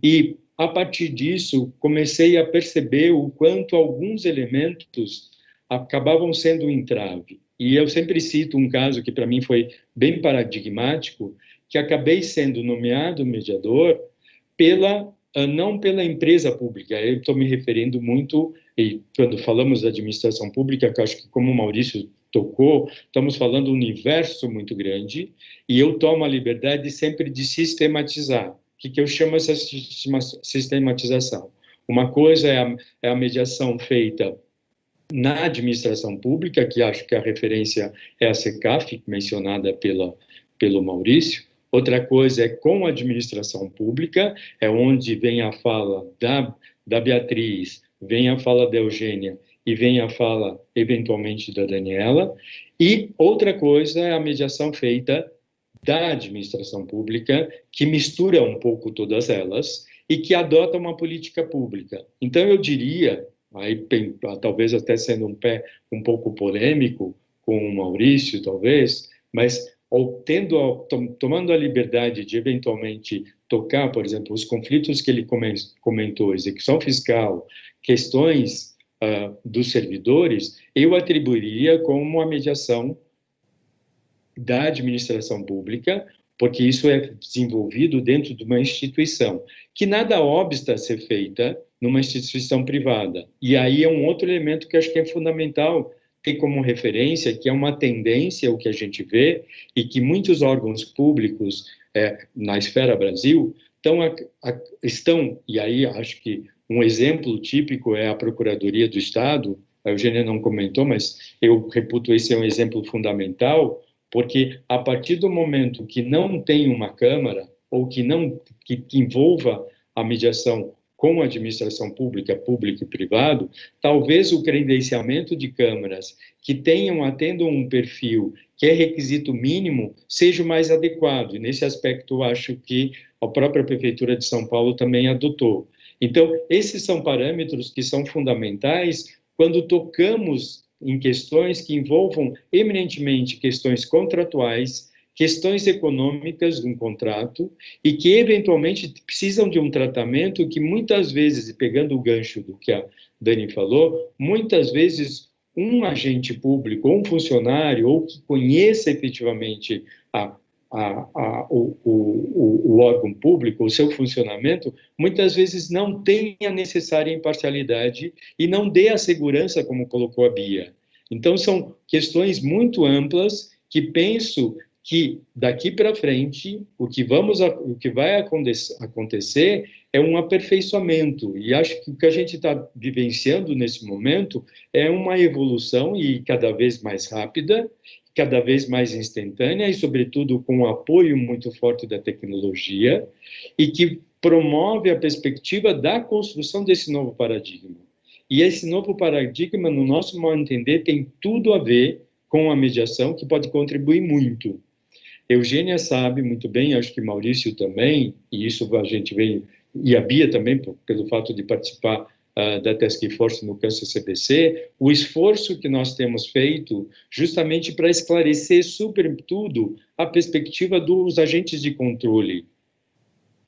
e, a partir disso, comecei a perceber o quanto alguns elementos acabavam sendo um entrave. E eu sempre cito um caso que, para mim, foi bem paradigmático, que acabei sendo nomeado mediador não pela empresa pública. Eu estou me referindo muito, e quando falamos da administração pública, que eu acho que, como o Maurício tocou, estamos falando de um universo muito grande, e eu tomo a liberdade sempre de sistematizar. O que eu chamo essa sistematização? Uma coisa é a mediação feita na administração pública, que acho que a referência é a SECAF, mencionada pelo Maurício. Outra coisa é com a administração pública, é onde vem a fala da Beatriz, vem a fala da Eugênia e vem a fala, eventualmente, da Daniela. E outra coisa é a mediação feita da administração pública, que mistura um pouco todas elas e que adota uma política pública. Então, eu diria, aí, talvez até sendo um pouco polêmico com o Maurício, talvez, mas tomando a liberdade de, eventualmente, tocar, por exemplo, os conflitos que ele comentou, execução fiscal, questões dos servidores, eu atribuiria como a mediação da administração pública, porque isso é desenvolvido dentro de uma instituição, que nada obsta a ser feita numa instituição privada. E aí é um outro elemento que acho que é fundamental ter como referência, que é uma tendência, o que a gente vê, e que muitos órgãos públicos na esfera Brasil estão, e aí acho que um exemplo típico é a Procuradoria do Estado, a Eugênia não comentou, mas eu reputo esse um exemplo fundamental, porque a partir do momento que não tem uma Câmara, ou que envolva a mediação com a administração pública, público e privado, talvez o credenciamento de câmaras que atendam um perfil que é requisito mínimo, seja o mais adequado. E nesse aspecto, eu acho que a própria Prefeitura de São Paulo também adotou. Então, esses são parâmetros que são fundamentais quando tocamos em questões que envolvam eminentemente questões contratuais, questões econômicas de um contrato e que, eventualmente, precisam de um tratamento que, muitas vezes, e pegando o gancho do que a Dani falou, muitas vezes um agente público, ou um funcionário, ou que conheça efetivamente o órgão público, o seu funcionamento, muitas vezes não tem a necessária imparcialidade e não dê a segurança, como colocou a Bia. Então, são questões muito amplas que penso que daqui para frente o que vai acontecer é um aperfeiçoamento, e acho que o que a gente está vivenciando nesse momento é uma evolução e cada vez mais rápida, cada vez mais instantânea e, sobretudo, com um apoio muito forte da tecnologia e que promove a perspectiva da construção desse novo paradigma. E esse novo paradigma, no nosso modo de entender, tem tudo a ver com a mediação, que pode contribuir muito. Eugênia sabe muito bem, acho que Maurício também, e isso a gente vem, e a Bia também, pelo fato de participar da Task Force no Câncer CBC, o esforço que nós temos feito justamente para esclarecer, sobretudo, a perspectiva dos agentes de controle.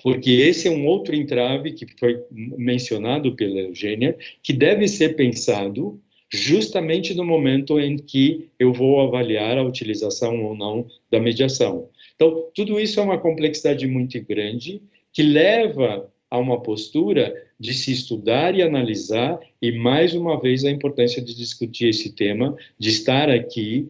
Porque esse é um outro entrave que foi mencionado pela Eugênia, que deve ser pensado justamente no momento em que eu vou avaliar a utilização ou não da mediação. Então, tudo isso é uma complexidade muito grande, que leva a uma postura de se estudar e analisar, e, mais uma vez, a importância de discutir esse tema, de estar aqui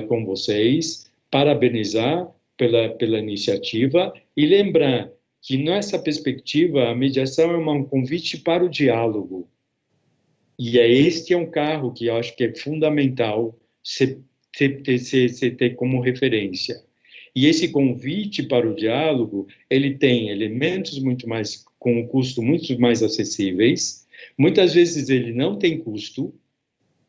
com vocês, parabenizar pela iniciativa e lembrar que, nessa perspectiva, a mediação é um convite para o diálogo. E este é um carro que eu acho que é fundamental você ter como referência. E esse convite para o diálogo, ele tem elementos muito mais, com um custo muito mais acessíveis, muitas vezes ele não tem custo,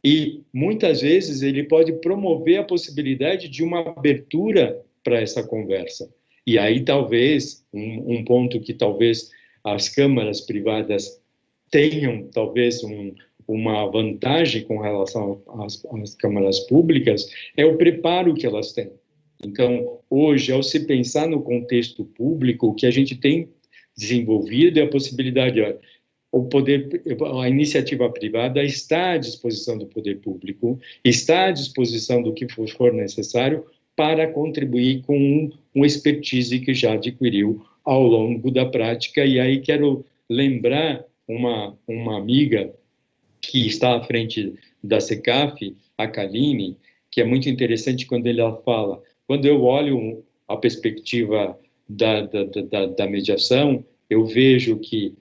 e muitas vezes ele pode promover a possibilidade de uma abertura para essa conversa. E aí talvez, um ponto que talvez as câmaras privadas tenham, talvez, uma vantagem com relação às câmaras públicas, é o preparo que elas têm. Então, hoje, ao se pensar no contexto público, o que a gente tem desenvolvido é a possibilidade, a iniciativa privada está à disposição do poder público, está à disposição do que for necessário para contribuir com um expertise que já adquiriu ao longo da prática. E aí quero lembrar uma amiga que está à frente da SECAF, a Kaline, que é muito interessante quando ela fala, quando eu olho a perspectiva da mediação, eu vejo que,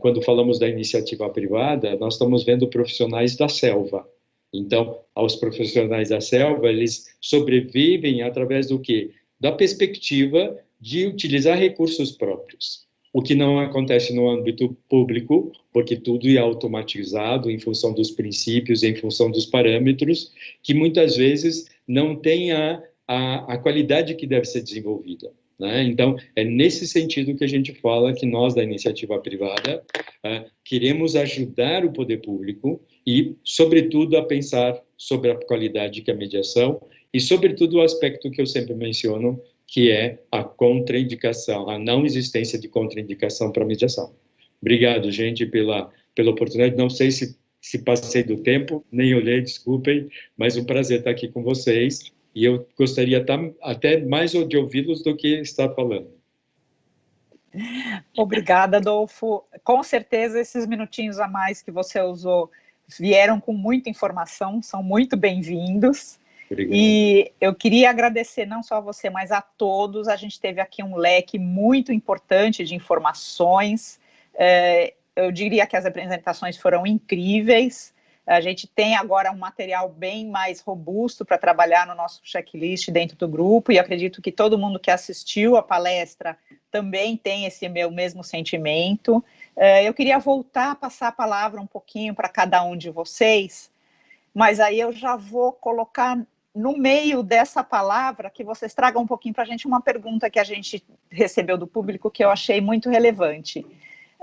quando falamos da iniciativa privada, nós estamos vendo profissionais da selva. Então, aos profissionais da selva, eles sobrevivem através do quê? Da perspectiva de utilizar recursos próprios. O que não acontece no âmbito público, porque tudo é automatizado em função dos princípios, em função dos parâmetros, que muitas vezes não tem a qualidade que deve ser desenvolvida, né? Então, é nesse sentido que a gente fala que nós, da iniciativa privada, queremos ajudar o poder público e, sobretudo, a pensar sobre a qualidade que é a mediação e, sobretudo, o aspecto que eu sempre menciono, que é a contraindicação, a não existência de contraindicação para a mediação. Obrigado, gente, pela oportunidade. Não sei se passei do tempo, nem olhei, desculpem, mas um prazer estar aqui com vocês. E eu gostaria até mais de ouvi-los do que estar falando. Obrigada, Adolfo. Com certeza, esses minutinhos a mais que você usou vieram com muita informação, são muito bem-vindos. Obrigado. E eu queria agradecer não só a você, mas a todos. A gente teve aqui um leque muito importante de informações. Eu diria que as apresentações foram incríveis. A gente tem agora um material bem mais robusto para trabalhar no nosso checklist dentro do grupo, e acredito que todo mundo que assistiu a palestra também tem esse mesmo sentimento. Eu queria voltar a passar a palavra um pouquinho para cada um de vocês, mas aí eu já vou colocar no meio dessa palavra, que vocês tragam um pouquinho para a gente uma pergunta que a gente recebeu do público que eu achei muito relevante.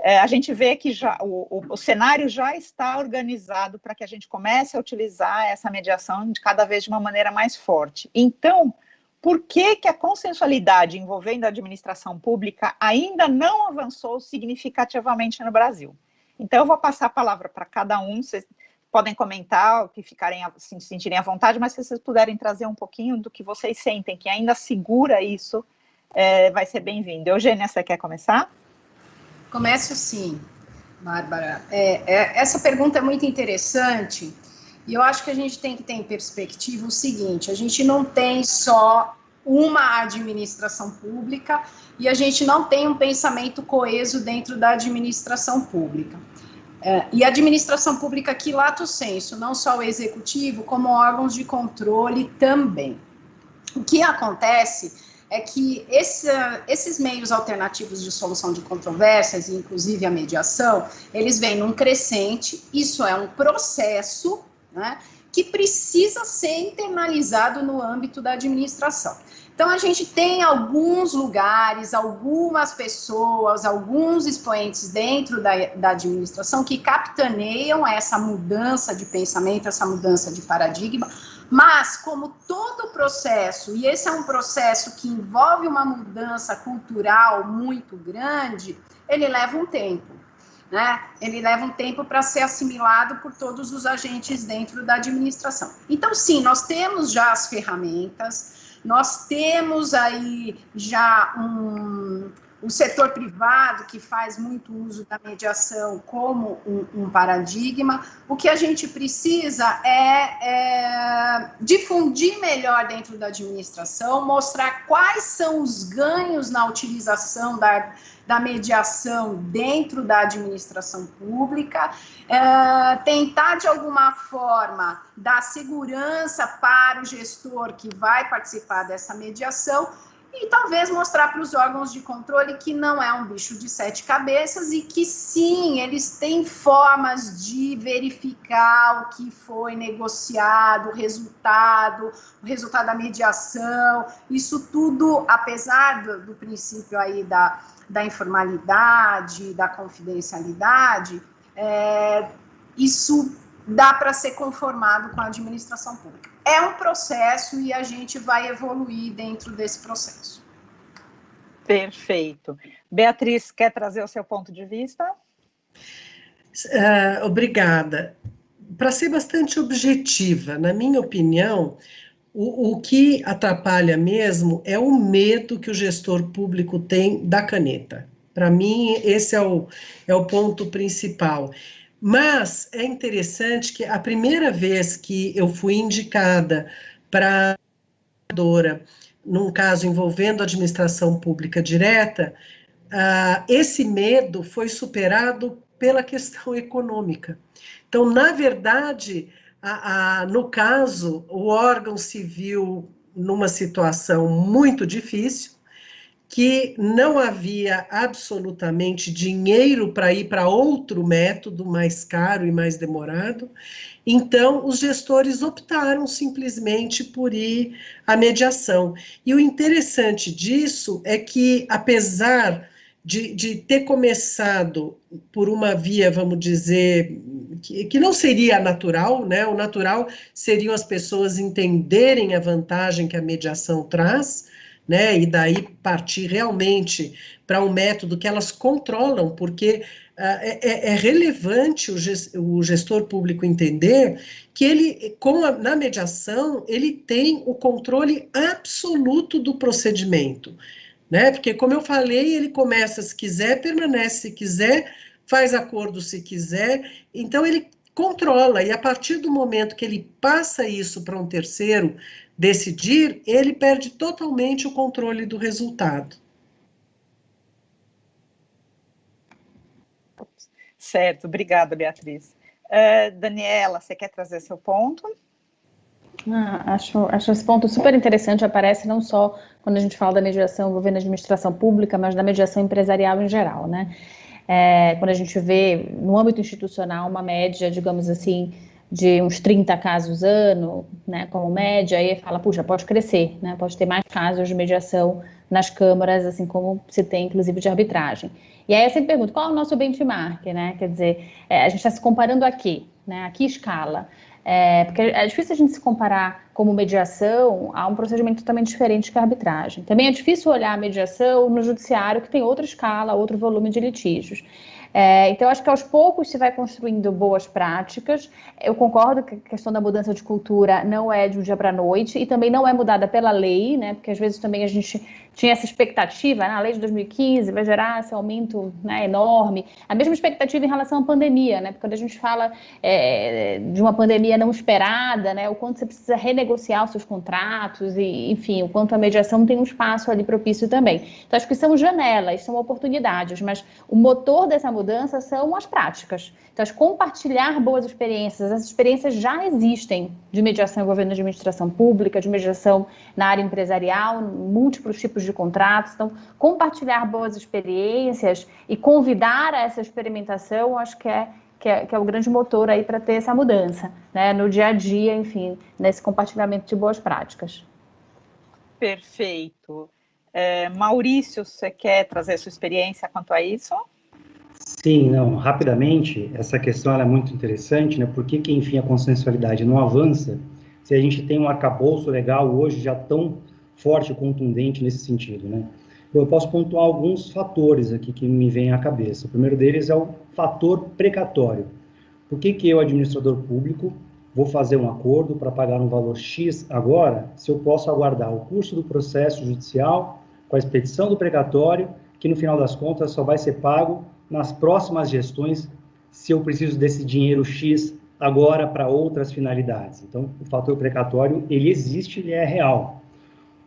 A gente vê que já o cenário já está organizado para que a gente comece a utilizar essa mediação cada vez de uma maneira mais forte. Então, por que a consensualidade envolvendo a administração pública ainda não avançou significativamente no Brasil? Então, eu vou passar a palavra para cada um, vocês podem comentar, o que se sentirem à vontade, mas se vocês puderem trazer um pouquinho do que vocês sentem, que ainda segura isso, vai ser bem-vindo. Eugênia, você quer começar? Começo sim, Bárbara. Essa pergunta é muito interessante e eu acho que a gente tem que ter em perspectiva o seguinte: a gente não tem só uma administração pública e a gente não tem um pensamento coeso dentro da administração pública. E a administração pública aqui, lato sensu, não só o executivo, como órgãos de controle também. O que acontece é que esses meios alternativos de solução de controvérsias, inclusive a mediação, eles vêm num crescente, isso é um processo, né, que precisa ser internalizado no âmbito da administração. Então, a gente tem alguns lugares, algumas pessoas, alguns expoentes dentro da administração que capitaneiam essa mudança de pensamento, essa mudança de paradigma, mas, como todo processo, e esse é um processo que envolve uma mudança cultural muito grande, ele leva um tempo, né? Ele leva um tempo para ser assimilado por todos os agentes dentro da administração. Então, sim, nós temos já as ferramentas, nós temos aí já o setor privado que faz muito uso da mediação como um paradigma. O que a gente precisa é difundir melhor dentro da administração, mostrar quais são os ganhos na utilização da mediação dentro da administração pública, tentar de alguma forma dar segurança para o gestor que vai participar dessa mediação e talvez mostrar para os órgãos de controle que não é um bicho de 7 cabeças e que sim, eles têm formas de verificar o que foi negociado, o resultado da mediação. Isso tudo, apesar do princípio aí da informalidade, da confidencialidade, isso dá para ser conformado com a administração pública. É um processo e a gente vai evoluir dentro desse processo. Perfeito. Beatriz, quer trazer o seu ponto de vista? Obrigada. Para ser bastante objetiva, na minha opinião, o que atrapalha mesmo é o medo que o gestor público tem da caneta. Para mim, esse é o ponto principal. Mas é interessante que a primeira vez que eu fui indicada para a num caso envolvendo administração pública direta, esse medo foi superado pela questão econômica. Então, na verdade, no caso, o órgão se viu numa situação muito difícil, que não havia absolutamente dinheiro para ir para outro método mais caro e mais demorado, então os gestores optaram simplesmente por ir à mediação. E o interessante disso é que, apesar de ter começado por uma via, vamos dizer, que não seria natural, né? O natural seriam as pessoas entenderem a vantagem que a mediação traz, né, e daí partir realmente para um método que elas controlam, porque é relevante o gestor público entender que ele, na mediação, ele tem o controle absoluto do procedimento, né, porque, como eu falei, ele começa se quiser, permanece se quiser, faz acordo se quiser, então ele controla, e a partir do momento que ele passa isso para um terceiro decidir, ele perde totalmente o controle do resultado. Certo, obrigada, Beatriz. Daniela, você quer trazer seu ponto? Acho esse ponto super interessante, aparece não só quando a gente fala da mediação envolvendo a administração pública, mas da mediação empresarial em geral, né? Quando a gente vê, no âmbito institucional, uma média, digamos assim, de uns 30 casos ano, né, como média, aí fala, puxa, pode crescer, né, pode ter mais casos de mediação nas câmaras, assim como se tem, inclusive, de arbitragem. E aí eu sempre pergunto, qual é o nosso benchmark, né, quer dizer, a gente está se comparando a quê, né, a que escala? Porque é difícil a gente se comparar como mediação a um procedimento totalmente diferente que a arbitragem. Também é difícil olhar a mediação no judiciário, que tem outra escala, outro volume de litígios. Então, acho que aos poucos se vai construindo boas práticas. Eu concordo que a questão da mudança de cultura não é de um dia para a noite e também não é mudada pela lei, né? Porque às vezes também a gente tinha essa expectativa, né? A lei de 2015 vai gerar esse aumento, né, enorme. A mesma expectativa em relação à pandemia, né? Porque quando a gente fala de uma pandemia não esperada, né? O quanto você precisa renegociar os seus contratos e, enfim, o quanto a mediação tem um espaço ali propício também. Então, acho que são janelas, são oportunidades, mas o motor dessa mudança são as práticas. Então, compartilhar boas experiências, essas experiências já existem de mediação envolvendo administração pública, de mediação na área empresarial, múltiplos tipos de contratos. Então, compartilhar boas experiências e convidar a essa experimentação, acho que é o grande motor aí para ter essa mudança, né, no dia a dia, enfim, nesse compartilhamento de boas práticas. Perfeito. Maurício, você quer trazer sua experiência quanto a isso? Sim, não, rapidamente, essa questão ela é muito interessante, né? Por que, enfim, a consensualidade não avança se a gente tem um arcabouço legal hoje já tão forte e contundente nesse sentido, né? Eu posso pontuar alguns fatores aqui que me vêm à cabeça. O primeiro deles é o fator precatório. Por que eu, administrador público, vou fazer um acordo para pagar um valor X agora, se eu posso aguardar o curso do processo judicial com a expedição do precatório, que no final das contas só vai ser pago nas próximas gestões, se eu preciso desse dinheiro X agora para outras finalidades. Então, o fator precatório, ele existe, ele é real.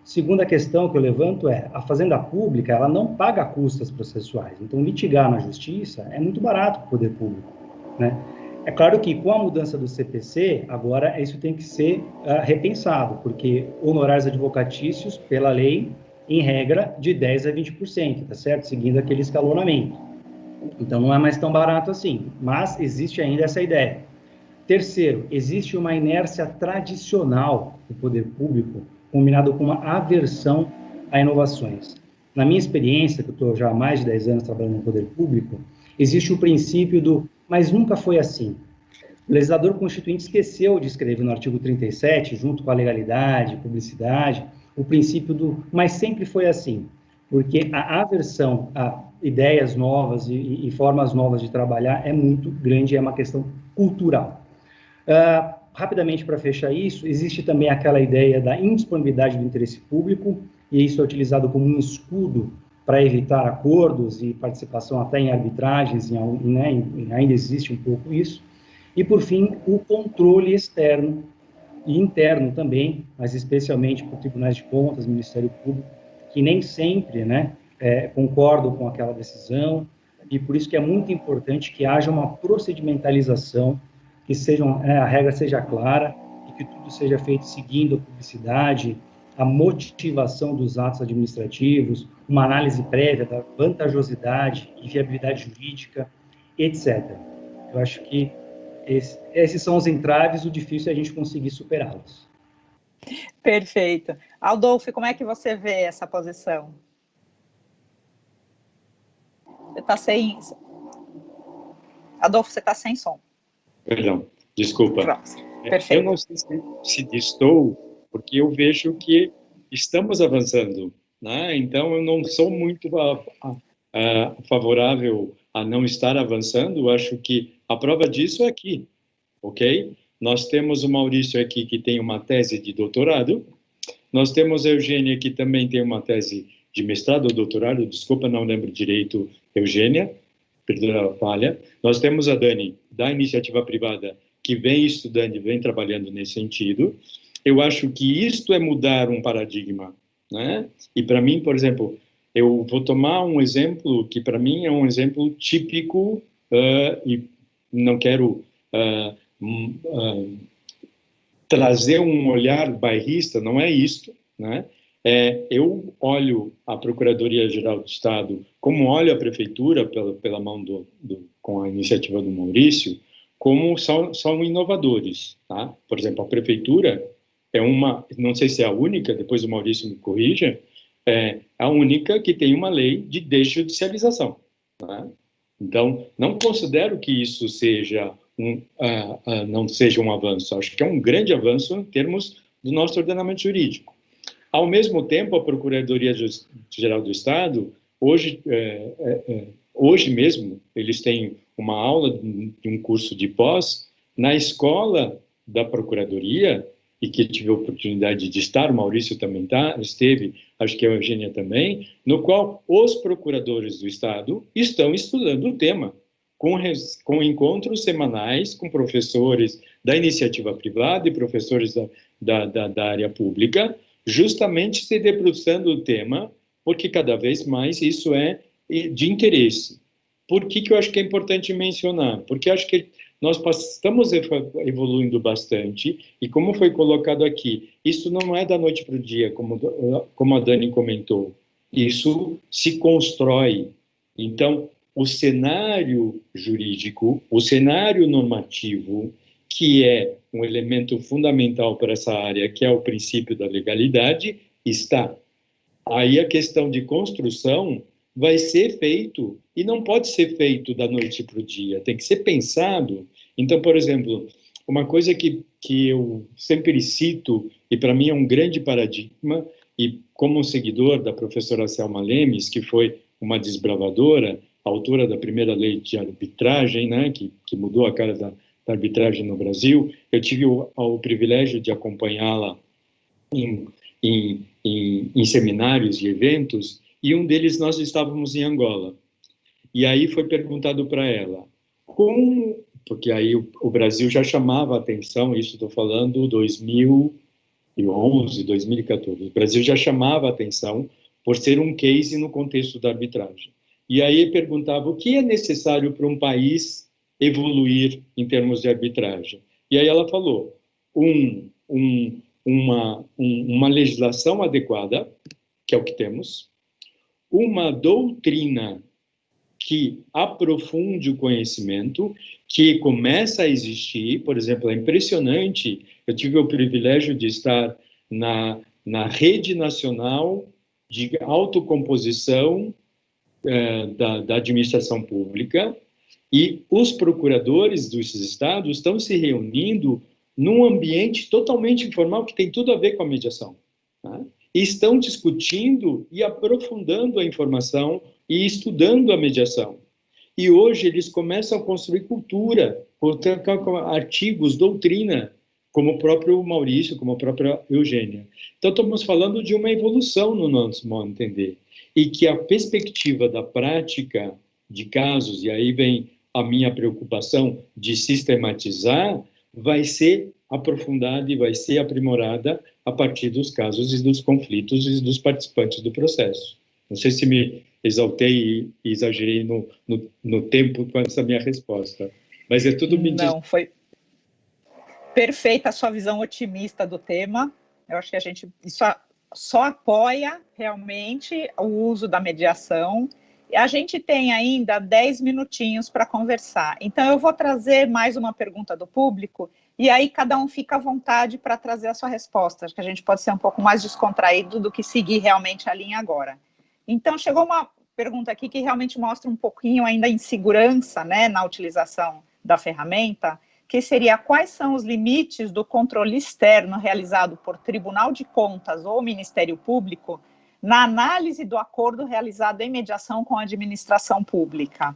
Segunda questão que eu levanto é, a Fazenda Pública, ela não paga custas processuais. Então, litigar na justiça é muito barato para o poder público, né? É claro que com a mudança do CPC, agora isso tem que ser repensado, porque honorários advocatícios, pela lei, em regra, de 10% a 20%, tá certo? Seguindo aquele escalonamento. Então, não é mais tão barato assim, mas existe ainda essa ideia. Terceiro, existe uma inércia tradicional do poder público, combinado com uma aversão a inovações. Na minha experiência, que eu estou já há mais de 10 anos trabalhando no poder público, existe o princípio do, mas nunca foi assim. O legislador constituinte esqueceu de escrever no artigo 37, junto com a legalidade, publicidade, o princípio do, mas sempre foi assim, porque a aversão a ideias novas e formas novas de trabalhar é muito grande, é uma questão cultural. Rapidamente, para fechar isso, existe também aquela ideia da indisponibilidade do interesse público, e isso é utilizado como um escudo para evitar acordos e participação até em arbitragens, né, ainda existe um pouco isso. E, por fim, o controle externo e interno também, mas especialmente por tribunais de contas, Ministério Público, que nem sempre, né, concordam com aquela decisão, e por isso que é muito importante que haja uma procedimentalização, que a regra seja clara, e que tudo seja feito seguindo a publicidade, a motivação dos atos administrativos, uma análise prévia da vantajosidade e viabilidade jurídica, etc. Eu acho que esses são os entraves, o difícil é a gente conseguir superá-los. Perfeito. Adolfo, como é que você vê essa posição? Você está sem... Adolfo, você está sem som. Perdão, desculpa. Perfeito. Eu não sei se estou, porque eu vejo que estamos avançando, né? Então, eu não sou muito favorável a não estar avançando. Eu acho que a prova disso é aqui, ok? Nós temos o Maurício aqui, que tem uma tese de doutorado. Nós temos a Eugênia, que também tem uma tese de mestrado ou doutorado. Desculpa, não lembro direito, Eugênia. Perdão a falha. Nós temos a Dani, da iniciativa privada, que vem estudando e vem trabalhando nesse sentido. Eu acho que isto é mudar um paradigma, né? E para mim, por exemplo, eu vou tomar um exemplo que para mim é um exemplo típico e não quero trazer um olhar bairrista, não é isto, né? Eu olho a Procuradoria-Geral do Estado como olho a Prefeitura pela mão com a iniciativa do Maurício, como são inovadores, tá? Por exemplo, a prefeitura é uma, não sei se é a única, depois o Maurício me corrija, é a única que tem uma lei de desjudicialização, tá? Então, não considero que isso seja não seja um avanço. Acho que é um grande avanço em termos do nosso ordenamento jurídico. Ao mesmo tempo, a Procuradoria-Geral do Estado, hoje mesmo, eles têm uma aula de um curso de pós na escola da Procuradoria, e que tive a oportunidade de estar, o Maurício também esteve, acho que a Eugênia também, no qual os procuradores do Estado estão estudando o tema, com encontros semanais com professores da iniciativa privada e professores da área pública, justamente se debruçando o tema, porque cada vez mais isso é de interesse. Por que eu acho que é importante mencionar? Porque acho que nós estamos evoluindo bastante, e como foi colocado aqui, isso não é da noite para o dia, como a Dani comentou, isso se constrói. Então, o cenário jurídico, o cenário normativo, que é um elemento fundamental para essa área, que é o princípio da legalidade, está. Aí a questão de construção vai ser feito, e não pode ser feito da noite para o dia, tem que ser pensado. Então, por exemplo, uma coisa que eu sempre cito, e para mim é um grande paradigma, e como seguidor da professora Selma Lemes, que foi uma desbravadora, autora da primeira lei de arbitragem, né, que mudou a cara da arbitragem no Brasil, eu tive o privilégio de acompanhá-la em seminários e eventos, e um deles nós estávamos em Angola. E aí foi perguntado para ela, porque aí o Brasil já chamava a atenção, isso estou falando 2011, 2014, o Brasil já chamava a atenção por ser um case no contexto da arbitragem. E aí perguntava o que é necessário para um país evoluir em termos de arbitragem. E aí ela falou, uma legislação adequada, que é o que temos, uma doutrina que aprofunde o conhecimento, que começa a existir. Por exemplo, é impressionante, eu tive o privilégio de estar na Rede Nacional de Autocomposição da Administração Pública, e os procuradores dos estados estão se reunindo num ambiente totalmente informal, que tem tudo a ver com a mediação, tá? E estão discutindo e aprofundando a informação e estudando a mediação. E hoje eles começam a construir cultura, artigos, doutrina, como o próprio Maurício, como a própria Eugênia. Então, estamos falando de uma evolução no nosso modo de entender. E que a perspectiva da prática de casos, e aí vem a minha preocupação de sistematizar, vai ser aprofundada e vai ser aprimorada a partir dos casos e dos conflitos e dos participantes do processo. Não sei se me exaltei e exagerei no tempo com essa minha resposta, mas é tudo me... Não, foi perfeita a sua visão otimista do tema. Eu acho que isso só apoia realmente o uso da mediação. A gente tem ainda 10 minutinhos para conversar, então eu vou trazer mais uma pergunta do público, e aí cada um fica à vontade para trazer a sua resposta. Acho que a gente pode ser um pouco mais descontraído do que seguir realmente a linha agora. Então, chegou uma pergunta aqui que realmente mostra um pouquinho ainda a insegurança, né, na utilização da ferramenta, que seria quais são os limites do controle externo realizado por Tribunal de Contas ou Ministério Público na análise do acordo realizado em mediação com a administração pública.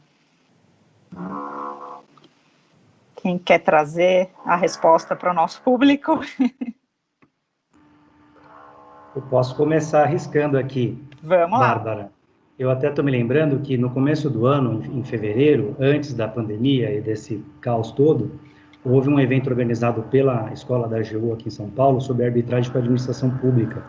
Quem quer trazer a resposta para o nosso público? Eu posso começar arriscando aqui. Vamos lá. Bárbara. Eu até estou me lembrando que no começo do ano, em fevereiro, antes da pandemia e desse caos todo, houve um evento organizado pela Escola da AGU aqui em São Paulo sobre arbitragem com a administração pública.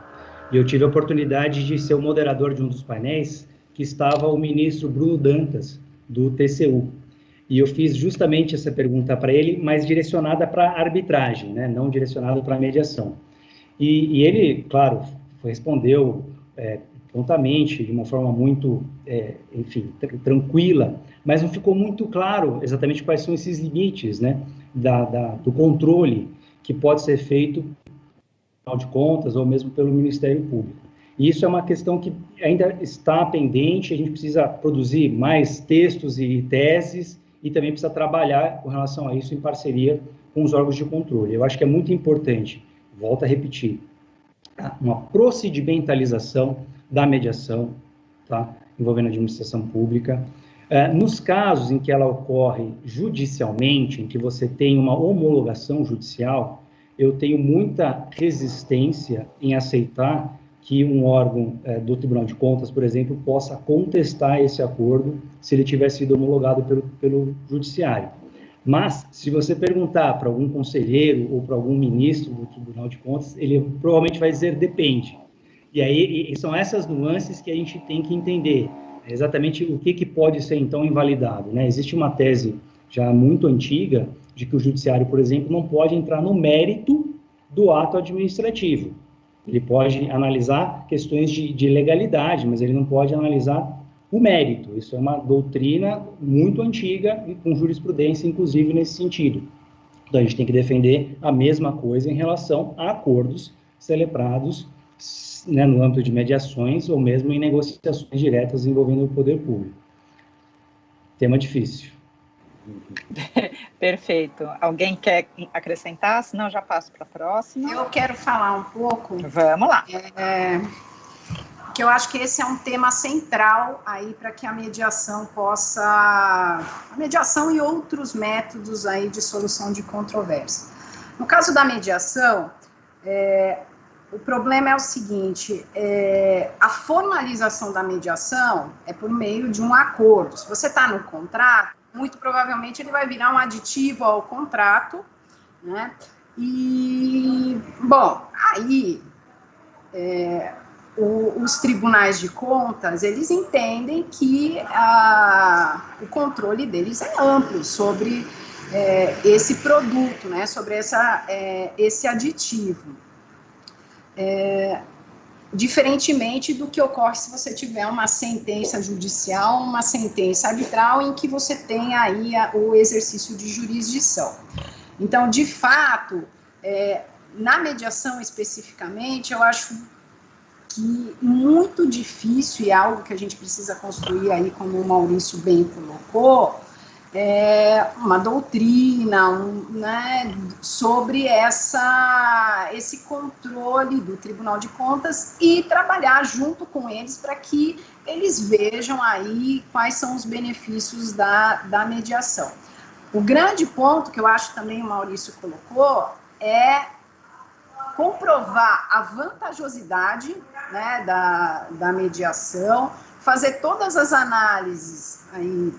E eu tive a oportunidade de ser o moderador de um dos painéis, que estava o ministro Bruno Dantas, do TCU. E eu fiz justamente essa pergunta para ele, mas direcionada para arbitragem, né? Não direcionada para mediação. E ele, claro, respondeu prontamente, de uma forma muito, enfim, tranquila, mas não ficou muito claro exatamente quais são esses limites, né, do controle que pode ser feito pelo Tribunal de Contas ou mesmo pelo Ministério Público. E isso é uma questão que ainda está pendente, a gente precisa produzir mais textos e teses e também precisa trabalhar com relação a isso em parceria com os órgãos de controle. Eu acho que é muito importante, volto a repetir, uma procedimentalização da mediação, tá, envolvendo a administração pública. Nos casos em que ela ocorre judicialmente, em que você tem uma homologação judicial, eu tenho muita resistência em aceitar que um órgão do Tribunal de Contas, por exemplo, possa contestar esse acordo se ele tiver sido homologado pelo Judiciário. Mas, se você perguntar para algum conselheiro ou para algum ministro do Tribunal de Contas, ele provavelmente vai dizer depende. E aí são essas nuances que a gente tem que entender, exatamente o que pode ser, então, invalidado, né? Existe uma tese já muito antiga de que o Judiciário, por exemplo, não pode entrar no mérito do ato administrativo. Ele pode analisar questões de legalidade, mas ele não pode analisar o mérito. Isso é uma doutrina muito antiga e com jurisprudência, inclusive, nesse sentido. Então, a gente tem que defender a mesma coisa em relação a acordos celebrados, né, no âmbito de mediações ou mesmo em negociações diretas envolvendo o poder público. Tema difícil. Perfeito. Alguém quer acrescentar? Senão eu já passo para a próxima. Eu quero falar um pouco. Vamos lá. Que eu acho que esse é um tema central aí para que a mediação possa... A mediação e outros métodos aí de solução de controvérsia. No caso da mediação, o problema é o seguinte, a formalização da mediação é por meio de um acordo. Se você está no contrato, muito provavelmente ele vai virar um aditivo ao contrato, né? E, bom, aí os tribunais de contas, eles entendem que o controle deles é amplo sobre esse produto, né? Sobre esse aditivo. Diferentemente do que ocorre se você tiver uma sentença judicial, uma sentença arbitral, em que você tem aí o exercício de jurisdição. Então, de fato, na mediação especificamente, eu acho que muito difícil, e algo que a gente precisa construir aí, como o Maurício bem colocou, uma doutrina, né, sobre esse controle do Tribunal de Contas e trabalhar junto com eles para que eles vejam aí quais são os benefícios da mediação. O grande ponto que eu acho também o Maurício colocou é comprovar a vantajosidade, né, da mediação, fazer todas as análises aí,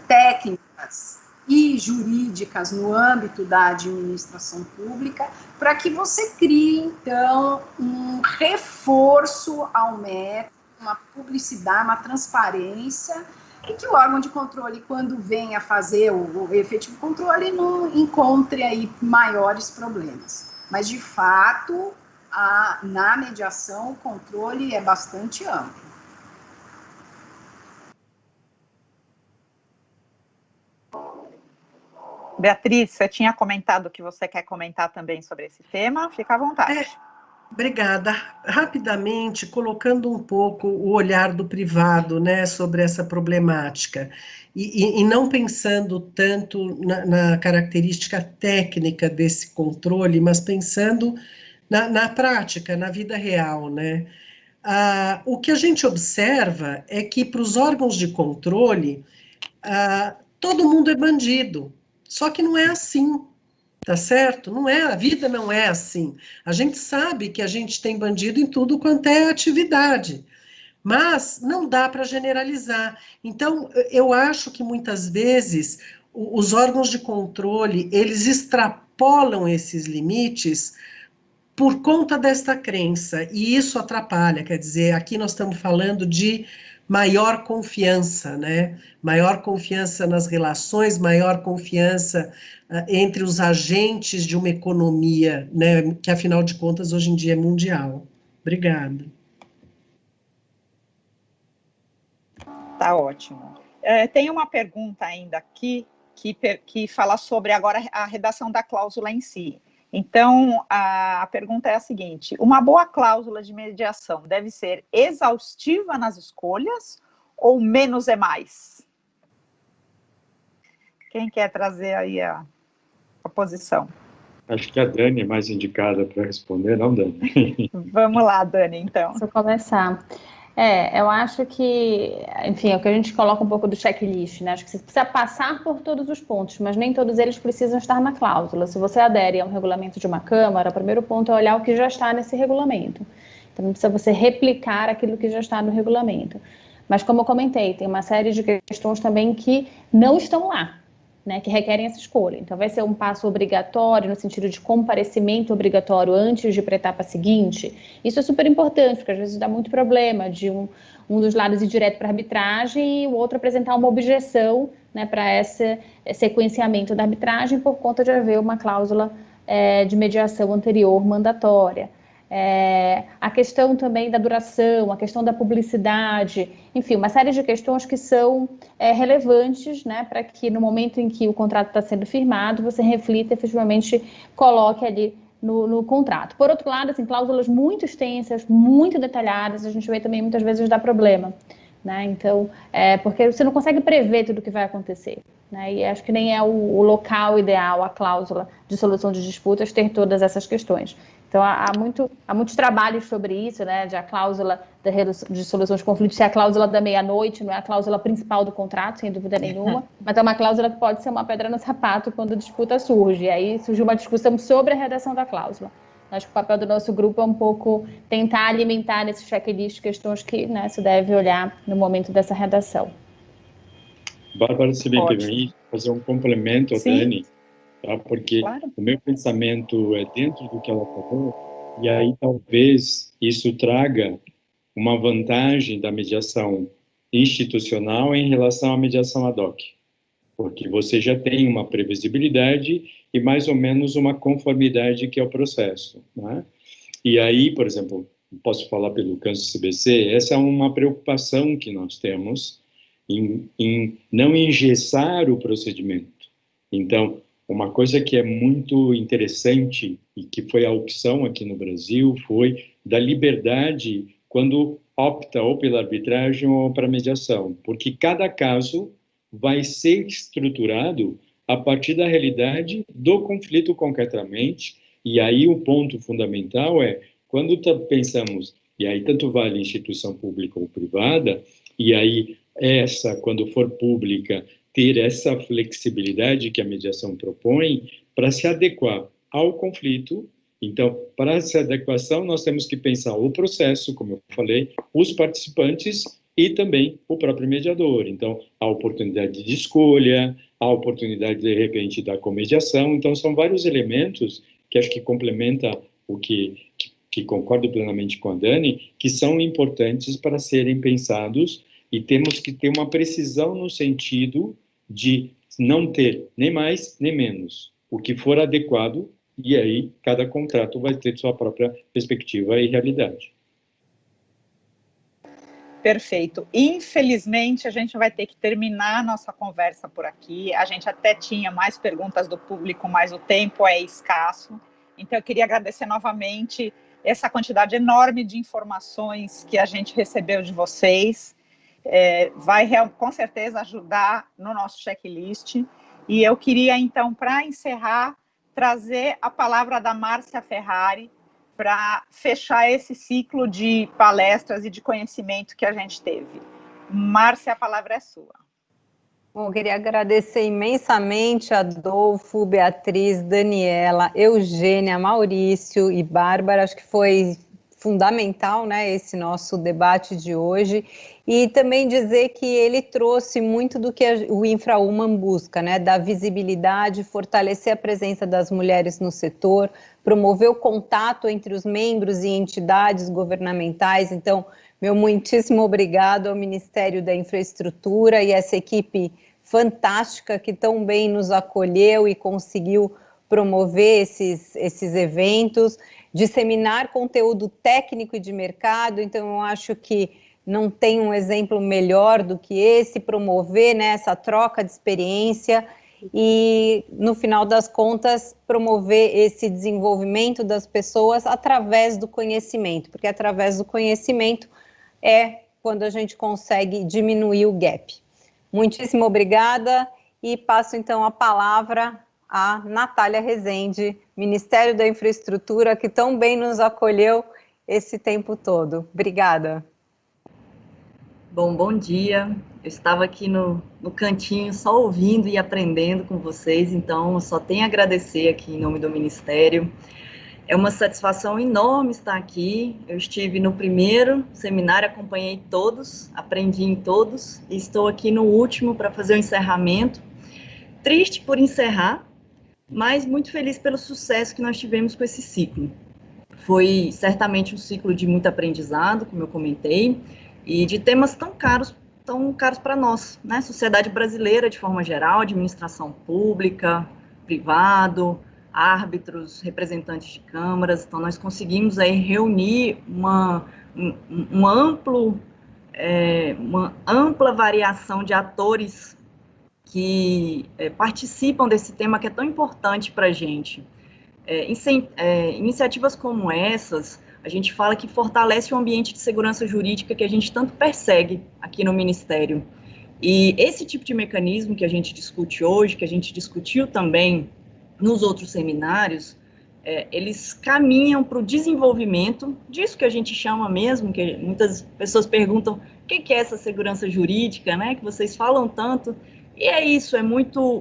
técnicas e jurídicas no âmbito da administração pública, para que você crie, então, um reforço ao método, uma publicidade, uma transparência, e que o órgão de controle, quando venha fazer o efetivo controle, não encontre aí maiores problemas. Mas, de fato, na mediação, o controle é bastante amplo. Beatriz, você tinha comentado que você quer comentar também sobre esse tema? Fica à vontade. Obrigada. Rapidamente, colocando um pouco o olhar do privado, né, sobre essa problemática, e não pensando tanto na característica técnica desse controle, mas pensando na prática, na vida real, né? O que a gente observa é que para os órgãos de controle, todo mundo é bandido, só que não é assim. Tá certo? Não é, a vida não é assim. A gente sabe que a gente tem bandido em tudo quanto é atividade, mas não dá para generalizar. Então, eu acho que muitas vezes os órgãos de controle, eles extrapolam esses limites por conta desta crença, e isso atrapalha, quer dizer, aqui nós estamos falando de maior confiança, né? Maior confiança nas relações, maior confiança entre os agentes de uma economia, né? Que afinal de contas hoje em dia é mundial. Obrigada. Tá ótimo. Tem uma pergunta ainda aqui, que fala sobre agora a redação da cláusula em si. Então, a pergunta é a seguinte: uma boa cláusula de mediação deve ser exaustiva nas escolhas ou menos é mais? Quem quer trazer aí a posição? Acho que a Dani é mais indicada para responder, não, Dani? Vamos lá, Dani, então. Deixa eu começar. Eu acho que, enfim, é o que a gente coloca um pouco do checklist, né? Acho que você precisa passar por todos os pontos, mas nem todos eles precisam estar na cláusula. Se você adere a um regulamento de uma Câmara, o primeiro ponto é olhar o que já está nesse regulamento. Então, não precisa você replicar aquilo que já está no regulamento. Mas, como eu comentei, tem uma série de questões também que não estão lá, né, que requerem essa escolha. Então, vai ser um passo obrigatório, no sentido de comparecimento obrigatório antes de ir para a etapa seguinte. Isso é super importante, porque às vezes dá muito problema de um dos lados ir direto para a arbitragem e o outro apresentar uma objeção, né, para esse sequenciamento da arbitragem por conta de haver uma cláusula de mediação anterior mandatória. A questão também da duração, a questão da publicidade, enfim, uma série de questões que são relevantes, né, para que no momento em que o contrato está sendo firmado, você reflita, efetivamente coloque ali no contrato. Por outro lado, assim, cláusulas muito extensas, muito detalhadas, a gente vê também muitas vezes dar problema, né, então, porque você não consegue prever tudo o que vai acontecer, né, e acho que nem é o local ideal, a cláusula de solução de disputas, ter todas essas questões. Então, há muitos trabalhos sobre isso, né, de a cláusula de solução de conflitos ser a cláusula da meia-noite, não é a cláusula principal do contrato, sem dúvida nenhuma, mas é uma cláusula que pode ser uma pedra no sapato quando a disputa surge. E aí surgiu uma discussão sobre a redação da cláusula. Acho que o papel do nosso grupo é um pouco tentar alimentar nesse checklist questões que, né, se deve olhar no momento dessa redação. Bárbara, se me permite fazer um complemento a Dani, tá? Porque claro, o meu pensamento é dentro do que ela falou, e aí talvez isso traga uma vantagem da mediação institucional em relação à mediação ad hoc, porque você já tem uma previsibilidade e mais ou menos uma conformidade que é o processo, né? E aí, por exemplo, posso falar pelo Campus CBC, essa é uma preocupação que nós temos em não engessar o procedimento. Então, uma coisa que é muito interessante e que foi a opção aqui no Brasil foi da liberdade quando opta ou pela arbitragem ou para mediação, porque cada caso vai ser estruturado a partir da realidade do conflito concretamente, e aí o ponto fundamental é, quando pensamos, e aí tanto vale instituição pública ou privada, e aí essa, quando for pública, ter essa flexibilidade que a mediação propõe para se adequar ao conflito. Então, para essa adequação, nós temos que pensar o processo, como eu falei, os participantes e também o próprio mediador. Então, a oportunidade de escolha, a oportunidade, de repente, da comediação. Então, são vários elementos que acho que complementa o que concordo plenamente com a Dani, que são importantes para serem pensados, e temos que ter uma precisão no sentido de não ter nem mais nem menos. O que for adequado, e aí cada contrato vai ter sua própria perspectiva e realidade. Perfeito. Infelizmente, a gente vai ter que terminar a nossa conversa por aqui. A gente até tinha mais perguntas do público, mas o tempo é escasso. Então, eu queria agradecer novamente essa quantidade enorme de informações que a gente recebeu de vocês. Vai com certeza ajudar no nosso checklist. E eu queria, então, para encerrar, trazer a palavra da Márcia Ferrari para fechar esse ciclo de palestras e de conhecimento que a gente teve. Márcia, a palavra é sua. Bom, eu queria agradecer imensamente a Adolfo, Beatriz, Daniela, Eugênia, Maurício e Bárbara. Acho que foi fundamental, né, esse nosso debate de hoje, e também dizer que ele trouxe muito do que o InfraUman busca, né, da visibilidade, fortalecer a presença das mulheres no setor, promover o contato entre os membros e entidades governamentais. Então, meu muitíssimo obrigado ao Ministério da Infraestrutura e essa equipe fantástica que tão bem nos acolheu e conseguiu promover esses eventos, disseminar conteúdo técnico e de mercado. Então, eu acho que não tem um exemplo melhor do que esse, promover, né, essa troca de experiência e, no final das contas, promover esse desenvolvimento das pessoas através do conhecimento, porque através do conhecimento é quando a gente consegue diminuir o gap. Muitíssimo obrigada e passo então a palavra a Natália Rezende, Ministério da Infraestrutura, que tão bem nos acolheu esse tempo todo. Obrigada. Bom dia. Eu estava aqui no cantinho só ouvindo e aprendendo com vocês, então eu só tenho a agradecer aqui em nome do Ministério. É uma satisfação enorme estar aqui. Eu estive no primeiro seminário, acompanhei todos, aprendi em todos, e estou aqui no último para fazer o encerramento. Triste por encerrar, mas muito feliz pelo sucesso que nós tivemos com esse ciclo. Foi certamente um ciclo de muito aprendizado, como eu comentei, e de temas tão caros para nós, né? Sociedade brasileira de forma geral, administração pública, privado, árbitros, representantes de câmaras. Então nós conseguimos aí reunir uma ampla variação de atores que participam desse tema que é tão importante para a gente. Iniciativas como essas, a gente fala que fortalece o ambiente de segurança jurídica que a gente tanto persegue aqui no Ministério. E esse tipo de mecanismo que a gente discute hoje, que a gente discutiu também nos outros seminários, eles caminham para o desenvolvimento disso que a gente chama mesmo, que muitas pessoas perguntam, o que é essa segurança jurídica, né, que vocês falam tanto. E é isso,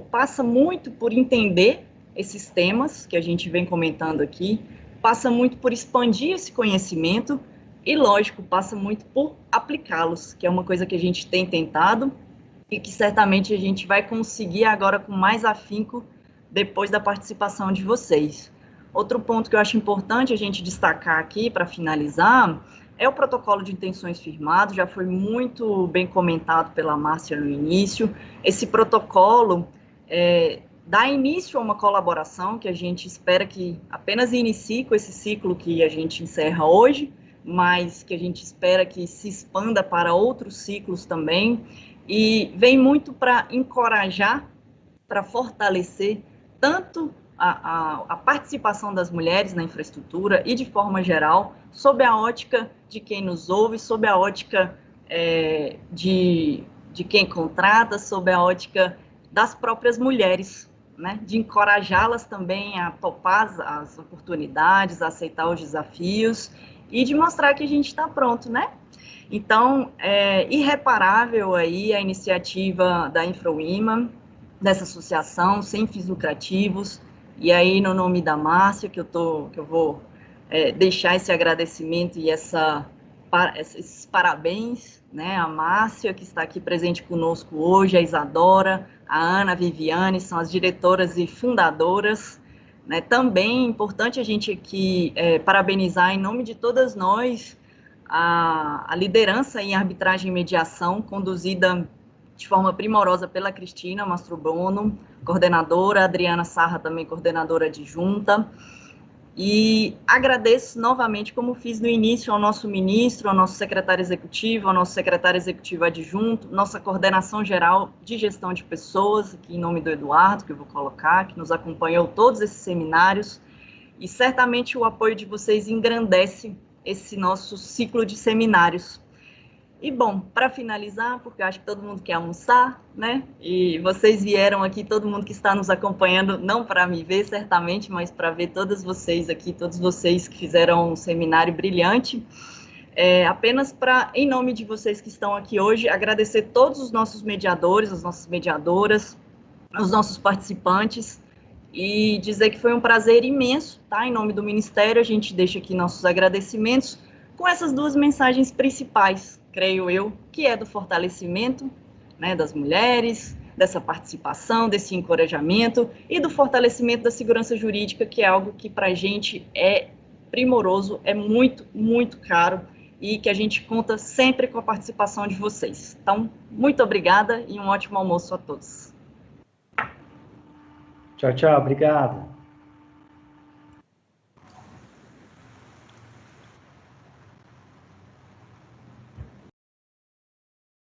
passa muito por entender esses temas que a gente vem comentando aqui, passa muito por expandir esse conhecimento e, lógico, passa muito por aplicá-los, que é uma coisa que a gente tem tentado e que certamente a gente vai conseguir agora com mais afinco depois da participação de vocês. Outro ponto que eu acho importante a gente destacar aqui para finalizar é o protocolo de intenções firmado, já foi muito bem comentado pela Márcia no início. Esse protocolo dá início a uma colaboração que a gente espera que apenas inicie com esse ciclo que a gente encerra hoje, mas que a gente espera que se expanda para outros ciclos também, e vem muito para encorajar, para fortalecer tanto a participação das mulheres na infraestrutura e, de forma geral, sob a ótica de quem nos ouve, sob a ótica de quem contrata, sob a ótica das próprias mulheres, né? De encorajá-las também a topar as oportunidades, a aceitar os desafios e de mostrar que a gente está pronto, né? Então, é irreparável aí a iniciativa da InfraWomen, dessa associação sem fins lucrativos. E aí, no nome da Márcia, que eu vou deixar esse agradecimento e esses parabéns, né, a Márcia, que está aqui presente conosco hoje, a Isadora, a Ana, a Viviane, são as diretoras e fundadoras, né. Também é importante a gente aqui parabenizar, em nome de todas nós, a liderança em arbitragem e mediação, conduzida de forma primorosa pela Cristina Mastrobono, coordenadora, a Adriana Sarra, também coordenadora adjunta, e agradeço novamente, como fiz no início, ao nosso ministro, ao nosso secretário executivo, ao nosso secretário executivo adjunto, nossa coordenação geral de gestão de pessoas, aqui em nome do Eduardo, que eu vou colocar, que nos acompanhou todos esses seminários, e certamente o apoio de vocês engrandece esse nosso ciclo de seminários. E, bom, para finalizar, porque eu acho que todo mundo quer almoçar, né? E vocês vieram aqui, todo mundo que está nos acompanhando, não para me ver, certamente, mas para ver todas vocês aqui, todos vocês que fizeram um seminário brilhante. Apenas para, em nome de vocês que estão aqui hoje, agradecer todos os nossos mediadores, as nossas mediadoras, os nossos participantes, e dizer que foi um prazer imenso, tá? Em nome do Ministério, a gente deixa aqui nossos agradecimentos com essas duas mensagens principais, creio eu, que é do fortalecimento, né, das mulheres, dessa participação, desse encorajamento e do fortalecimento da segurança jurídica, que é algo que para a gente é primoroso, é muito, muito caro e que a gente conta sempre com a participação de vocês. Então, muito obrigada e um ótimo almoço a todos. Tchau, tchau, obrigado.